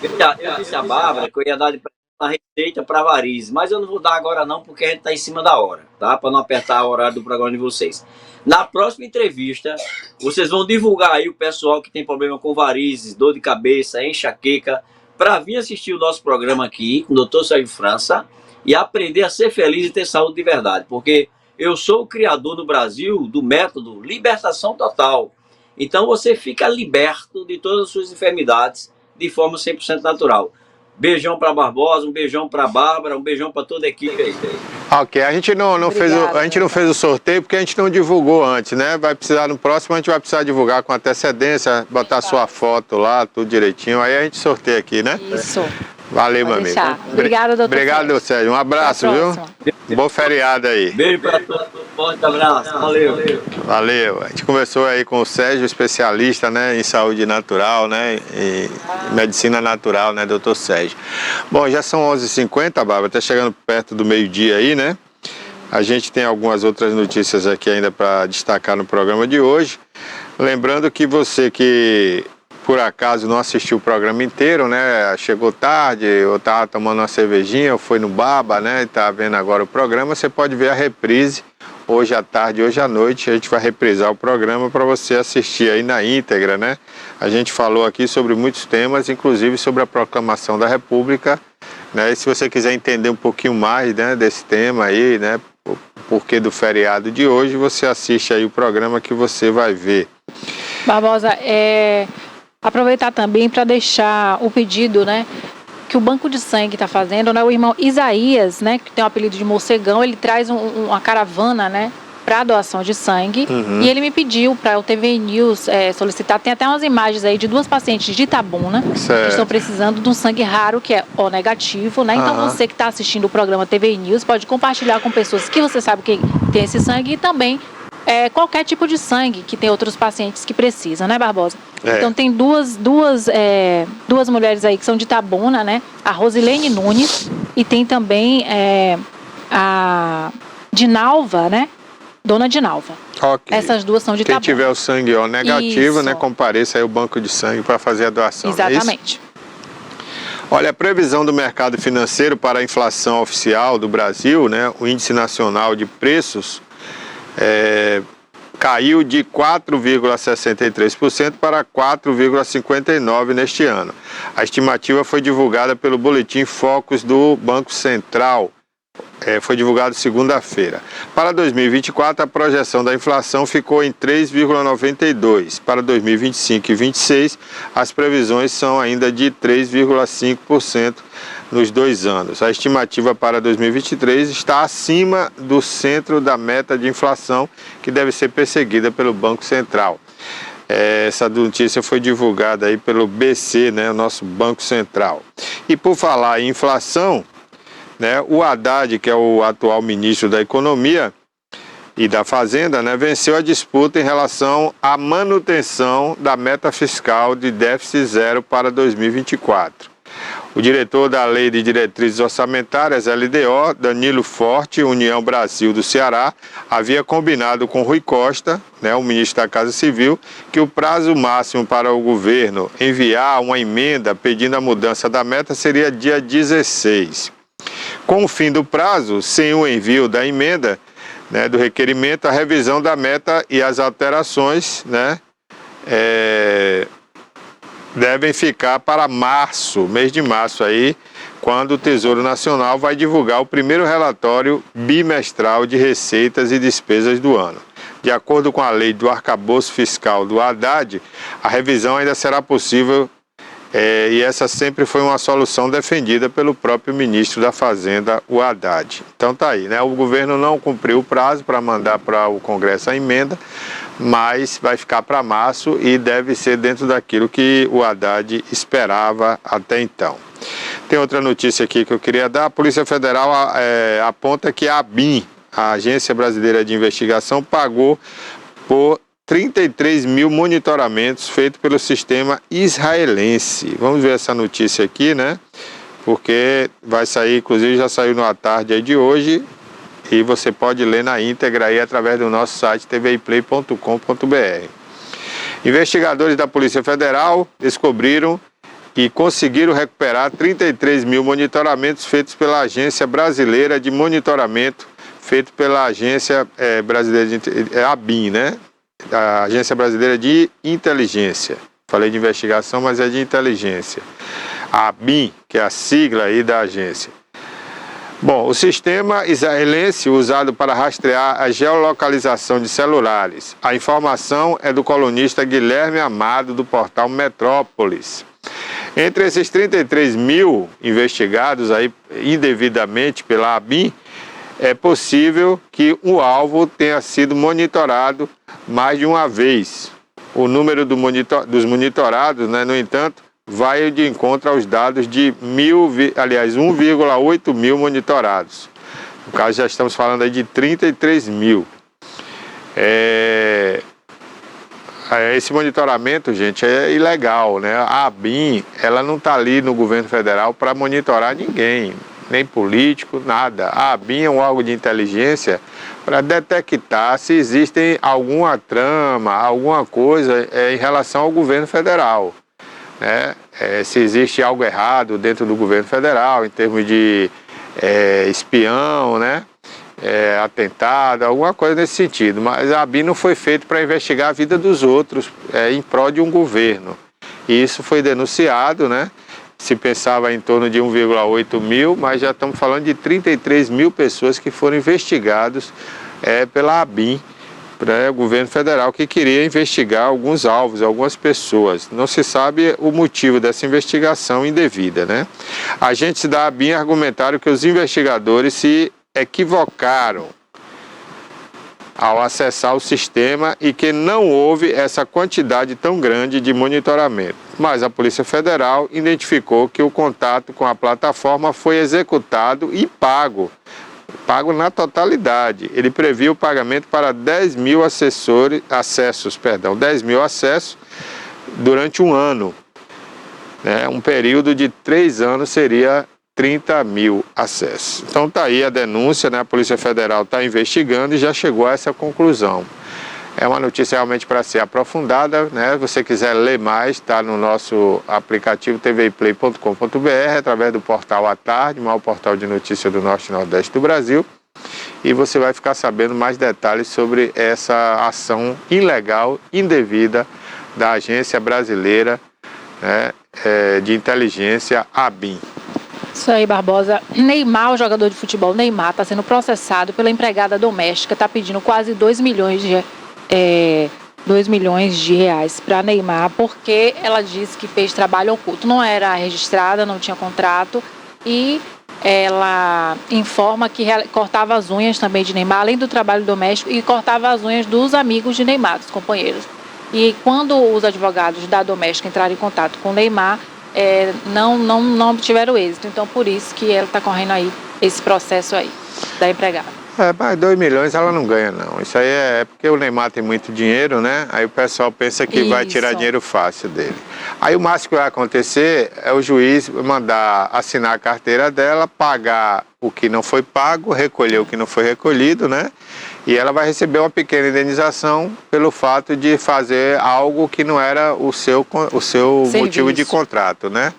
disse a Bárbara que eu ia dar de a receita para varizes, mas eu não vou dar agora não, porque a gente está em cima da hora, tá? Para não apertar o horário do programa de vocês. Na próxima entrevista, vocês vão divulgar aí o pessoal que tem problema com varizes, dor de cabeça, enxaqueca, para vir assistir o nosso programa aqui com o Dr. Sérgio França e aprender a ser feliz e ter saúde de verdade, porque eu sou o criador no Brasil do método Libertação Total. Então você fica liberto de todas as suas enfermidades de forma 100% natural. Beijão para Barbosa, um beijão para Bárbara, um beijão para toda a equipe aí. Ok, a gente não fez o sorteio porque a gente não divulgou antes, né? Vai precisar no próximo, a gente vai precisar divulgar com antecedência, botar sua foto lá, tudo direitinho, aí a gente sorteia aqui, né? Isso. Valeu, meu amigo. Obrigada, doutor. Obrigado, Sérgio. Um abraço, viu? Bom feriado aí. Beijo para todos, forte abraço. Valeu. Valeu. A gente conversou aí com o Sérgio, especialista, né, em saúde natural, né, em medicina natural, né, doutor Sérgio. Bom, já são 11h50, Bárbara, tá chegando perto do meio-dia aí, né? A gente tem algumas outras notícias aqui ainda para destacar no programa de hoje. Lembrando que você que por acaso não assistiu o programa inteiro, né? Chegou tarde, ou estava tomando uma cervejinha, ou foi no Baba, né? E tá vendo agora o programa, você pode ver a reprise hoje à tarde, hoje à noite. A gente vai reprisar o programa para você assistir aí na íntegra, né? A gente falou aqui sobre muitos temas, inclusive sobre a proclamação da República, né? E se você quiser entender um pouquinho mais, né, desse tema aí, né? O porquê do feriado de hoje, você assiste aí o programa que você vai ver. Barbosa, aproveitar também para deixar o pedido, né, que o Banco de Sangue está fazendo, né, o irmão Isaías, né, que tem o apelido de Morcegão, ele traz uma caravana, né, para doação de sangue, e ele me pediu para o TV News solicitar, tem até umas imagens aí de 2 pacientes de Itabuna, que estão precisando de um sangue raro, que é O negativo, né, então você que está assistindo o programa TV News pode compartilhar com pessoas que você sabe que tem esse sangue e também qualquer tipo de sangue que tem outros pacientes que precisam, né, Barbosa? Então tem duas mulheres aí que são de Itabuna, né? A Rosilene Nunes e tem também a Dinalva, né? Dona Dinalva. Okay. Essas duas são de Itabuna. Quem tiver o sangue O negativo, né, compareça aí ao banco de sangue para fazer a doação. Exatamente. Olha, a previsão do mercado financeiro para a inflação oficial do Brasil, né? O Índice Nacional de Preços caiu de 4,63% para 4,59% neste ano. A estimativa foi divulgada pelo Boletim Focus do Banco Central, foi divulgado segunda-feira. Para 2024, a projeção da inflação ficou em 3,92%. Para 2025 e 2026, as previsões são ainda de 3,5% nos 2 anos. A estimativa para 2023 está acima do centro da meta de inflação, que deve ser perseguida pelo Banco Central. Essa notícia foi divulgada aí pelo BC, né, o nosso Banco Central. E por falar em inflação, né, o Haddad, que é o atual ministro da Economia e da Fazenda, né, venceu a disputa em relação à manutenção da meta fiscal de déficit zero para 2024. O diretor da Lei de Diretrizes Orçamentárias, LDO, Danilo Forte, União Brasil do Ceará, havia combinado com Rui Costa, né, o ministro da Casa Civil, que o prazo máximo para o governo enviar uma emenda pedindo a mudança da meta seria dia 16. Com o fim do prazo, sem o envio da emenda, né, do requerimento, a revisão da meta e as alterações, né, devem ficar para março, mês de março aí, quando o Tesouro Nacional vai divulgar o primeiro relatório bimestral de receitas e despesas do ano. De acordo com a lei do arcabouço fiscal do Haddad, a revisão ainda será possível e essa sempre foi uma solução defendida pelo próprio ministro da Fazenda, o Haddad. Então tá aí, né? O governo não cumpriu o prazo para mandar para o Congresso a emenda, mas vai ficar para março e deve ser dentro daquilo que o Haddad esperava até então. Tem outra notícia aqui que eu queria dar. A Polícia Federal aponta que a ABIN, a Agência Brasileira de Investigação, pagou por 33 mil monitoramentos feitos pelo sistema israelense. Vamos ver essa notícia aqui, né? Porque vai sair, inclusive já saiu na tarde aí de hoje, e você pode ler na íntegra aí através do nosso site tviplay.com.br. Investigadores da Polícia Federal descobriram e conseguiram recuperar 33 mil monitoramentos feitos pela Agência Brasileira de Monitoramento, feito pela Agência Brasileira de ABIN, né? A Agência Brasileira de Inteligência. Falei de investigação, mas é de inteligência. A ABIN, que é a sigla aí da agência. Bom, o sistema israelense usado para rastrear a geolocalização de celulares. A informação é do colunista Guilherme Amado, do portal Metrópolis. Entre esses 33 mil investigados aí indevidamente pela ABIN, é possível que o alvo tenha sido monitorado mais de uma vez. O número dos monitorados, né, no entanto, vai de encontro aos dados de 1,8 mil monitorados. No caso, já estamos falando aí de 33 mil. Esse monitoramento, gente, é ilegal, né? A ABIN, ela não está ali no governo federal para monitorar ninguém, nem político, nada. A ABIN é um órgão de inteligência para detectar se existe alguma trama, alguma coisa em relação ao governo federal, né? Se existe algo errado dentro do governo federal, em termos de espião, né? Atentado, alguma coisa nesse sentido. Mas a ABIN não foi feita para investigar a vida dos outros em prol de um governo. E isso foi denunciado, né? Se pensava em torno de 1,8 mil, mas já estamos falando de 33 mil pessoas que foram investigados pela ABIN, o governo federal, que queria investigar alguns alvos, algumas pessoas. Não se sabe o motivo dessa investigação indevida, né? Agentes da ABIN argumentaram que os investigadores se equivocaram ao acessar o sistema e que não houve essa quantidade tão grande de monitoramento. Mas a Polícia Federal identificou que o contato com a plataforma foi executado e pago na totalidade. Ele previu o pagamento para 10 mil acessos durante um ano. Né? Um período de 3 anos seria 30 mil acessos. Então está aí a denúncia, né? A Polícia Federal está investigando e já chegou a essa conclusão. É uma notícia realmente para ser aprofundada, né? Se você quiser ler mais, está no nosso aplicativo tviplay.com.br, através do portal À Tarde, o maior portal de notícias do Norte e Nordeste do Brasil. E você vai ficar sabendo mais detalhes sobre essa ação ilegal, indevida, da Agência Brasileira, né, de Inteligência, ABIN. Isso aí, Barbosa. Neymar, o jogador de futebol Neymar, está sendo processado pela empregada doméstica, está pedindo quase 2 milhões de reais para Neymar, porque ela disse que fez trabalho oculto. Não era registrada, não tinha contrato, e ela informa que cortava as unhas também de Neymar, além do trabalho doméstico, e cortava as unhas dos amigos de Neymar, dos companheiros. E quando os advogados da doméstica entraram em contato com Neymar, não obtiveram êxito. Então, por isso que ela está correndo aí esse processo aí da empregada. Mas 2 milhões ela não ganha, não. Isso aí é porque o Neymar tem muito dinheiro, né? Aí o pessoal pensa que vai tirar dinheiro fácil dele. Aí o máximo que vai acontecer é o juiz mandar assinar a carteira dela, pagar o que não foi pago, recolher o que não foi recolhido, né? E ela vai receber uma pequena indenização pelo fato de fazer algo que não era o seu motivo de contrato, né?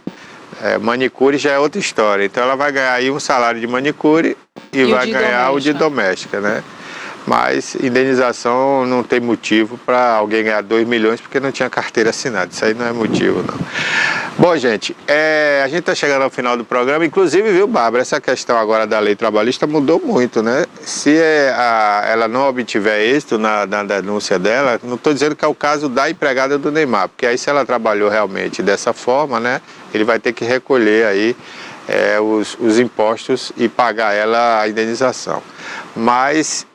Manicure já é outra história. Então ela vai ganhar aí um salário de manicure e vai ganhar o de doméstica, né? Mas indenização não tem motivo para alguém ganhar 2 milhões porque não tinha carteira assinada. Isso aí não é motivo, não. Bom, gente, a gente está chegando ao final do programa. Inclusive, viu, Bárbara, essa questão agora da lei trabalhista mudou muito, né? Se ela não obtiver êxito na denúncia dela, não estou dizendo que é o caso da empregada do Neymar, porque aí se ela trabalhou realmente dessa forma, né, ele vai ter que recolher aí os impostos e pagar ela a indenização. Mas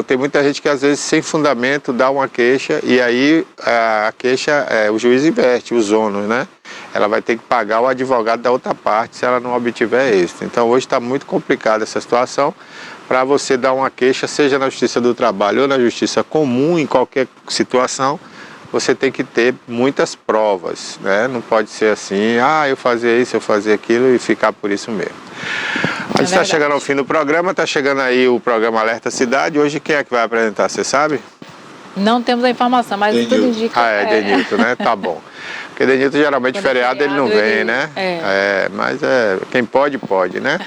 tem muita gente que às vezes sem fundamento dá uma queixa e aí a queixa, o juiz inverte os ônus, né? Ela vai ter que pagar o advogado da outra parte se ela não obtiver êxito. Então hoje está muito complicada essa situação. Para você dar uma queixa, seja na Justiça do Trabalho ou na Justiça Comum, em qualquer situação, você tem que ter muitas provas, né? Não pode ser assim, eu fazia isso, eu fazia aquilo e ficar por isso mesmo. A gente está chegando ao fim do programa, está chegando aí o programa Alerta Cidade. Hoje quem é que vai apresentar, você sabe? Não temos a informação, mas tudo indica. Denilton, né? Tá bom. Porque Denilton geralmente Quando feriado ele não vem, ele... né? É. Mas quem pode, pode, né?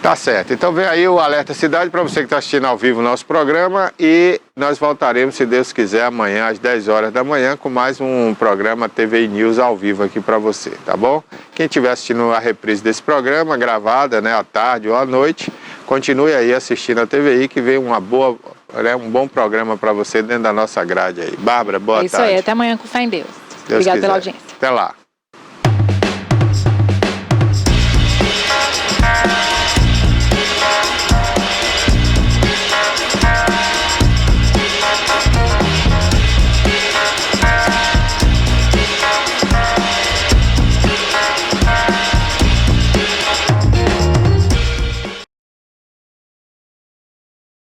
Tá certo. Então vem aí o Alerta Cidade para você que está assistindo ao vivo o nosso programa e nós voltaremos, se Deus quiser, amanhã às 10 horas da manhã com mais um programa TVI News ao vivo aqui para você, tá bom? Quem estiver assistindo a reprise desse programa, gravada, né, à tarde ou à noite, continue aí assistindo a TVI que vem um bom programa para você dentro da nossa grade aí. Bárbara, boa tarde. É isso aí, até amanhã com fé em Deus. Deus Obrigada quiser. pela audiência. Até lá.